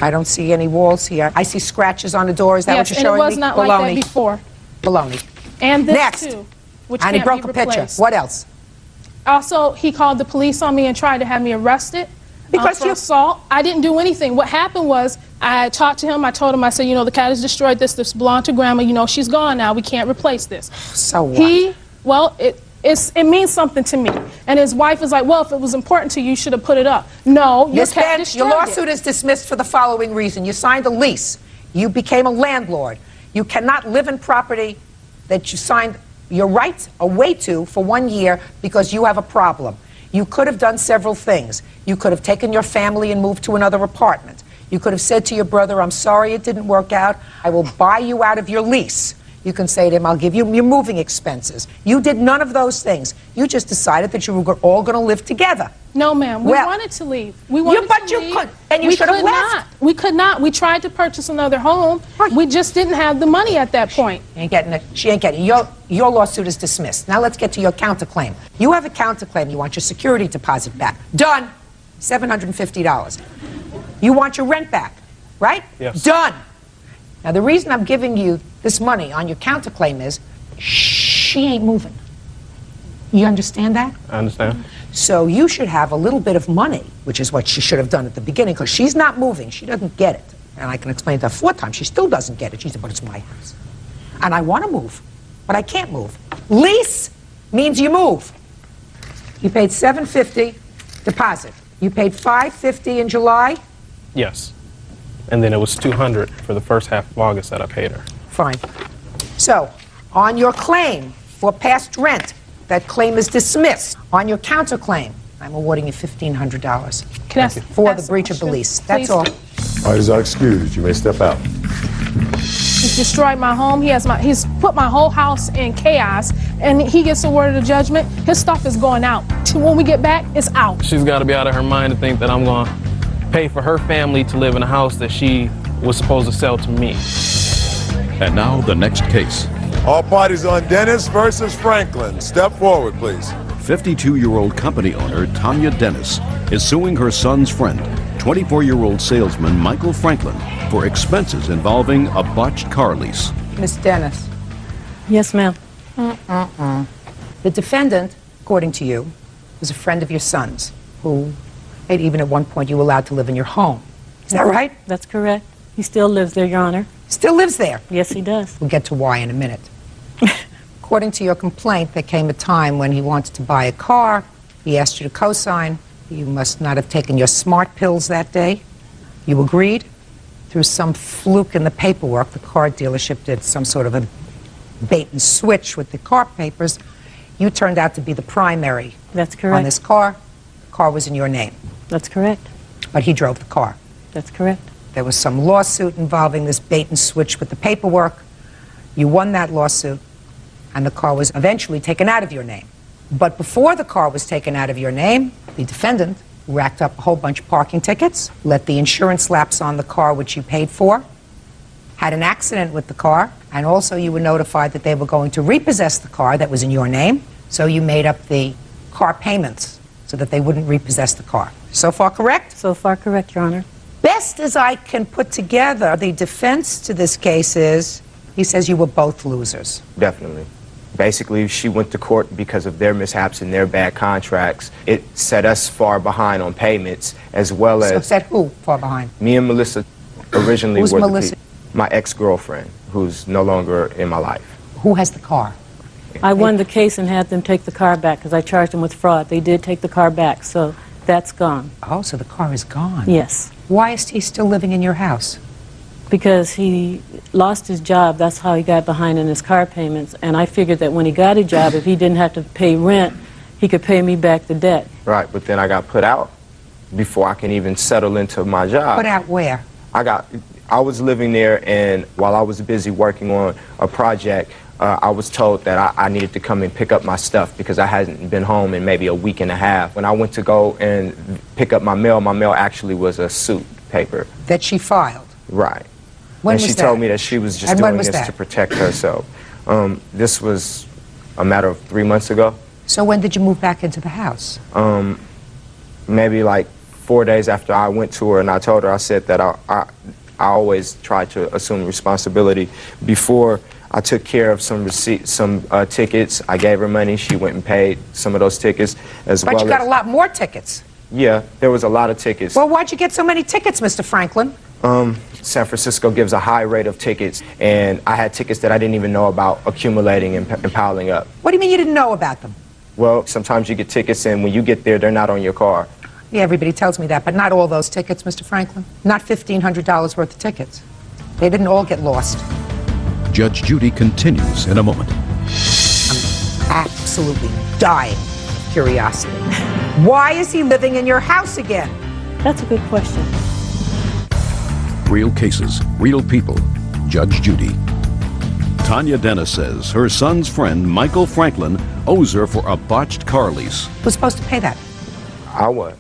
I don't see any walls here. I see scratches on the door. Is that what you're showing me? Yes, and it was not like that before. Baloney. And this Next. too, which And he can't broke be a picture. replaced. What else? Also, he called the police on me and tried to have me arrested for assault. I didn't do anything. What happened was I talked to him. I told him, I said, you know, the cat has destroyed this. This belonged to Grandma. You know, she's gone now. We can't replace this. So what? It means something to me. And his wife is like, well, if it was important to you, you should have put it up. No, your Miss cat Ben, destroyed your lawsuit is dismissed for the following reason. You signed a lease. You became a landlord. You cannot live in property that you signed your rights away to for 1 year because you have a problem. You could have done several things. You could have taken your family and moved to another apartment. You could have said to your brother, I'm sorry it didn't work out. I will buy you out of your lease. You can say to him, I'll give you your moving expenses. You did none of those things. You just decided that you were all going to live together. No, ma'am. We wanted to leave. We wanted to leave. Could, and you we should have could left. not. We could not. We tried to purchase another home. We just didn't have the money at that point. Ain't getting it. She ain't getting it. Your lawsuit is dismissed. Now let's get to your counterclaim. You have a counterclaim. You want your security deposit back. Done. $750. You want your rent back, right? Yes. Done. Now the reason I'm giving you this money on your counterclaim is she ain't moving. You understand that? I understand. So you should have a little bit of money, which is what she should have done at the beginning, because she's not moving. She doesn't get it. And I can explain to her 4 times. She still doesn't get it. She said, but it's my house. And I want to move, but I can't move. Lease means you move. You paid $750 deposit. You paid $550 in July? Yes. And then it was $200 for the first half of August that I paid her. Fine. So, on your claim for past rent, that claim is dismissed. On your counterclaim, I'm awarding you $1,500 Can I for the ask breach a of the question, lease. That's please? all. Parties are excused. You may step out. He's destroyed my home. He's put my whole house in chaos, and he gets awarded a judgment. His stuff is going out. When we get back, it's out. She's got to be out of her mind to think that I'm going to pay for her family to live in a house that she was supposed to sell to me. And now the next case. All parties on Dennis versus Franklin. Step forward, please. 52-year-old company owner Tanya Dennis is suing her son's friend, 24-year-old salesman Michael Franklin, for expenses involving a botched car lease. Miss Dennis. Yes, ma'am. The defendant, according to you, was a friend of your son's, who, even at one point, you allowed to live in your home. Is that right? That's correct. He still lives there, Your Honor. Still lives there? Yes, he does. We'll get to why in a minute. According to your complaint, there came a time when he wanted to buy a car. He asked you to co-sign. You must not have taken your smart pills that day. You agreed. Through some fluke in the paperwork, the car dealership did some sort of a bait and switch with the car papers. You turned out to be the primary. That's correct. On this car. The car was in your name. That's correct. But he drove the car. That's correct. There was some lawsuit involving this bait and switch with the paperwork. You won that lawsuit, and the car was eventually taken out of your name. But before the car was taken out of your name, the defendant racked up a whole bunch of parking tickets, let the insurance lapse on the car which you paid for, had an accident with the car, and also you were notified that they were going to repossess the car that was in your name, so you made up the car payments so that they wouldn't repossess the car. So far correct? So far correct, Your Honor. Best as I can put together, the defense to this case is, he says you were both losers. Definitely. Basically, she went to court because of their mishaps and their bad contracts. It set us far behind on payments, as well as... So set who far behind? Me and Melissa originally Who's were Melissa? my ex-girlfriend, who's no longer in my life. Who has the car? I won the case and had them take the car back because I charged them with fraud. They did take the car back, so that's gone. Oh, so the car is gone. Yes. Why is he still living in your house? Because he lost his job, that's how he got behind in his car payments. And I figured that when he got a job, if he didn't have to pay rent, he could pay me back the debt. Right, but then I got put out before I can even settle into my job. Put out where? I was living there, and while I was busy working on a project, I was told that I needed to come and pick up my stuff because I hadn't been home in maybe a week and a half. When I went to go and pick up my mail actually was a suit paper. That she filed? Right. When and was she that? told me that she was just And when doing was this that? to protect herself. This was a matter of 3 months ago. So when did you move back into the house? Maybe like 4 days after I went to her and I told her, I said that I always try to assume responsibility. Before I took care of some tickets, I gave her money, she went and paid some of those tickets as well. But you got a lot more tickets. Yeah, there was a lot of tickets. Well, why'd you get so many tickets, Mr. Franklin? San Francisco gives a high rate of tickets, and I had tickets that I didn't even know about accumulating and piling up. What do you mean you didn't know about them? Well, sometimes you get tickets, and when you get there, they're not on your car. Yeah, everybody tells me that, but not all those tickets, Mr. Franklin. Not $1,500 worth of tickets. They didn't all get lost. Judge Judy continues in a moment. I'm absolutely dying of curiosity. Why is he living in your house again? That's a good question. Real cases, real people. Judge Judy. Tanya Dennis says her son's friend, Michael Franklin, owes her for a botched car lease. Who's supposed to pay that? I was.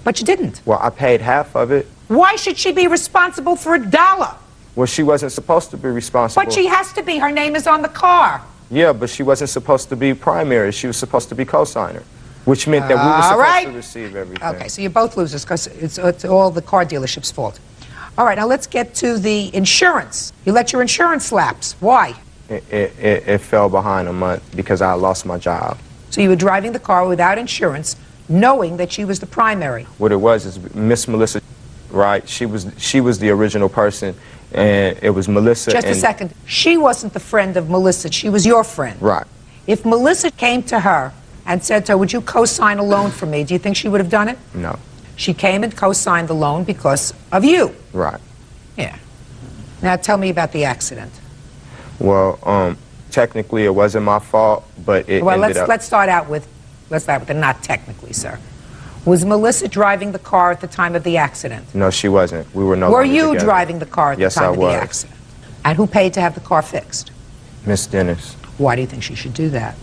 But you didn't. Well, I paid half of it. Why should she be responsible for $1? Well, she wasn't supposed to be responsible. But she has to be. Her name is on the car. Yeah, but she wasn't supposed to be primary. She was supposed to be co-signer, which meant that we were supposed to receive everything. Okay, so you're both losers because it's all the car dealership's fault. All right, now let's get to the insurance. You let your insurance lapse. Why? It fell behind a month because I lost my job. So you were driving the car without insurance, knowing that she was the primary. What it was is Miss Melissa, right? She was the original person, and it was Melissa. Just a second. She wasn't the friend of Melissa. She was your friend. Right. If Melissa came to her and said to her, would you co-sign a loan for me, do you think she would have done it? No. She came and co-signed the loan because of you. Right. Yeah. Now tell me about the accident. Well, technically it wasn't my fault, but it ended up... let's start out with the not technically, sir. Was Melissa driving the car at the time of the accident? No, she wasn't. We were no Were longer you together. driving the car at the time of the accident? And who paid to have the car fixed? Miss Dennis. Why do you think she should do that?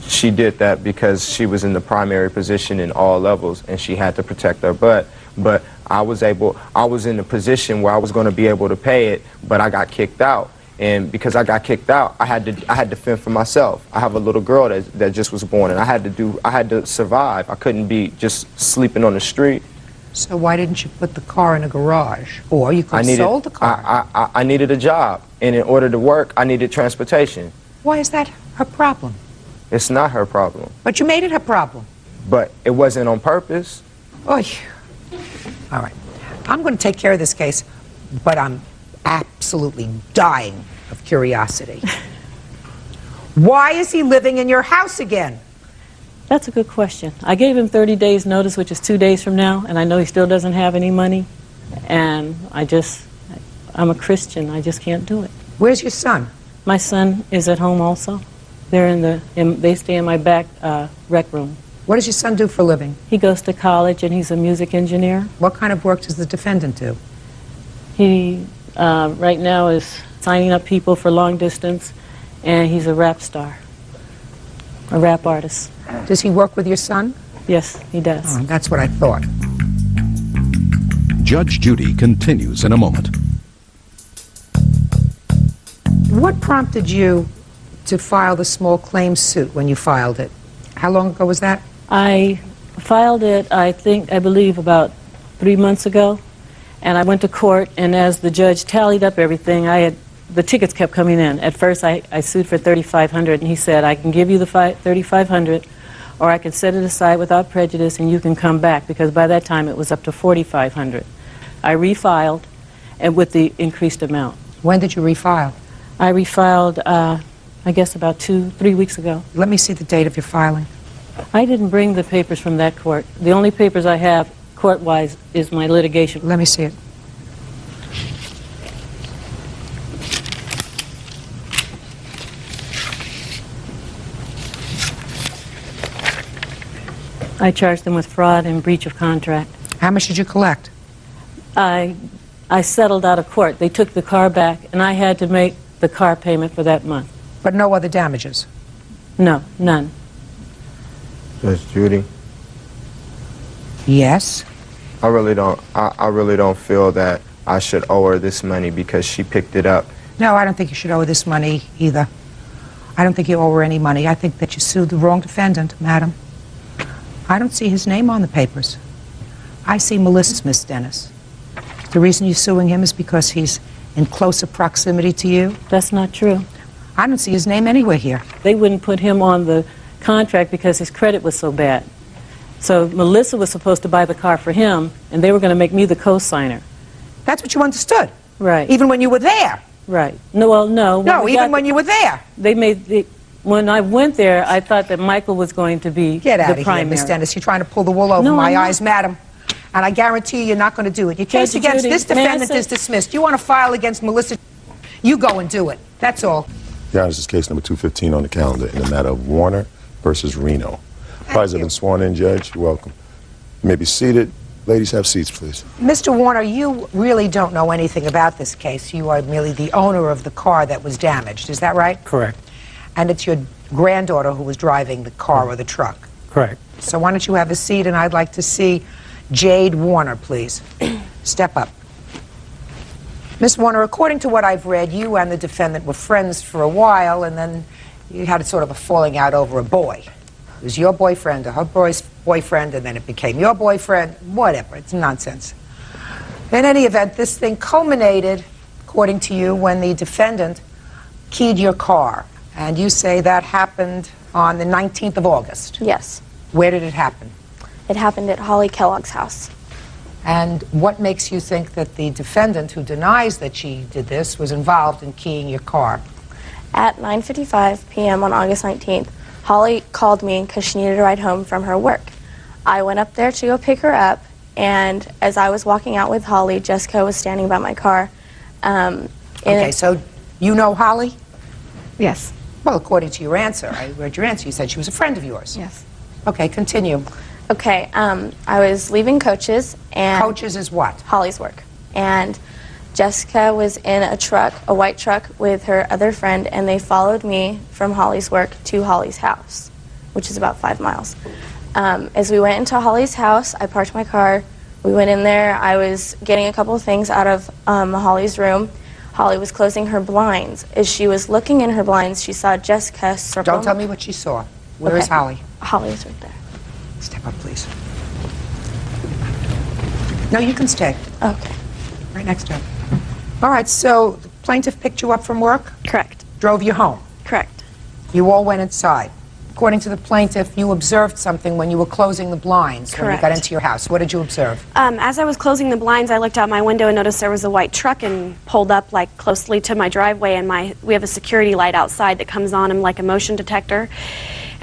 She did that because she was in the primary position in all levels, and she had to protect her butt. But I was in a position where I was going to be able to pay it, but I got kicked out. And because I got kicked out, I had to fend for myself. I have a little girl that just was born, and I had to survive. I couldn't be just sleeping on the street. So why didn't you put the car in a garage? Or you could have sold the car. I needed a job, and in order to work, I needed transportation. Why is that her problem? It's not her problem. But you made it her problem. But it wasn't on purpose. Oy. All right. I'm going to take care of this case, but I'm absolutely dying of curiosity. Why is he living in your house again? That's a good question. I gave him 30 days notice, which is 2 days from now, and I know he still doesn't have any money. And I'm a Christian. I just can't do it. Where's your son? My son is at home also. They stay in my back rec room. What does your son do for a living? He goes to college and he's a music engineer. What kind of work does the defendant do? He right now is signing up people for long distance, and he's a rap star, a rap artist. Does he work with your son? Yes, he does. Oh, that's what I thought. Judge Judy continues in a moment. What prompted you to file the small claims suit when you filed it? How long ago was that? I filed it, I believe, about 3 months ago. And I went to court, and as the judge tallied up everything, the tickets kept coming in. At first, I sued for $3,500, and he said, I can give you the $3,500, or I can set it aside without prejudice, and you can come back, because by that time it was up to $4,500. I refiled, and with the increased amount. When did you refile? I refiled, I guess, about 2-3 weeks ago. Let me see the date of your filing. I didn't bring the papers from that court. The only papers I have court-wise is my litigation. Let me see it. I charged them with fraud and breach of contract. How much did you collect? I settled out of court. They took the car back, and I had to make the car payment for that month. But no other damages? No, none. Judge Judy, Yes. I really don't feel that I should owe her this money because she picked it up. No, I don't think you should owe her this money either. I don't think you owe her any money. I think that you sued the wrong defendant, madam. I don't see his name on the papers. I see Melissa's, Miss Dennis. The reason you're suing him is because he's in closer proximity to you? That's not true. I don't see his name anywhere here. They wouldn't put him on the contract because his credit was so bad. So Melissa was supposed to buy the car for him, and they were going to make me the co-signer. That's what you understood? Right. Even when you were there? Right. No, well, no. No, even when you were there? When I went there, I thought that Michael was going to be Get out the of here, primary. Miss Dennis. You're trying to pull the wool over No, my I'm not. eyes, madam. And I guarantee you're not going to do it. Your case Judge against Judy, this may I defendant say- is dismissed. You want to file against Melissa? You go and do it. That's all. Your Honor, this is case number 215 on the calendar in the matter of Warner versus Reno. Parties have been sworn in, Judge. You're welcome. You may be seated. Ladies, have seats, please. Mr. Warner, you really don't know anything about this case. You are merely the owner of the car that was damaged. Is that right? Correct. And it's your granddaughter who was driving the car or the truck. Correct. So why don't you have a seat, and I'd like to see Jade Warner, please. Step up. Miss Warner, according to what I've read, you and the defendant were friends for a while, and then you had a sort of a falling out over a boy. It was your boyfriend or her boyfriend, and then it became your boyfriend. Whatever. It's nonsense. In any event, this thing culminated, according to you, when the defendant keyed your car. And you say that happened on the 19th of August. Yes. Where did it happen? It happened at Holly Kellogg's house. And what makes you think that the defendant, who denies that she did this, was involved in keying your car? At 9:55 p.m. on August 19th, Holly called me because she needed a ride home from her work. I went up there to go pick her up, and as I was walking out with Holly, Jessica was standing by my car. Okay, so you know Holly? Yes. Well, according to your answer, I read your answer, you said she was a friend of yours. Yes. Okay, continue. Okay, I was leaving Coach's, and... Coach's is what? Holly's work. And Jessica was in a truck, a white truck, with her other friend, and they followed me from Holly's work to Holly's house, which is about 5 miles. As we went into Holly's house, I parked my car. We went in there. I was getting a couple of things out of Holly's room. Holly was closing her blinds. As she was looking in her blinds, she saw Jessica circle... Don't tell me what she saw. Where is Holly? Holly is right there. Step up, please. No, you can stay. Okay. Right next to her. All right, so the plaintiff picked you up from work? Correct. Drove you home? Correct. You all went inside. According to the plaintiff, you observed something when you were closing the blinds when you got Correct. into your house. What did you observe? As I was closing the blinds, I looked out my window and noticed there was a white truck and pulled up like closely to my driveway, and we have a security light outside that comes on and like a motion detector.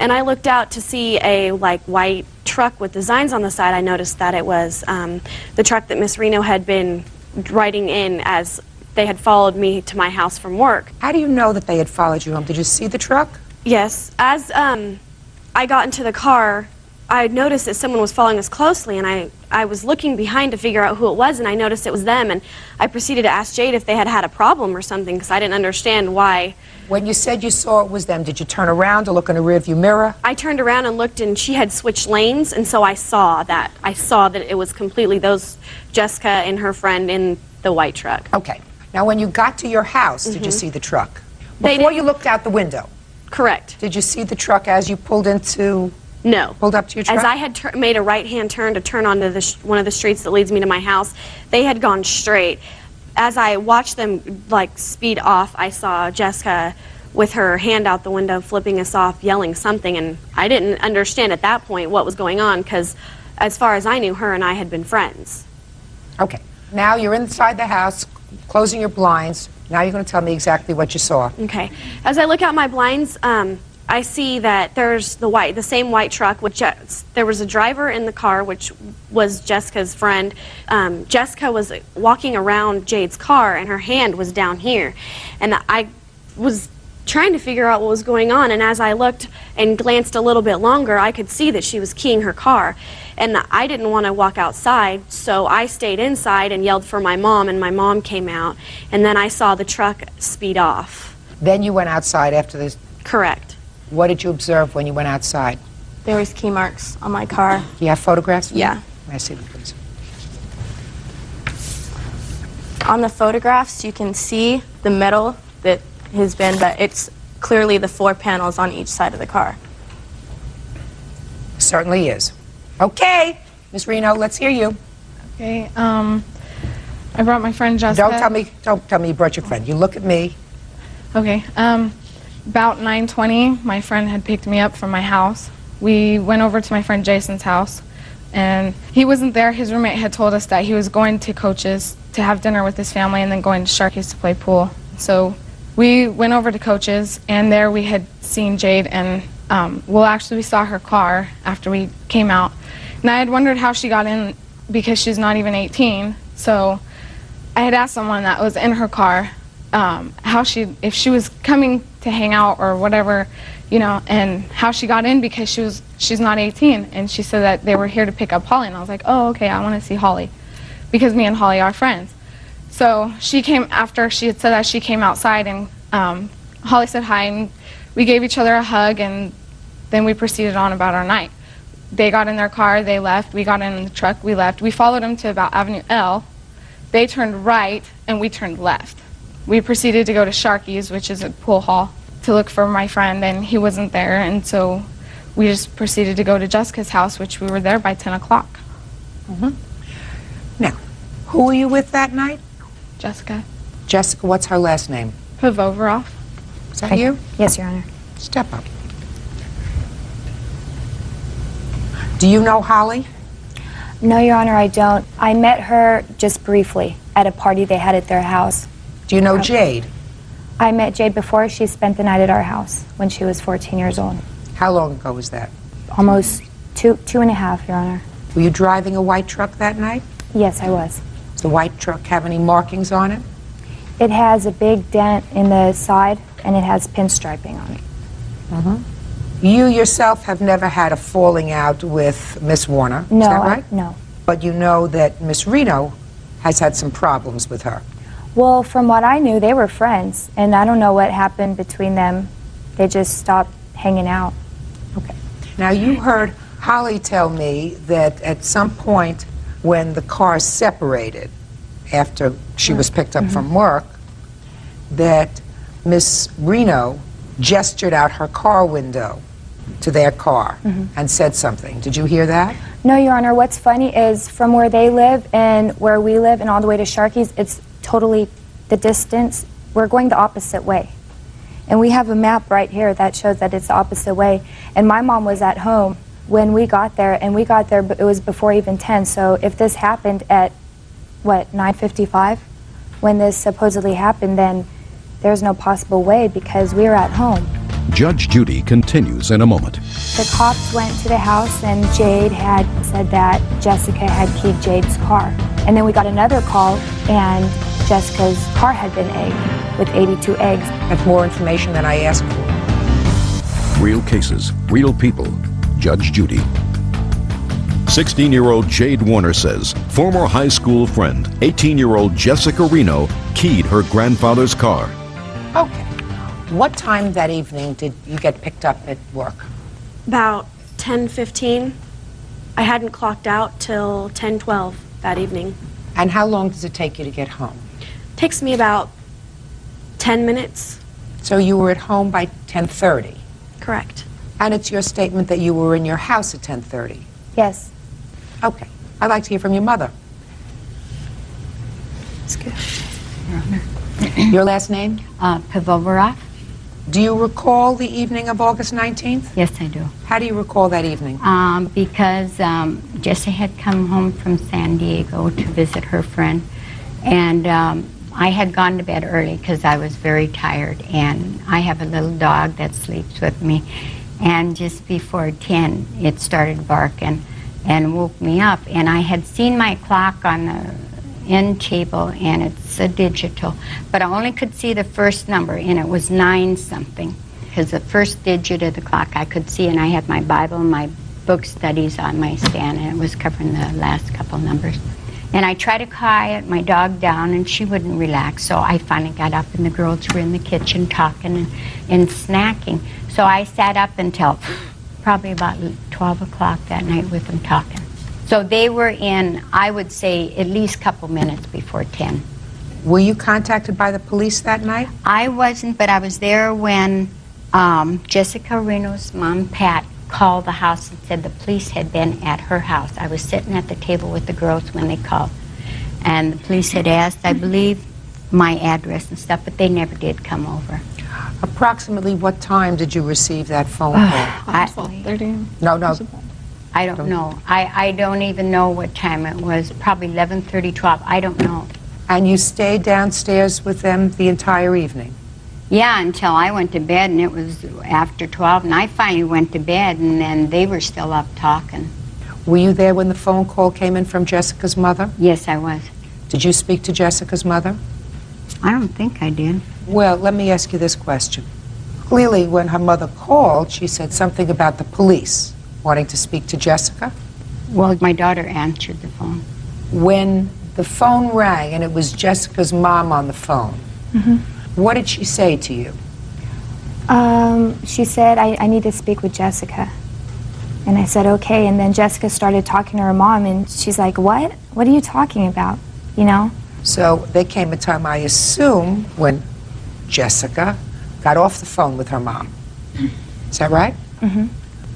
And I looked out to see a like white truck with designs on the side. I noticed that it was the truck that Miss Reno had been riding in as they had followed me to my house from work. How do you know that they had followed you home? Did you see the truck? Yes. As I got into the car, I noticed that someone was following us closely, and I was looking behind to figure out who it was, and I noticed it was them, and I proceeded to ask Jade if they had a problem or something, because I didn't understand why. When you said you saw it was them, did you turn around to look in the rearview mirror? I turned around and looked, and she had switched lanes, and so I saw that. I saw that it was completely Jessica and her friend in the white truck. Okay. Now, when you got to your house, did you see the truck? They Before you looked out the window? Correct. Did you see the truck as you pulled into... No. Pulled up to your truck? As I had made a right-hand turn to turn onto one of the streets that leads me to my house, they had gone straight. As I watched them like speed off, I saw Jessica with her hand out the window, flipping us off, yelling something, and I didn't understand at that point what was going on, because as far as I knew, her and I had been friends. Okay. Now you're inside the house, closing your blinds. Now you're going to tell me exactly what you saw. Okay. As I look out my blinds, I see that there's the same white truck, which there was a driver in the car, which was Jessica's friend. Jessica was walking around Jade's car, and her hand was down here. And I was trying to figure out what was going on, and as I looked and glanced a little bit longer, I could see that she was keying her car. And I didn't want to walk outside, so I stayed inside and yelled for my mom, and my mom came out, and then I saw the truck speed off. Then you went outside after this? Correct. What did you observe when you went outside? There was key marks on my car. Do you have photographs? Yeah. May I see them, please? On the photographs, you can see the metal that has been, but it's clearly the 4 panels on each side of the car. Certainly is. Okay, Miss Reno, let's hear you. Okay, I brought my friend Jessica. Don't tell me you brought your friend. You look at me. Okay, about 9:20, my friend had picked me up from my house. We went over to my friend Jason's house, and he wasn't there. His roommate had told us that he was going to Coach's to have dinner with his family and then going to Sharky's to play pool. So we went over to Coach's, and there we had seen Jade, and we saw her car after we came out. And I had wondered how she got in because she's not even 18. So I had asked someone that was in her car if she was coming to hang out or whatever, you know, and how she got in because she's not 18. And she said that they were here to pick up Holly. And I was like, oh, okay, I want to see Holly because me and Holly are friends. So she came after she had said that. She came outside, and Holly said hi, and we gave each other a hug, and then we proceeded on about our night. They got in their car, they left. We got in the truck, we left. We followed them to about Avenue L. They turned right, and we turned left. We proceeded to go to Sharky's, which is a pool hall, to look for my friend, and he wasn't there, and so we just proceeded to go to Jessica's house, which we were there by 10 o'clock. Now, who were you with that night? Jessica. Jessica, what's her last name? Pavovarov. Is that you? Yes, Your Honor. Step up. Do you know Holly? No, Your Honor, I don't. I met her just briefly at a party they had at their house. Do you know Jade? I met Jade before. She spent the night at our house when she was 14 years old. How long ago was that? Almost two and a half, Your Honor. Were you driving a white truck that night? Yes, I was. Does the white truck have any markings on it? It has a big dent in the side, and it has pinstriping on it. You yourself have never had a falling out with Miss Warner, No, is that right? no. But you know that Miss Reno has had some problems with her. Well, from what I knew, they were friends, and I don't know what happened between them. They just stopped hanging out. Okay. Now, you heard Holly tell me that at some point when the cars separated after she was picked up from work, that Miss Reno gestured out her car window to their car and said something. Did you hear that? No, Your Honor. What's funny is from where they live and where we live and all the way to Sharky's, it's totally the distance. We're going the opposite way. And we have a map right here that shows that it's the opposite way. And my mom was at home when we got there, and we got there, it was before even 10. So if this happened at, what, 9:55, when this supposedly happened, then there's no possible way because we were at home. Judge Judy continues in a moment. The cops went to the house, and Jade had said that Jessica had keyed Jade's car. And then we got another call, and Jessica's car had been egged with 82 eggs. That's more information than I asked for. Real cases, real people. Judge Judy. 16-year-old Jade Warner says former high school friend, 18-year-old Jessica Reno, keyed her grandfather's car. Okay. What time that evening did you get picked up at work? About 10:15. I hadn't clocked out till 10:12 that evening. And how long does it take you to get home? Takes me about 10 minutes. So you were at home by 10:30? Correct. And it's your statement that you were in your house at 10:30? Yes. Okay. I'd like to hear from your mother. That's good, Your Honor. Your last name? Pavovarov. Do you recall the evening of August 19th? Yes, I do. How do you recall that evening? Because Jessie had come home from San Diego to visit her friend, and I had gone to bed early because I was very tired, and I have a little dog that sleeps with me, and just before 10 it started barking and woke me up, and I had seen my clock on the end table, and it's a digital. But I only could see the first number, and it was 9 something. Because the first digit of the clock I could see, and I had my Bible and my book studies on my stand, and it was covering the last couple numbers. And I tried to quiet my dog down, and she wouldn't relax. So I finally got up, and the girls were in the kitchen talking and snacking. So I sat up until probably about 12 o'clock that night with them talking. So they were in, I would say, at least a couple minutes before 10. Were you contacted by the police that night? I wasn't, but I was there when Jessica Reno's mom, Pat, called the house and said the police had been at her house. I was sitting at the table with the girls when they called. And the police had asked, I believe, my address and stuff, but they never did come over. Approximately what time did you receive that phone call? 12:30. No. I don't know. I don't even know what time it was. Probably 11:30, 12. I don't know. And you stayed downstairs with them the entire evening? Yeah, until I went to bed, and it was after 12, and I finally went to bed, and then they were still up talking. Were you there when the phone call came in from Jessica's mother? Yes, I was. Did you speak to Jessica's mother? I don't think I did. Well, let me ask you this question. Clearly, when her mother called, she said something about the police wanting to speak to Jessica. Well, my daughter answered the phone. When the phone rang and it was Jessica's mom on the phone, what did she say to you? She said, I need to speak with Jessica. And I said, okay. And then Jessica started talking to her mom, and she's like, what? What are you talking about? You know? So there came a time, I assume, when Jessica got off the phone with her mom. Is that right? Mm-hmm.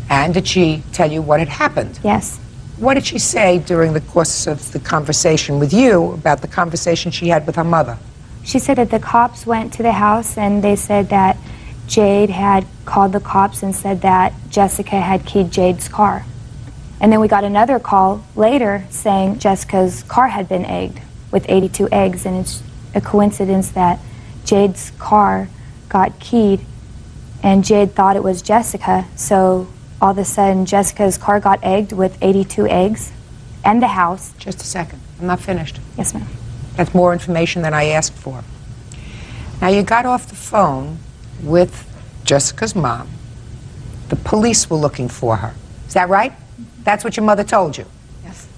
And did she tell you what had happened? Yes. What did she say during the course of the conversation with you about the conversation she had with her mother? She said that the cops went to the house and they said that Jade had called the cops and said that Jessica had keyed Jade's car. And then we got another call later saying Jessica's car had been egged with 82 eggs, and it's a coincidence that Jade's car got keyed and Jade thought it was Jessica, so all of a sudden Jessica's car got egged with 82 eggs and the house. Just a second, I'm not finished. Yes, ma'am. That's more information than I asked for. Now, you got off the phone with Jessica's mom. The police were looking for her. Is that right? That's what your mother told you? Yes.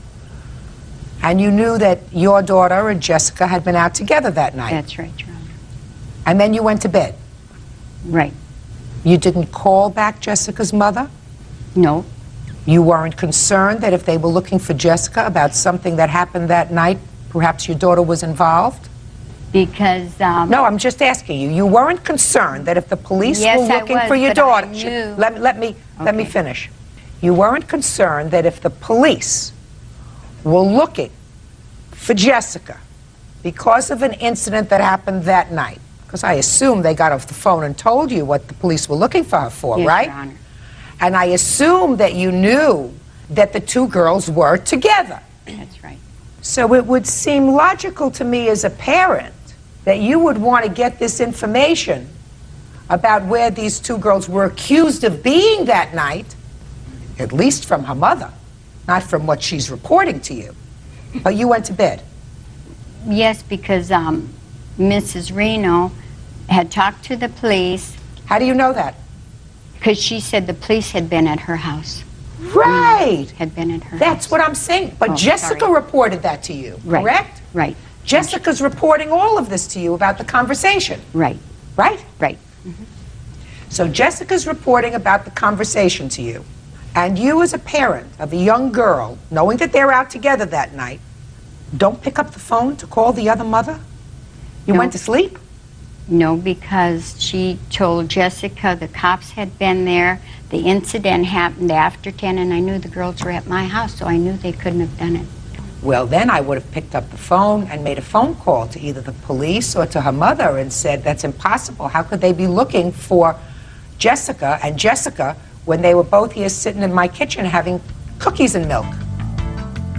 And you knew that your daughter and Jessica had been out together that night? That's right, Your Honor. And then you went to bed? Right. You didn't call back Jessica's mother? No. You weren't concerned that if they were looking for Jessica about something that happened that night, perhaps your daughter was involved? Because, No, I'm just asking you. You weren't concerned that if the police Yes, were looking I was, for your but daughter... I knew. Let me finish. You weren't concerned that if the police were looking for Jessica because of an incident that happened that night, because I assume they got off the phone and told you what the police were looking for her for, yes, right? Your Honor. And I assume that you knew that the two girls were together. That's right. So it would seem logical to me as a parent that you would want to get this information about where these two girls were accused of being that night, at least from her mother, not from what she's reporting to you. But you went to bed. Yes, because Mrs. Reno had talked to the police. How do you know that? Because she said the police had been at her house. Right. Had been at her That's house. what I'm saying. But Oh, Jessica sorry. reported that to you, Right. correct? Right. Jessica's reporting all of this to you about the conversation. Right. Right? Right. So Jessica's reporting about the conversation to you. And you as a parent of a young girl, knowing that they're out together that night, don't pick up the phone to call the other mother? You No. went to sleep? No, because she told Jessica the cops had been there. The incident happened after 10, and I knew the girls were at my house, so I knew they couldn't have done it. Well, then I would have picked up the phone and made a phone call to either the police or to her mother and said, that's impossible. How could they be looking for Jessica and Jessica when they were both here sitting in my kitchen having cookies and milk?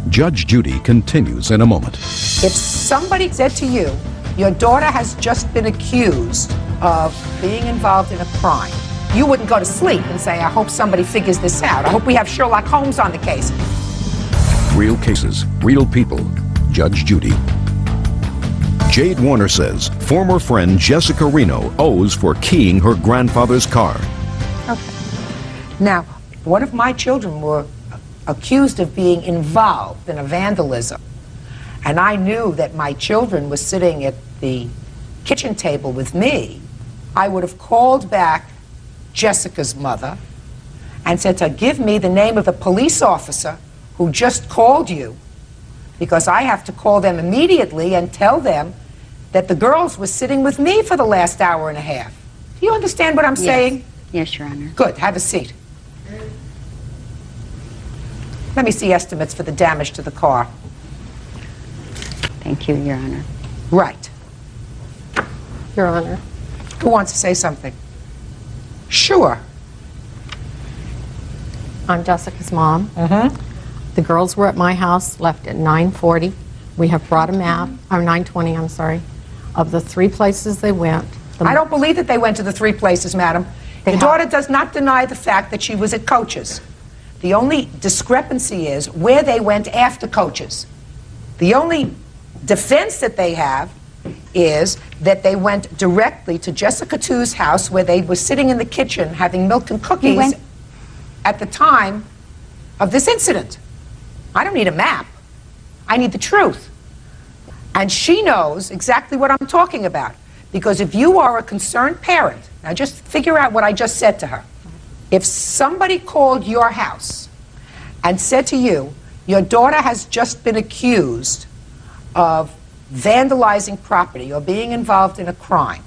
Judge Judy continues in a moment. If somebody said to you, your daughter has just been accused of being involved in a crime, you wouldn't go to sleep and say, I hope somebody figures this out. I hope we have Sherlock Holmes on the case. Real cases, real people. Judge Judy. Jade Warner says former friend Jessica Reno owes for keying her grandfather's car. Okay. Now, one of my children were accused of being involved in a vandalism, and I knew that my children were sitting at the kitchen table with me, I would have called back Jessica's mother and said to give me the name of the police officer who just called you, because I have to call them immediately and tell them that the girls were sitting with me for the last hour and a half. Do you understand what I'm saying? Yes, Your Honor. Good. Have a seat. Let me see estimates for the damage to the car. Thank you, Your Honor. Right. Your Honor. Who wants to say something? Sure. I'm Jessica's mom. Mm-hmm. The girls were at my house, left at 9:40. We have brought a map, or 9:20, I'm sorry, of the 3 places they went. I don't believe that they went to the 3 places, madam. Your daughter does not deny the fact that she was at Coach's. The only discrepancy is where they went after Coach's. The only defense that they have is that they went directly to Jessica Two's house, where they were sitting in the kitchen having milk and cookies at the time of this incident. I don't need a map. I need the truth. And she knows exactly what I'm talking about. Because if you are a concerned parent, now just figure out what I just said to her. If somebody called your house and said to you, your daughter has just been accused of vandalizing property or being involved in a crime,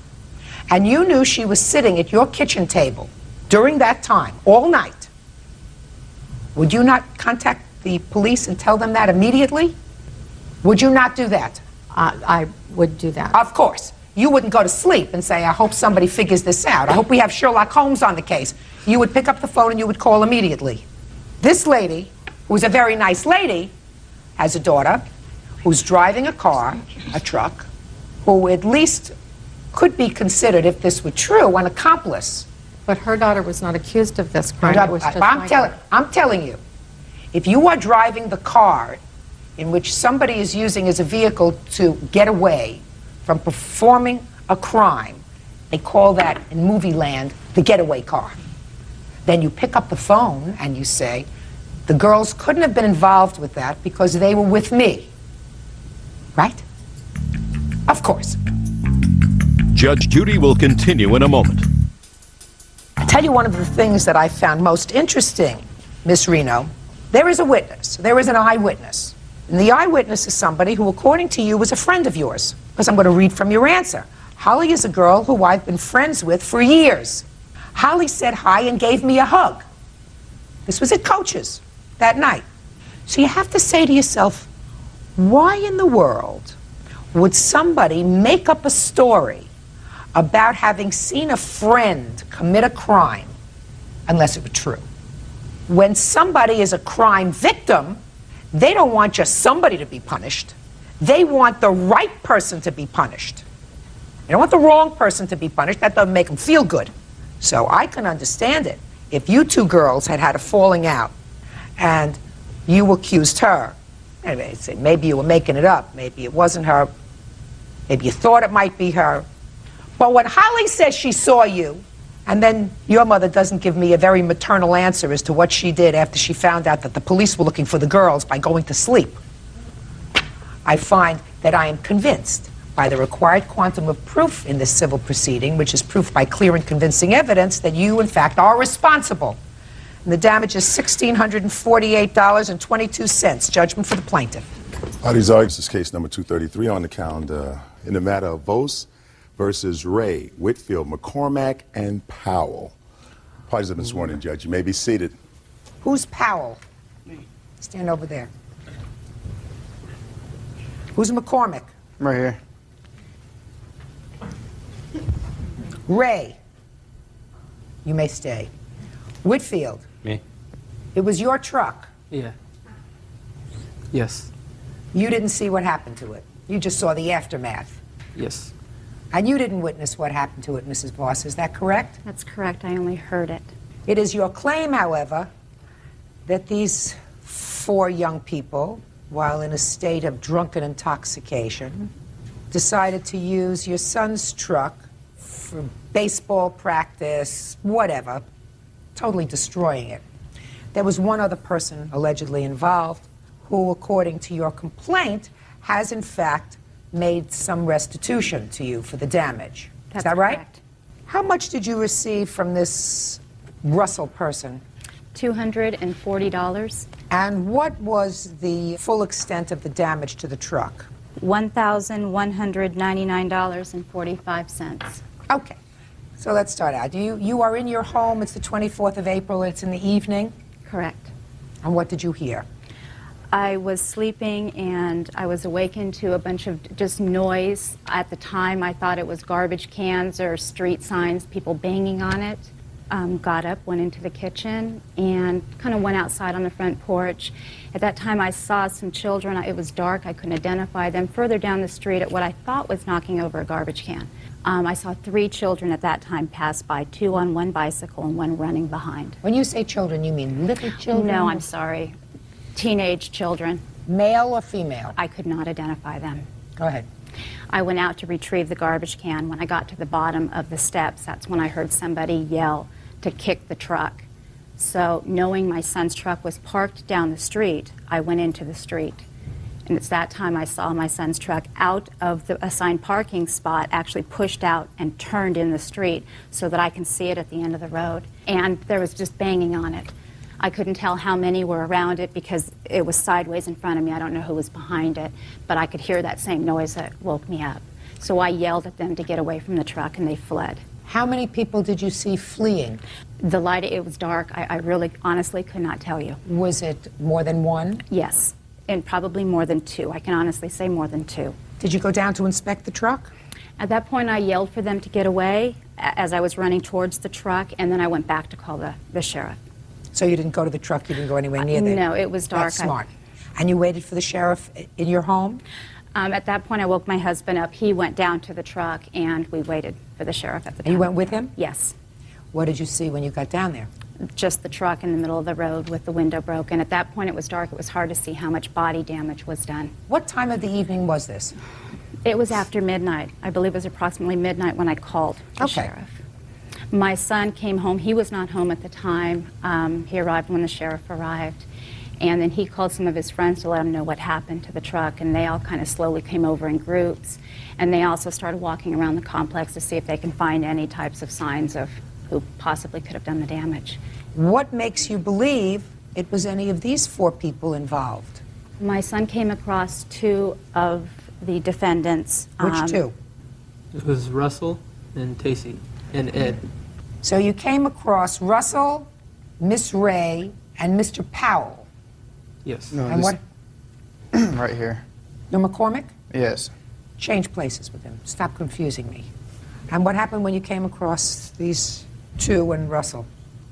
and you knew she was sitting at your kitchen table during that time, all night, would you not contact the police and tell them that immediately? Would you not do that? I would do that. Of course. You wouldn't go to sleep and say, I hope somebody figures this out. I hope we have Sherlock Holmes on the case. You would pick up the phone and you would call immediately. This lady, who's a very nice lady, has a daughter who's driving a car, a truck, who at least could be considered, if this were true, an accomplice. But her daughter was not accused of this crime. It was just I'm telling you, if you are driving the car in which somebody is using as a vehicle to get away from performing a crime, they call that in movie land the getaway car. Then you pick up the phone and you say, the girls couldn't have been involved with that because they were with me. Right? Of course. Judge Judy will continue in a moment. I'll tell you one of the things that I found most interesting, Miss Reno. There is a witness. There is an eyewitness. And the eyewitness is somebody who, according to you, was a friend of yours. Because I'm going to read from your answer. Holly is a girl who I've been friends with for years. Holly said hi and gave me a hug. This was at Coach's that night. So you have to say to yourself, why in the world would somebody make up a story about having seen a friend commit a crime unless it were true? When somebody is a crime victim, they don't want just somebody to be punished. They want the right person to be punished. They don't want the wrong person to be punished. That doesn't make them feel good. So I can understand it. If you two girls had had a falling out and you accused her, anyway, maybe you were making it up, maybe it wasn't her, maybe you thought it might be her. But when Holly says she saw you, and then your mother doesn't give me a very maternal answer as to what she did after she found out that the police were looking for the girls by going to sleep, I find that I am convinced by the required quantum of proof in this civil proceeding, which is proof by clear and convincing evidence, that you, in fact, are responsible. And the damage is $1,648.22. Judgment for the plaintiff. Parties argues this case number 233 on the calendar in the matter of Vos versus Ray, Whitfield, McCormack, and Powell. Parties have been sworn in, Judge. You may be seated. Who's Powell? Me. Stand over there. Who's McCormack? Right here. Ray. You may stay. Whitfield. Me. It was your truck. Yeah. Yes. You didn't see what happened to it. You just saw the aftermath. Yes. And you didn't witness what happened to it, Mrs. Voss. Is that correct? That's correct. I only heard it. It is your claim, however, that these 4 young people, while in a state of drunken intoxication, decided to use your son's truck for baseball practice, whatever, totally destroying it. There was one other person allegedly involved who, according to your complaint, has in fact made some restitution to you for the damage. Is that right? Correct. How much did you receive from this Russell person? $240. And what was the full extent of the damage to the truck? $1,199.45. Okay, so let's start out. You are in your home, it's the 24th of April, it's in the evening? Correct. And what did you hear? I was sleeping and I was awakened to a bunch of just noise. At the time, I thought it was garbage cans or street signs, people banging on it. Got up, went into the kitchen, and kind of went outside on the front porch. At that time, I saw some children. It was dark. I couldn't identify them. Further down the street at what I thought was knocking over a garbage can. I saw 3 children at that time pass by, 2 on one bicycle and 1 running behind. When you say children, you mean little children? No, I'm sorry. Teenage children. Male or female? I could not identify them. Go ahead. I went out to retrieve the garbage can. When I got to the bottom of the steps, that's when I heard somebody yell to kick the truck. So knowing my son's truck was parked down the street, I went into the street. And it's that time I saw my son's truck out of the assigned parking spot, actually pushed out and turned in the street so that I can see it at the end of the road. And there was just banging on it. I couldn't tell how many were around it because it was sideways in front of me. I don't know who was behind it, but I could hear that same noise that woke me up. So I yelled at them to get away from the truck, and they fled. How many people did you see fleeing? The light, it was dark. I really, honestly could not tell you. Was it more than 1? Yes, and probably more than 2. I can honestly say more than 2. Did you go down to inspect the truck? At that point, I yelled for them to get away as I was running towards the truck, and then I went back to call the sheriff. So you didn't go to the truck, you didn't go anywhere near there? No, it was dark. That's smart. And you waited for the sheriff in your home? At that point, I woke my husband up. He went down to the truck, and we waited for the sheriff at the time. And you went with him? Yes. What did you see when you got down there? Just the truck in the middle of the road with the window broken. At that point, it was dark. It was hard to see how much body damage was done. What time of the evening was this? It was after midnight. I believe it was approximately midnight when I called the sheriff. My son came home. He was not home at the time. He arrived when the sheriff arrived. And then he called some of his friends to let them know what happened to the truck, and they all kind of slowly came over in groups. And they also started walking around the complex to see if they can find any types of signs of who possibly could have done the damage. What makes you believe it was any of these 4 people involved? My son came across 2 of the defendants. Which 2? It was Russell and Tacey and Ed. So you came across Russell, Miss Ray, and Mr. Powell. Yes. No, and what? Right here. You're McCormick? Yes. Change places with him. Stop confusing me. And what happened when you came across these 2 and Russell?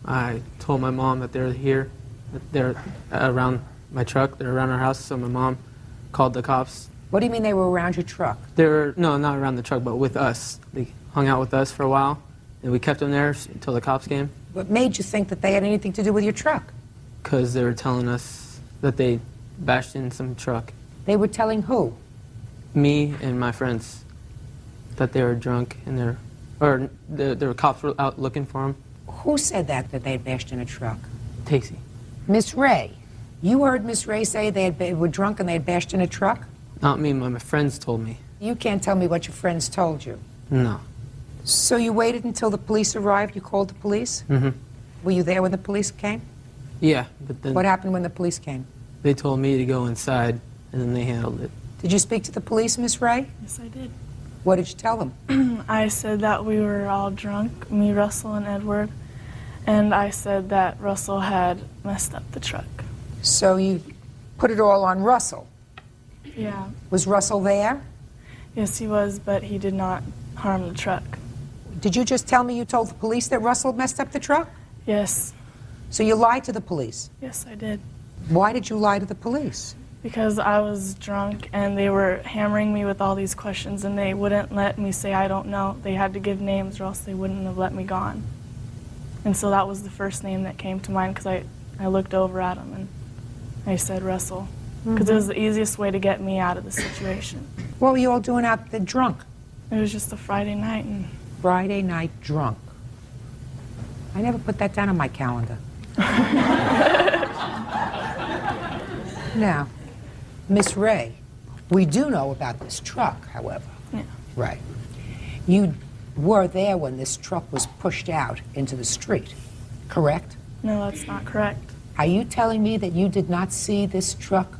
I told my mom that they're here, that they're around my truck, they're around our house, so my mom called the cops. What do you mean they were around your truck? They were, no, not around the truck, but with us. They hung out with us for a while, and we kept them there until the cops came. What made you think that they had anything to do with your truck? Because they were telling us that they bashed in some truck. They were telling who? Me and my friends that they were drunk and there were cops were out looking for them. Who said that they had bashed in a truck? Tacey. Miss Ray. You heard Miss Ray say they were drunk and they had bashed in a truck? Not me, my friends told me. You can't tell me what your friends told you. No. So you waited until the police arrived? You called the police? Mm-hmm. Were you there when the police came? Yeah, but then... What happened when the police came? They told me to go inside, and then they handled it. Did you speak to the police, Miss Ray? Yes, I did. What did you tell them? I said that we were all drunk, me, Russell, and Edward, and I said that Russell had messed up the truck. So you put it all on Russell? Yeah. Was Russell there? Yes, he was, but he did not harm the truck. Did you just tell me you told the police that Russell messed up the truck? Yes. So you lied to the police? Yes, I did. Why did you lie to the police? Because I was drunk and they were hammering me with all these questions and they wouldn't let me say I don't know. They had to give names or else they wouldn't have let me go on. And so that was the first name that came to mind because I looked over at him and I said Russell. because it was the easiest way to get me out of the situation. What were you all doing out there drunk? It was just a Friday night, and Friday night drunk. I never put that down on my calendar. Now, Miss Ray, we do know about this truck, however. Yeah. Right. You were there when this truck was pushed out into the street, correct? no, that's not correct. Are you telling me that you did not see this truck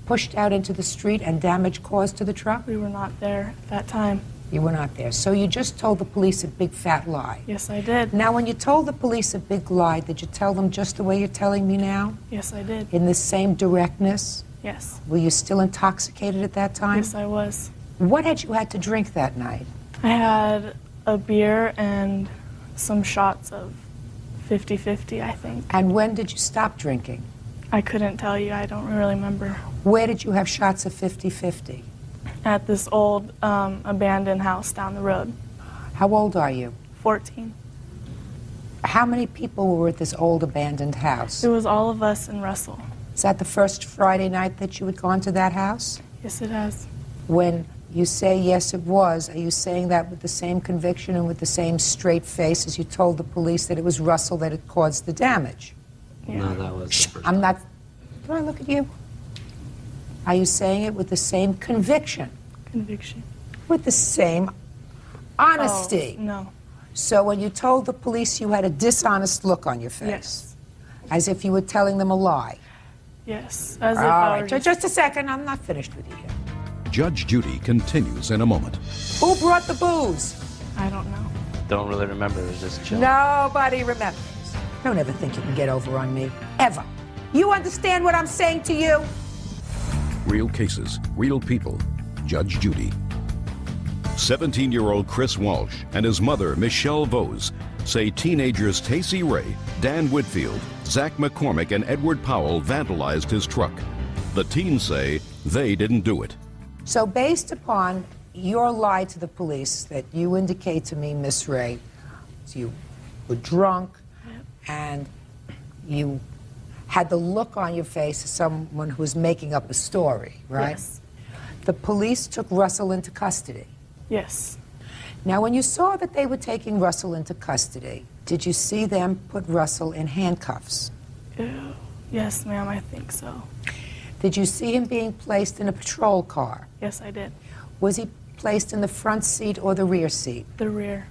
pushed out into the street and damage caused to the truck? We were not there at that time. You were not there. So you just told the police a big fat lie. Yes, I did. Now, when you told the police a big lie, did you tell them just the way you're telling me now? Yes, I did. In the same directness? Yes. Were you still intoxicated at that time? Yes, I was. What had you had to drink that night? I had a beer and some shots of 50-50, I think. And when did you stop drinking? I couldn't tell you. I don't really remember. Where did you have shots of 50-50? At this old abandoned house down the road. How old are you? 14. How many people were at this old abandoned house? It was all of us in Russell. Is that the first Friday night that you had gone to that house? Yes, it has. When you say yes, it was, are you saying that with the same conviction and with the same straight face as you told the police that it was Russell that had caused the damage? No, that was the first I'm not. Do I look at you? Are you saying it with the same conviction? Conviction. With the same honesty? Oh, no. So when you told the police, you had a dishonest look on your face? Yes. As if you were telling them a lie? Yes. As if All I right, were just a second. I'm not finished with you yet. Judge Judy continues in a moment. Who brought the booze? I don't know. Don't really remember. It was just chill. Nobody remembers. Don't ever think you can get over on me. Ever. You understand what I'm saying to you? Real cases, real people. Judge Judy. 17-year-old Chris Walsh and his mother, Michelle Vose, say teenagers Tacey Ray, Dan Whitfield, Zach McCormick, and Edward Powell vandalized his truck. The teens say they didn't do it. So based upon your lie to the police that you indicate to me, Miss Ray, you were drunk and you had the look on your face of someone who was making up a story, right? Yes. The police took Russell into custody. Yes. Now, when you saw that they were taking Russell into custody, did you see them put Russell in handcuffs? Ew. Yes, ma'am, I think so. Did you see him being placed in a patrol car? Yes, I did. Was he placed in the front seat or the rear seat? The rear.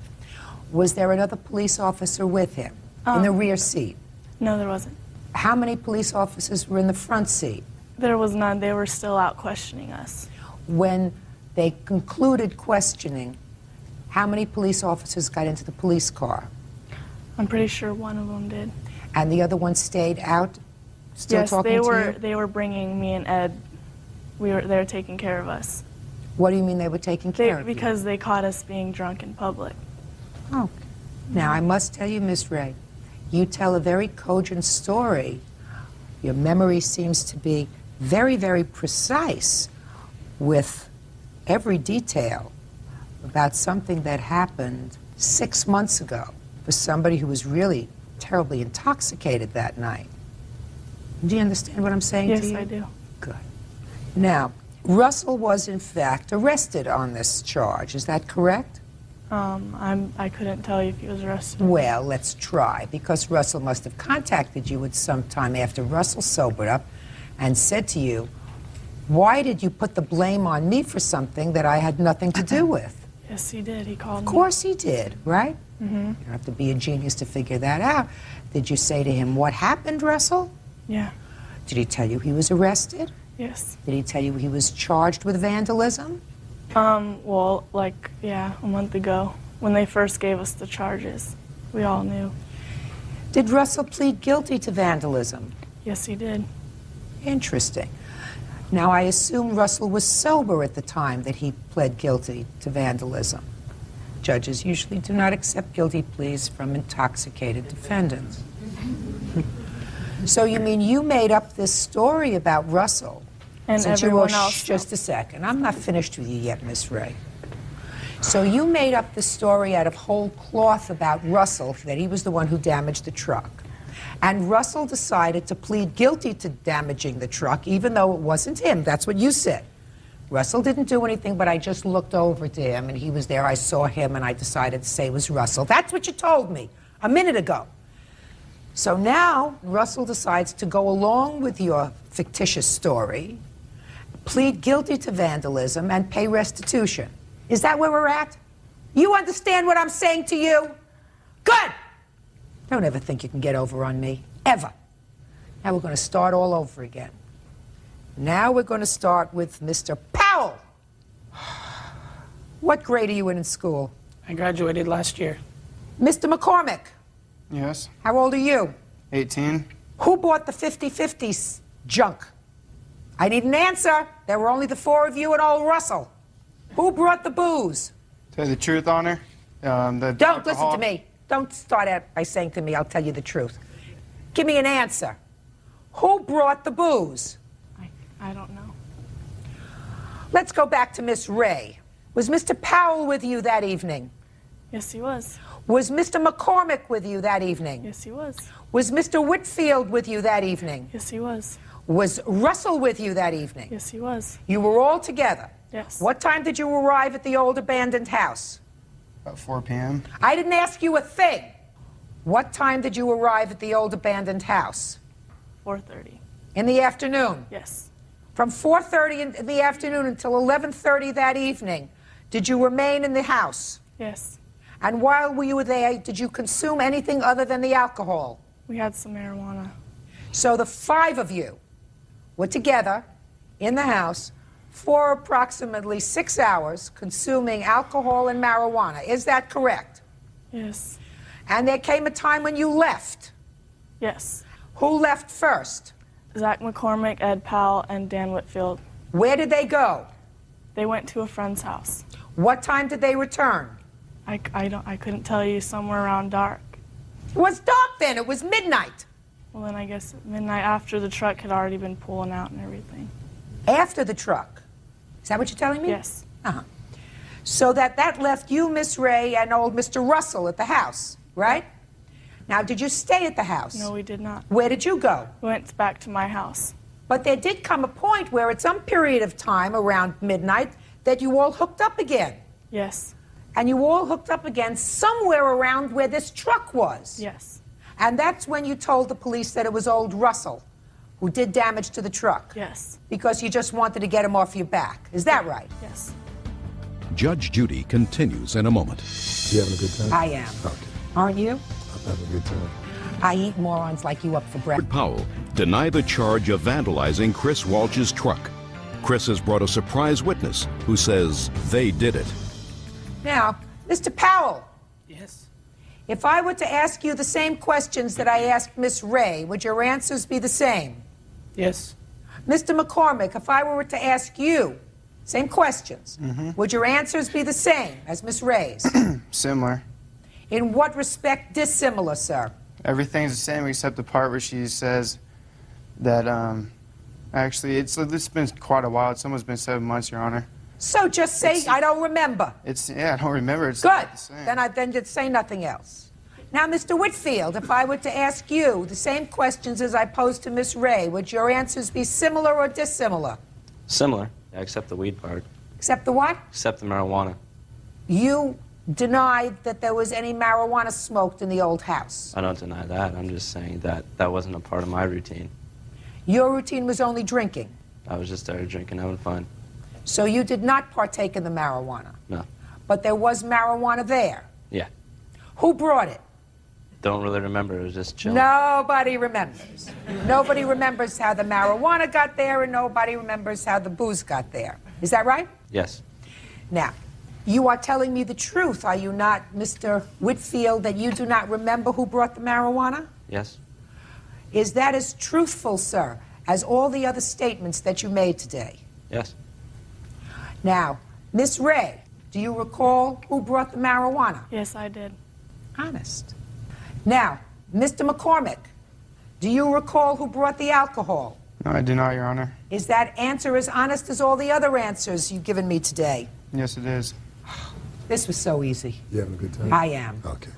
Was there another police officer with him in the rear seat? No, there wasn't. How many police officers were in the front seat? There was none. They were still out questioning us. When they concluded questioning, how many police officers got into the police car? I'm pretty sure one of them did. And the other one stayed out, still Yes, talking they to were. you? They were bringing me and Ed. They were taking care of us. What do you mean they were taking care of you? Because they caught us being drunk in public. Oh. Now, I must tell you, Miss Ray, you tell a very cogent story. Your memory seems to be very, very precise with every detail about something that happened 6 months ago for somebody who was really terribly intoxicated that night. Do you understand what I'm saying to you? Yes, I do. Good. Now, Russell was in fact arrested on this charge. Is that correct? I couldn't tell you if he was arrested. Well, let's try, because Russell must have contacted you at some time after Russell sobered up and said to you, why did you put the blame on me for something that I had nothing to do with? Yes, he did. He called me. Of course he did, right? Mm-hmm. You don't have to be a genius to figure that out. Did you say to him, what happened, Russell? Yeah. Did he tell you he was arrested? Yes. Did he tell you he was charged with vandalism? Well, a month ago, when they first gave us the charges, we all knew. Did Russell plead guilty to vandalism? Yes, he did. Interesting. Now, I assume Russell was sober at the time that he pled guilty to vandalism. Judges usually do not accept guilty pleas from intoxicated defendants. So you mean you made up this story about Russell? And since everyone you were, else. Just a second. I'm not finished with you yet, Miss Ray. So you made up the story out of whole cloth about Russell, that he was the one who damaged the truck. And Russell decided to plead guilty to damaging the truck, even though it wasn't him. That's what you said. Russell didn't do anything, but I just looked over to him, and he was there. I saw him, and I decided to say it was Russell. That's what you told me a minute ago. So now Russell decides to go along with your fictitious story, plead guilty to vandalism, and pay restitution. Is that where we're at? You understand what I'm saying to you? Good! Don't ever think you can get over on me. Ever. Now we're going to start all over again. Now we're going to start with Mr. Powell. What grade are you in school? I graduated last year. Mr. McCormick, Yes. how old are you? 18. Who bought the 50-50 junk? I need an answer. There were only the four of you and old Russell. Who brought the booze? Tell you the truth, Honor. Don't listen to me. Don't start out by saying to me, I'll tell you the truth. Give me an answer. Who brought the booze? I don't know. Let's go back to Miss Ray. Was Mr. Powell with you that evening? Yes, he was. Was Mr. McCormick with you that evening? Yes, he was. Was Mr. Whitfield with you that evening? Yes, he was. Was Russell with you that evening? Yes, he was. You were all together? Yes. What time did you arrive at the old abandoned house? About 4 p.m. I didn't ask you a thing. What time did you arrive at the old abandoned house? 4:30. In the afternoon? Yes. From 4:30 in the afternoon until 11:30 that evening, did you remain in the house? Yes. And while you were there, did you consume anything other than the alcohol? We had some marijuana. So the five of you were together in the house for approximately 6 hours consuming alcohol and marijuana. Is that correct? Yes. And there came a time when you left. Yes. Who left first? Zach McCormick, Ed Powell, and Dan Whitfield. Where did they go? They went to a friend's house. What time did they return? I couldn't tell you, somewhere around dark. It was dark then. It was midnight. Well, then I guess at midnight after the truck had already been pulling out and everything. After the truck. Is that what you're telling me? Yes. Uh-huh. So that left you, Miss Ray, and old Mr. Russell at the house, right? Now, did you stay at the house? No, we did not. Where did you go? We went back to my house. But there did come a point where at some period of time around midnight that you all hooked up again. Yes. And you all hooked up again somewhere around where this truck was. Yes. And that's when you told the police that it was old Russell who did damage to the truck. Yes. Because you just wanted to get him off your back. Is that right? Yes. Judge Judy continues in a moment. You having a good time? I am. Okay. Aren't you? I'm having a good time. I eat morons like you up for breakfast. Powell denied the charge of vandalizing Chris Walsh's truck. Chris has brought a surprise witness who says they did it. Now, Mr. Powell. Yes. If I were to ask you the same questions that I asked Miss Ray, would your answers be the same? Yes. Mr. McCormick, if I were to ask you same questions, would your answers be the same as Miss Ray's? Similar. In what respect dissimilar, sir? Everything's the same except the part where she says that, actually, it's been quite a while. It's almost been 7 months, Your Honor. So just say, I don't remember. Yeah, I don't remember. It's Good. about the same. Then just say nothing else. Now, Mr. Whitfield, if I were to ask you the same questions as I posed to Miss Ray, would your answers be similar or dissimilar? Similar, except the weed part. Except the what? Except the marijuana. You denied that there was any marijuana smoked in the old house. I don't deny that. I'm just saying that that wasn't a part of my routine. Your routine was only drinking. I was just there drinking, having fun. So you did not partake in the marijuana. No. But there was marijuana there. Yeah. Who brought it? Don't really remember. It was just chilling. Nobody remembers. Nobody remembers how the marijuana got there, and nobody remembers how the booze got there. Is that right? Yes. Now, you are telling me the truth, are you not, Mr. Whitfield, that you do not remember who brought the marijuana? Yes. Is that as truthful, sir, as all the other statements that you made today? Yes. Now, Miss Ray, do you recall who brought the marijuana? Yes, I did. Honest. Now, Mr. McCormick, do you recall who brought the alcohol? No, I do not, Your Honor. Is that answer as honest as all the other answers you've given me today? Yes, it is. This was so easy. You having a good time? I am. Okay.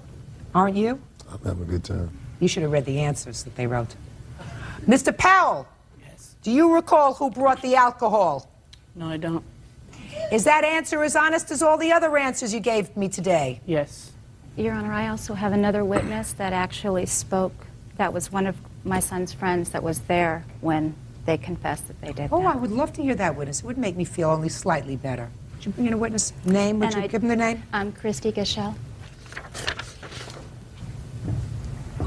Aren't you? I'm having a good time. You should have read the answers that they wrote. Mr. Powell, do you recall who brought the alcohol? No, I don't. Is that answer as honest as all the other answers you gave me today? Yes. Your Honor, I also have another witness that actually spoke. That was one of my son's friends that was there when they confessed that they did Oh, that. I would love to hear that witness. It would make me feel only slightly better. Would you bring in a witness? Name? Would you give him the name? Christy Gashel.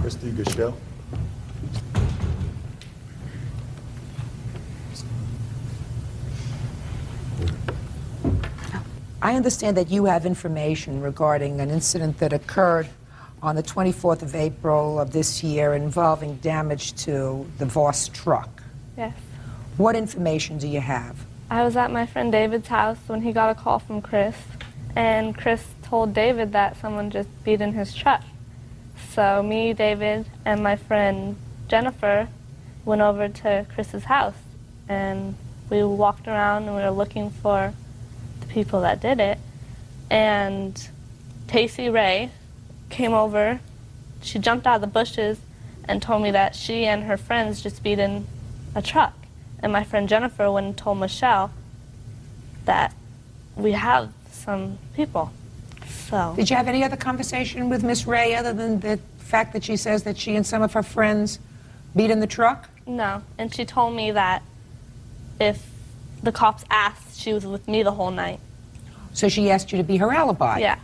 Christy Gashel. I understand that you have information regarding an incident that occurred on the 24th of April of this year involving damage to the Voss truck. Yes. What information do you have? I was at my friend David's house when he got a call from Chris, and Chris told David that someone just beat in his truck. So me, David, and my friend Jennifer went over to Chris's house, and we walked around and we were looking for the people that did it. And Tacey Ray came over. She jumped out of the bushes and told me that she and her friends just beat in a truck. And my friend Jennifer went and told Michelle that we have some people. So. Did you have any other conversation with Miss Ray other than the fact that she says that she and some of her friends beat in the truck? No, and she told me that if the cops asked, she was with me the whole night. So she asked you to be her alibi? Yeah.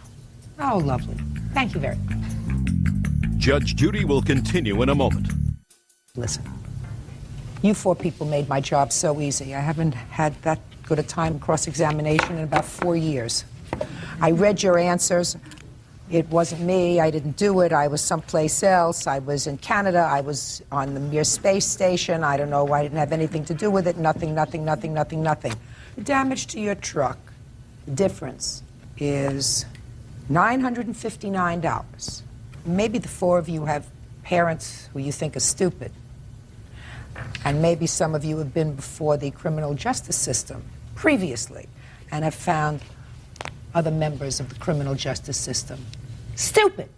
Oh, lovely. Thank you very much. Judge Judy will continue in a moment. Listen, you four people made my job so easy. I haven't had that good a time cross-examination in about 4 years. I read your answers. It wasn't me. I didn't do it. I was someplace else. I was in Canada. I was on the Mir space station. I don't know. I didn't have anything to do with it. Nothing, nothing, nothing, nothing, nothing. The damage to your truck, the difference is $959. Maybe the four of you have parents who you think are stupid. And maybe some of you have been before the criminal justice system previously and have found other members of the criminal justice system stupid.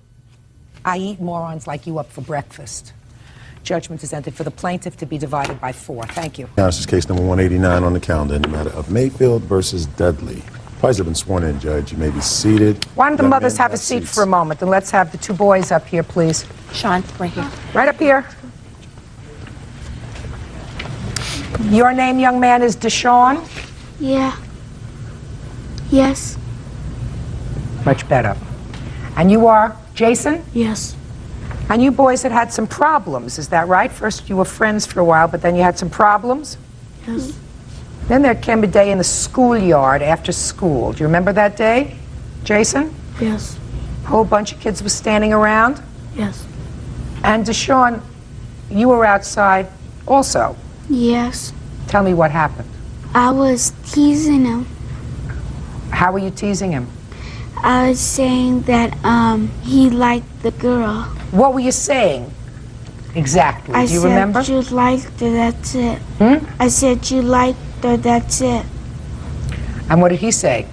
I eat morons like you up for breakfast. Judgment is entered for the plaintiff to be divided by 4. Thank you. Now, this is case number 189 on the calendar in the matter of Mayfield versus Dudley. Parties have been sworn in, Judge. You may be seated. Why don't the Young mothers men have a seat seats. for a moment, and let's have the 2 boys up here, please. Sean, right here. Right up here. Your name, young man, is Deshaun? Yeah. Yes. Much better. And you are Jason? Yes. And you boys had some problems, is that right? First you were friends for a while, but then you had some problems? Yes. Then there came a day in the schoolyard after school. Do you remember that day, Jason? Yes. A whole bunch of kids were standing around? Yes. And Deshaun, you were outside also. Yes. Tell me what happened. I was teasing him. How were you teasing him? I was saying that he liked the girl. What were you saying exactly? I Do you said remember? you liked her, that's it. Hmm? I said you liked her, that's it. And what did he say?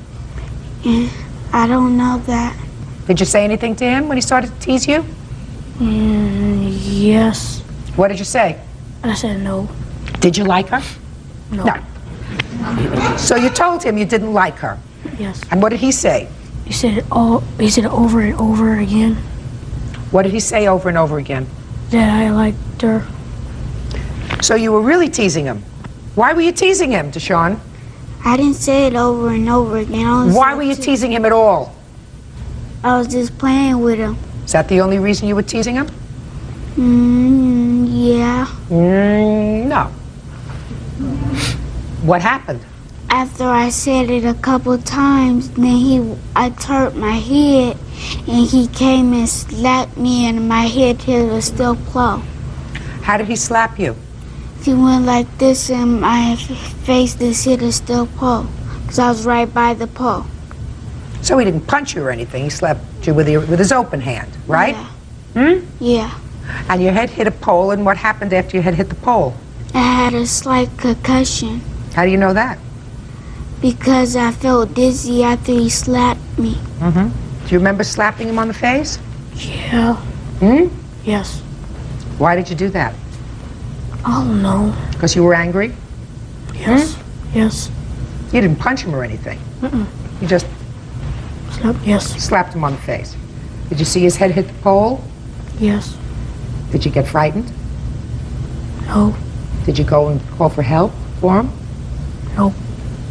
I don't know that. Did you say anything to him when he started to tease you? Yes. What did you say? I said no. Did you like her? No. No. So you told him you didn't like her. Yes. And what did he say? He said over and over again What did he say over and over again? that I liked her. So you were really teasing him. Why were you teasing him, Deshaun? I didn't say it over and over again. Why were you teasing him at all? I was just playing with him. Is that the only reason you were teasing him? Yeah. No. What happened? After I said it a couple times, then I turned my head, and he came and slapped me, and my head hit a steel pole. How did he slap you? He went like this, and my face just hit a steel pole, because I was right by the pole. So he didn't punch you or anything. He slapped you with his open hand, right? Yeah. Yeah. And your head hit a pole, and what happened after your head hit the pole? I had a slight concussion, How do you know that? because I felt dizzy after he slapped me. Mm-hmm. Do you remember slapping him on the face? Yeah. Hmm? Yes. Why did you do that? I don't know. Because you were angry? Yes. Yes. You didn't punch him or anything. You just slapped him on the face. Did you see his head hit the pole? Yes. Did you get frightened? No. Did you go and call for help for him? No.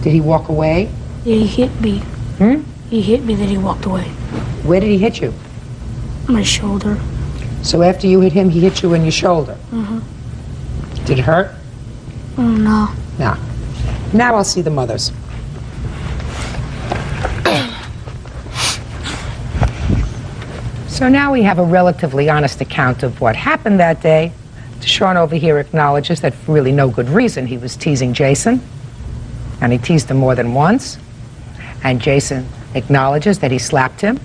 Did he walk away? Yeah, he hit me. He hit me, then he walked away. Where did he hit you? My shoulder. So after you hit him, he hit you in your shoulder. Did it hurt? No. No. Now I'll see the mothers. So now we have a relatively honest account of what happened that day. Deshaun over here acknowledges that for really no good reason he was teasing Jason, and he teased him more than once. And Jason acknowledges that he slapped him,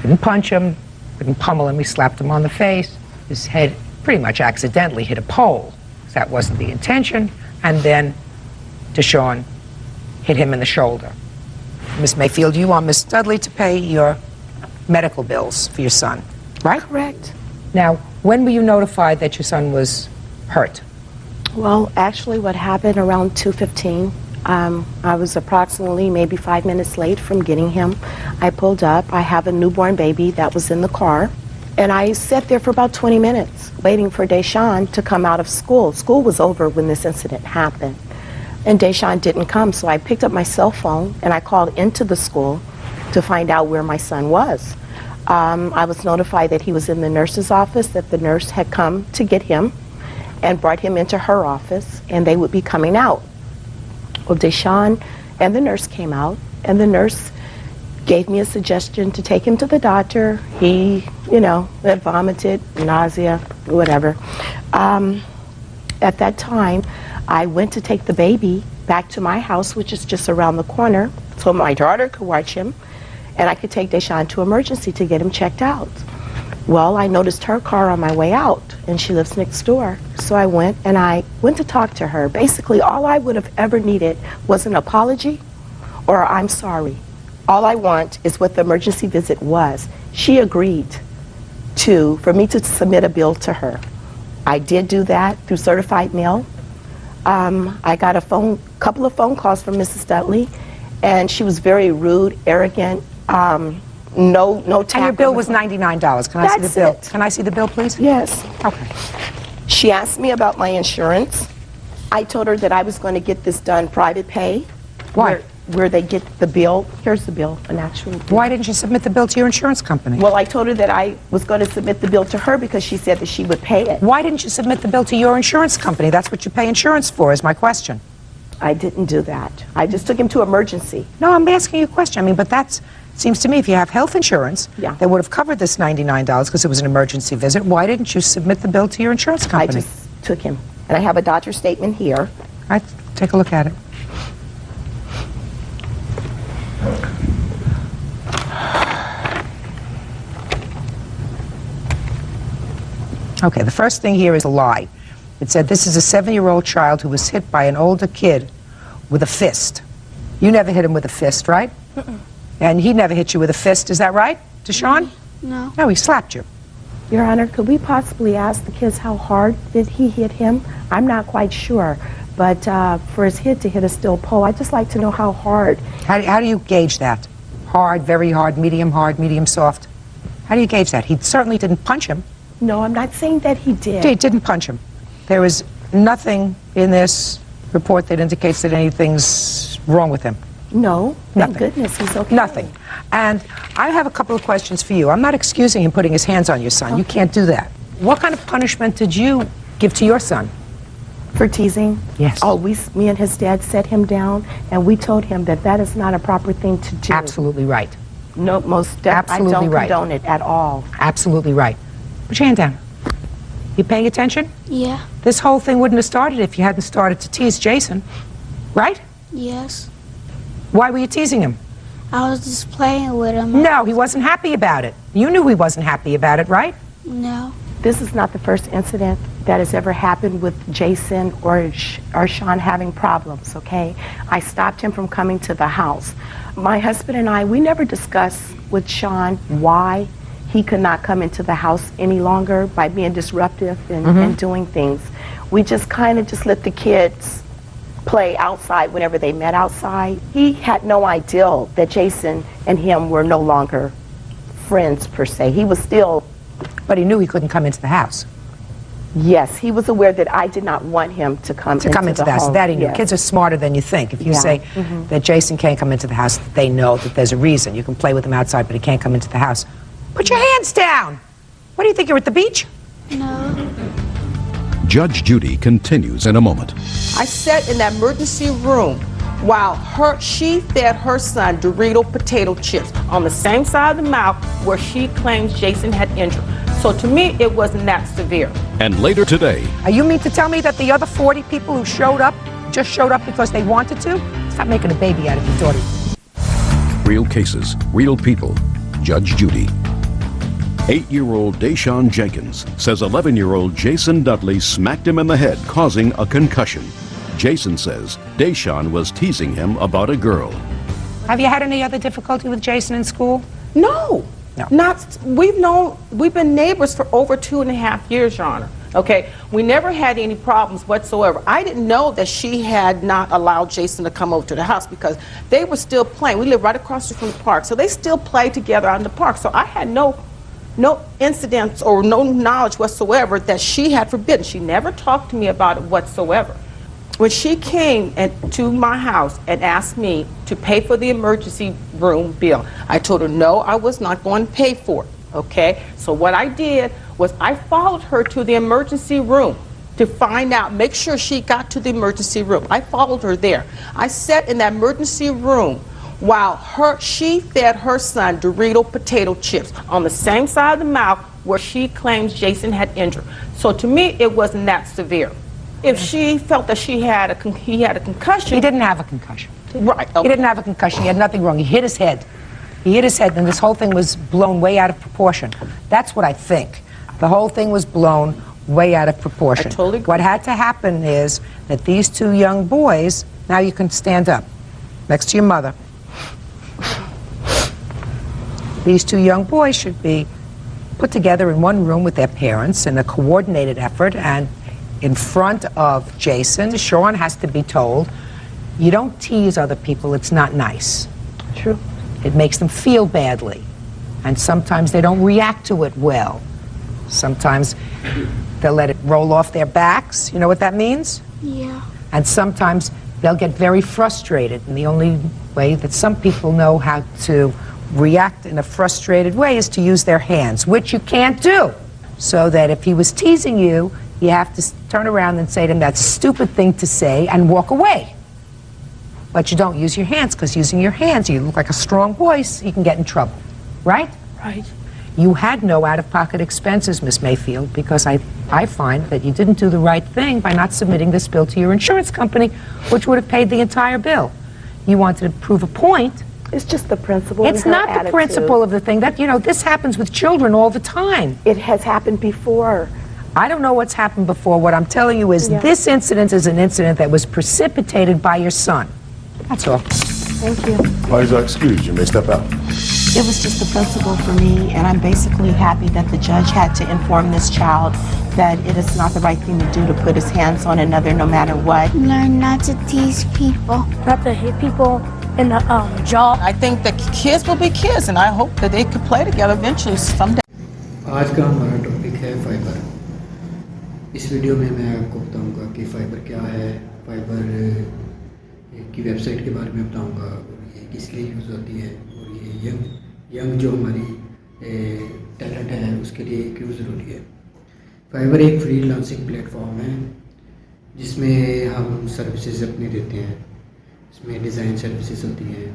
didn't punch him, didn't pummel him, he slapped him on the face. His head pretty much accidentally hit a pole. That wasn't the intention. And then Deshaun hit him in the shoulder. Miss Mayfield, you want Miss Dudley to pay your medical bills for your son, right? Correct. Now, when were you notified that your son was hurt? Well, actually what happened around 2:15, I was approximately maybe 5 minutes late from getting him. I pulled up. I have a newborn baby that was in the car. And I sat there for about 20 minutes waiting for Deshaun to come out of school. School was over when this incident happened. And Deshaun didn't come, so I picked up my cell phone and I called into the school to find out where my son was. I was notified that he was in the nurse's office, that the nurse had come to get him and brought him into her office, and they would be coming out. Well, Deshaun and the nurse came out, and the nurse gave me a suggestion to take him to the doctor. He, had vomited, nausea, whatever. At that time, I went to take the baby back to my house, which is just around the corner, so my daughter could watch him, and I could take Deshaun to emergency to get him checked out. Well, I noticed her car on my way out, and she lives next door. So I went to talk to her. Basically, all I would have ever needed was an apology or I'm sorry. All I want is what the emergency visit was. She agreed for me to submit a bill to her. I did do that through certified mail. I got a couple of phone calls from Mrs. Dudley, and she was very rude, arrogant, no tact. And your bill was $99. Can I see the bill? Can I see the bill, please? Yes. Okay. She asked me about my insurance. I told her that I was going to get this done private pay. Why? Where they get the bill. Here's the bill, an actual bill. Why didn't you submit the bill to your insurance company? Well, I told her that I was going to submit the bill to her because she said that she would pay it. Why didn't you submit the bill to your insurance company? That's what you pay insurance for, is my question. I didn't do that. I just took him to emergency. No, I'm asking you a question. But that seems to me, if you have health insurance, they would have covered this $99 because it was an emergency visit. Why didn't you submit the bill to your insurance company? I just took him. And I have a doctor's statement here. All right, take a look at it. Okay, the first thing here is a lie. It said this is a 7-year-old child who was hit by an older kid with a fist. You never hit him with a fist, right? And he never hit you with a fist, is that right, Deshaun? No. No, he slapped you. Your Honor, could we possibly ask the kids how hard did he hit him? I'm not quite sure, but for his head to hit a steel pole, I'd just like to know how hard. How do you gauge that? Hard, very hard, medium soft? How do you gauge that? He certainly didn't punch him. No, I'm not saying that he did. He didn't punch him. There is nothing in this report that indicates that anything's wrong with him. No, thank Nothing. goodness he's okay. Nothing. And I have a couple of questions for you. I'm not excusing him putting his hands on your son. Okay. You can't do that. What kind of punishment did you give to your son? For teasing? Yes. Oh, me and his dad set him down, and we told him that that is not a proper thing to do. Absolutely right. No, most definitely. I don't condone it at all. Absolutely right. Put your hand down. You paying attention? Yeah. This whole thing wouldn't have started if you hadn't started to tease Jason, right? Yes. Why were you teasing him? I was just playing with him. No, he wasn't happy about it. You knew he wasn't happy about it, right? No. This is not the first incident that has ever happened with Jason or Sean having problems, okay? I stopped him from coming to the house. My husband and I, we never discussed with Sean why he could not come into the house any longer by being disruptive and doing things. We just kind of just let the kids play outside whenever they met outside. He had no idea that Jason and him were no longer friends per se. He was still... But he knew he couldn't come into the house. Yes, he was aware that I did not want him to come into the house. home. That he knew. Yes. Kids are smarter than you think. If you Yeah. say that Jason can't come into the house, they know that there's a reason. You can play with him outside, but he can't come into the house. Put your hands down! What do you think, you're at the beach? No. Judge Judy continues in a moment. I sat in that emergency room while she fed her son Dorito potato chips on the same side of the mouth where she claims Jason had injured. So to me, it wasn't that severe. And later today, You mean to tell me that the other 40 people who showed up just showed up because they wanted to? Stop making a baby out of your daughter. real cases, real people. Judge Judy. 8-year-old Deshaun Jenkins says 11-year-old Jason Dudley smacked him in the head, causing a concussion. Jason says Deshaun was teasing him about a girl. Have you had any other difficulty with Jason in school? No. We've been neighbors for over 2.5 years, Your Honor. Okay, we never had any problems whatsoever. I didn't know that she had not allowed Jason to come over to the house because they were still playing. We live right across from the park, so they still play together out in the park. So I had no incidents or no knowledge whatsoever that she had forbidden. She never talked to me about it whatsoever. When she came to my house and asked me to pay for the emergency room bill, I told her no, I was not going to pay for it, okay? So what I did was I followed her to the emergency room to find out, make sure she got to the emergency room. I followed her there. I sat in that emergency room while she fed her son Dorito potato chips on the same side of the mouth where she claims Jason had injured. So to me, it wasn't that severe. If she felt that he had a concussion... He didn't have a concussion. Right. Okay. He didn't have a concussion. He had nothing wrong. He hit his head. He hit his head, and this whole thing was blown way out of proportion. That's what I think. The whole thing was blown way out of proportion. I totally agree. What had to happen is that these two young boys... Now you can stand up next to your mother. These two young boys should be put together in one room with their parents in a coordinated effort, and in front of Jason, Sean has to be told, you don't tease other people, it's not nice. True. It makes them feel badly. And sometimes they don't react to it well. Sometimes they'll let it roll off their backs. You know what that means? Yeah. And sometimes they'll get very frustrated. And the only way that some people know how to react in a frustrated way is to use their hands, which you can't do. So that if he was teasing you, you have to turn around and say to him that stupid thing to say and walk away. But you don't use your hands, because using your hands, you look like a strong boy, so you can get in trouble. Right? Right. You had no out-of-pocket expenses, Miss Mayfield, because I find that you didn't do the right thing by not submitting this bill to your insurance company, which would have paid the entire bill. You wanted to prove a point. It's just the principle. It's not the principle of the thing. That, you know, this happens with children all the time. It has happened before. I don't know what's happened before. What I'm telling you is this incident is an incident that was precipitated by your son. That's all. Thank you. Parties are excused. You may step out. It was just the principle for me, and I'm basically happy that the judge had to inform this child that it is not the right thing to do to put his hands on another no matter what. Learn not to tease people. Not to hit people in the jaw. I think that kids will be kids, and I hope that they could play together eventually someday. आज का हमारा topic है fibre. इस video में मैं आपको बताऊंगा कि फाइबर क्या है, फाइबर की वेबसाइट के बारे में बताऊंगा, और ये किस लिए यूज़ होती है, और ये यंग जो हमारी टैलेंट है उसके लिए क्यों ज़रूरी है। फाइबर एक फ्रीलांसिंग प्लेटफॉर्म है जिसमें हम सर्विसेज अपनी देते हैं। इसमें डिज़ाइन सर्विसेज होती हैं,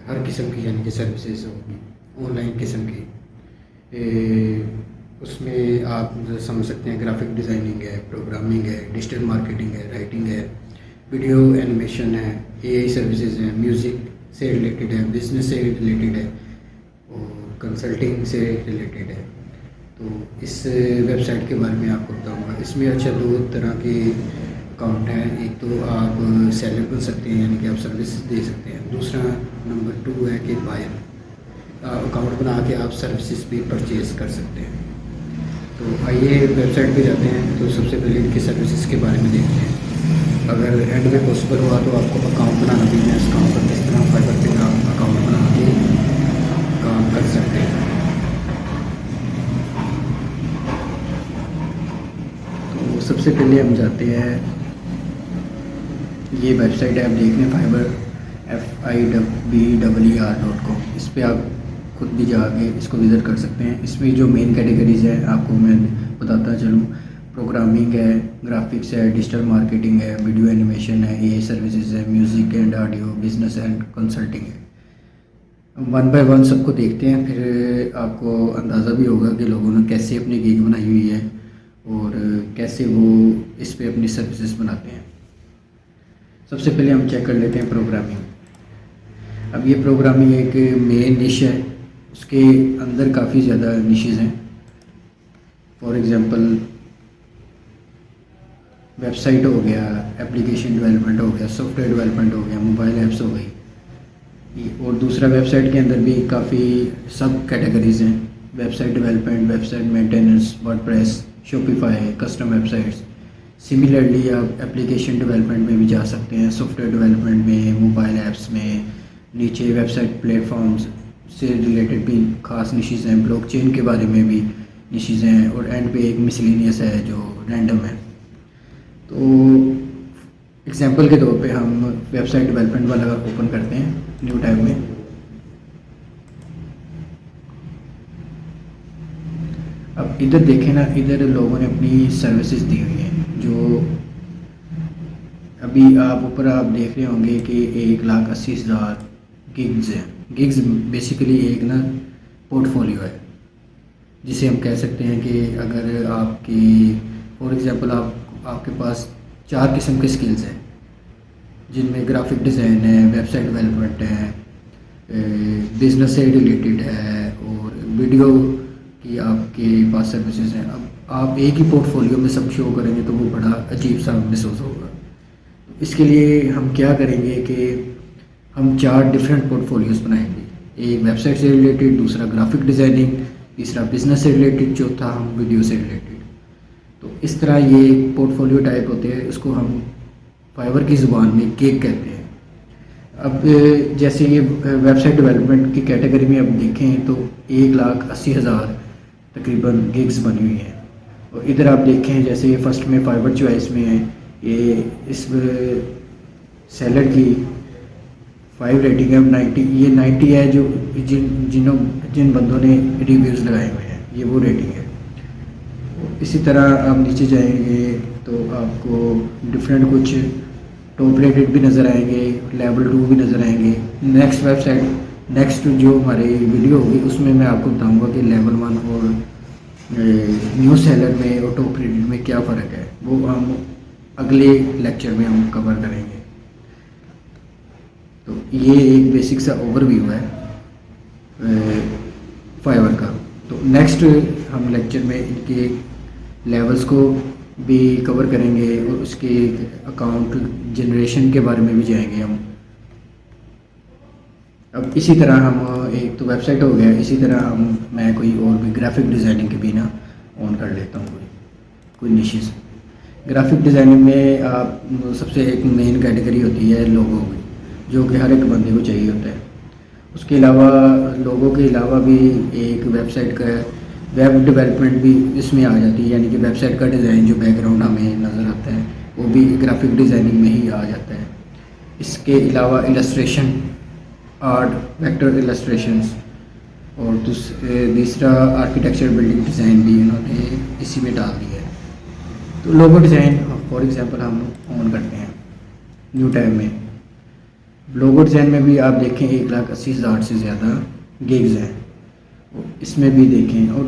हर किस्म की यानी कि सर्विसेज होगी, ऑनलाइन किस्म की। उसमें आप समझ सकते हैं ग्राफिक डिज़ाइनिंग है, प्रोग्रामिंग है, डिजिटल मार्केटिंग है, राइटिंग है, वीडियो एनिमेशन है, एआई सर्विसेज है, म्यूज़िक से रिलेटेड है, बिजनेस से रिलेटेड है और कंसल्टिंग से रिलेटेड है। तो इस वेबसाइट के बारे में आपको बताऊंगा। इसमें अच्छा 2 तरह के अकाउंट हैं। एक तो आप सेलर बन सकते हैं, यानी कि आप सर्विस दे सकते हैं। दूसरा नंबर 2 है कि बायर। अकाउंट बना के आप सर्विसेज भी परचेज कर सकते हैं। तो आइए वेबसाइट पे जाते हैं। तो सबसे पहले इनकी सर्विसेज के बारे में देखते हैं। अगर एंड में पॉसिबल हुआ तो आपको अकाउंट बनाना भी है। अकाउंट पर किस तरह फाइबर पे आप अकाउंट बना के काम कर सकते हैं। तो सबसे पहले हम जाते हैं, ये वेबसाइट है आप देख लें, फाइबर FIBER.com। इस पर आप खुद भी जाके इसको विज़िट कर सकते हैं। इसमें जो मेन कैटेगरीज़ है आपको मैं बताता चलूँ, प्रोग्रामिंग है, ग्राफिक्स है, डिजिटल मार्केटिंग है, वीडियो एनिमेशन है, AI सर्विसेज है, music and audio, business and consulting है। वन बाय वन सबको देखते हैं, फिर आपको अंदाज़ा भी होगा कि लोगों ने कैसे अपनी गिग बनाई हुई है और कैसे वो इस पे अपनी सर्विसेज बनाते हैं। सबसे पहले हम चेक कर लेते हैं प्रोग्रामिंग। अब ये प्रोग्रामिंग एक मेन निश है, उसके अंदर काफ़ी ज़्यादा निशेज़ हैं। फॉर एग्ज़ाम्पल वेबसाइट हो गया, एप्लीकेशन डेवलपमेंट हो गया, सॉफ्टवेयर डेवलपमेंट हो गया, मोबाइल ऐप्स हो गई। और दूसरा वेबसाइट के अंदर भी काफ़ी सब कैटेगरीज़ हैं, website development, website maintenance, WordPress, Shopify, custom websites. Similarly आप एप्लीकेशन डेवलपमेंट में भी जा सकते हैं, सॉफ्टवेयर डेवलपमेंट में, मोबाइल ऐप्स में, नीचे वेबसाइट प्लेटफॉर्म्स से रिलेटेड भी खास निशेज़ हैं, ब्लॉकचेन के बारे में भी निशेज़ हैं, और एंड पे एक मिसलेनियस है जो रैंडम है। तो एग्जांपल के तौर पे हम वेबसाइट डेवलपमेंट वाला ओपन करते हैं न्यू टैब में। अब इधर देखें ना, इधर लोगों ने अपनी सर्विसेज दी हुई हैं। जो अभी आप ऊपर आप देख रहे होंगे कि 1,80,000 गिग्स हैं। गिग्स बेसिकली एक ना पोर्टफोलियो है, जिसे हम कह सकते हैं कि अगर आपकी फॉर एग्ज़ाम्पल आपके पास 4 किस्म के स्किल्स हैं, जिनमें ग्राफिक डिज़ाइन है, वेबसाइट डेवलपमेंट है, बिजनेस से रिलेटेड है और वीडियो की आपके पास सर्विसेज हैं। अब आप एक ही पोर्टफोलियो में सब शो करेंगे तो वो बड़ा अजीब सा महसूस होगा। इसके लिए हम क्या करेंगे कि हम 4 डिफरेंट पोर्टफोलियोज बनाएंगे। एक वेबसाइट से रिलेटेड, दूसरा ग्राफिक डिज़ाइनिंग, तीसरा बिजनेस से रिलेटेड, चौथा हम वीडियो से रिलेटेड। तो इस तरह ये पोर्टफोलियो टाइप होते हैं, उसको हम फाइवर की ज़ुबान में गिग कहते हैं। अब जैसे ये वेबसाइट डेवलपमेंट की कैटेगरी में अब देखें तो 1,80,000 तकरीबन गिग्स बनी हुई हैं। और इधर आप देखें जैसे ये फर्स्ट में फाइवर चॉइस में है, ये इस सेलर की 5 रेटिंग है, 90, ये 90 है जो जिन बंदों ने रिव्यूज़ लगाए हुए हैं, ये वो रेटिंग है। इसी तरह आप नीचे जाएंगे तो आपको डिफरेंट कुछ टॉप रेटेड भी नज़र आएंगे, लेवल 2 भी नज़र आएंगे। नेक्स्ट जो हमारी वीडियो होगी उसमें मैं आपको बताऊंगा कि लेवल 1 और न्यू सेलर में और टॉप रेटेड में क्या फ़र्क है, वो हम अगले लेक्चर में हम कवर करेंगे। तो ये एक बेसिक सा ओवरव्यू है फाइवर का। तो नेक्स्ट हम लेक्चर में इनके लेवल्स को भी कवर करेंगे और उसके अकाउंट जनरेशन के बारे में भी जाएंगे हम। अब इसी तरह हम एक तो वेबसाइट हो गया, इसी तरह मैं कोई और भी ग्राफिक डिज़ाइनिंग के भी ना ऑन कर लेता हूँ कोई निशेस। ग्राफिक डिज़ाइनिंग में आप सबसे एक मेन कैटेगरी होती है लोगो की, जो कि हर एक बंदे को चाहिए होता है। उसके अलावा लोगों के अलावा भी एक वेबसाइट का वेब डेवलपमेंट भी इसमें आ जाती है, यानी कि वेबसाइट का डिज़ाइन जो बैकग्राउंड हमें नज़र आता है वो भी ग्राफिक डिज़ाइनिंग में ही आ जाता है। इसके अलावा इलस्ट्रेशन, आर्ट, वेक्टर इलस्ट्रेशंस और तीसरा आर्किटेक्चर बिल्डिंग डिज़ाइन भी इन्होंने इसी में डाल दिया है। तो लोगो डिज़ाइन फॉर एग्जांपल हम ऑन करते हैं न्यू टैब में। लोगो डिज़ाइन में भी आप देखें 1,80,000 से ज़्यादा गिग्स हैं, इसमें भी देखें। और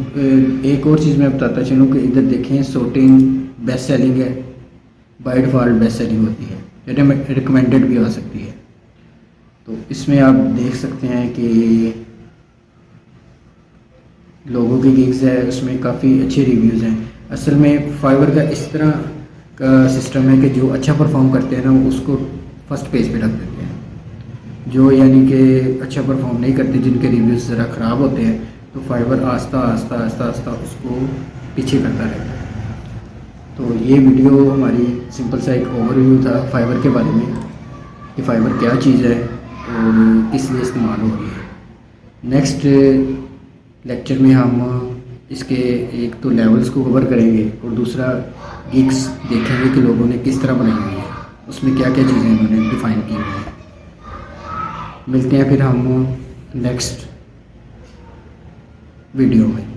एक और चीज़ मैं बताता चलूँ कि इधर देखें शॉर्टिंग बेस्ट सेलिंग है, बाय डिफ़ॉल्ट बेस्ट सेलिंग होती है, रिकमेंडेड भी आ सकती है। तो इसमें आप देख सकते हैं कि लोगों की गिग्स है, उसमें काफ़ी अच्छे रिव्यूज़ हैं। असल में फाइवर का इस तरह का सिस्टम है कि जो अच्छा परफॉर्म करते हैं ना उसको फर्स्ट पेज पे रख देते हैं। जो यानी कि अच्छा परफॉर्म नहीं करते, जिनके रिव्यूज़ ज़रा ख़राब होते हैं, तो फाइबर आस्ता आस्ता आस्ता आस्ता उसको पीछे करता रहता है। तो ये वीडियो हमारी सिंपल सा एक ओवरव्यू था फाइबर के बारे में कि फ़ाइबर क्या चीज़ है और किस लिए इस्तेमाल हो रही है। नेक्स्ट लेक्चर में हम इसके एक तो लेवल्स को कवर करेंगे और दूसरा गिग्स देखेंगे कि लोगों ने किस तरह बनाई हुई है, उसमें क्या क्या चीज़ें उन्होंने डिफ़ाइन की हुई हैं। मिलते हैं फिर हम नेक्स्ट वीडियो में।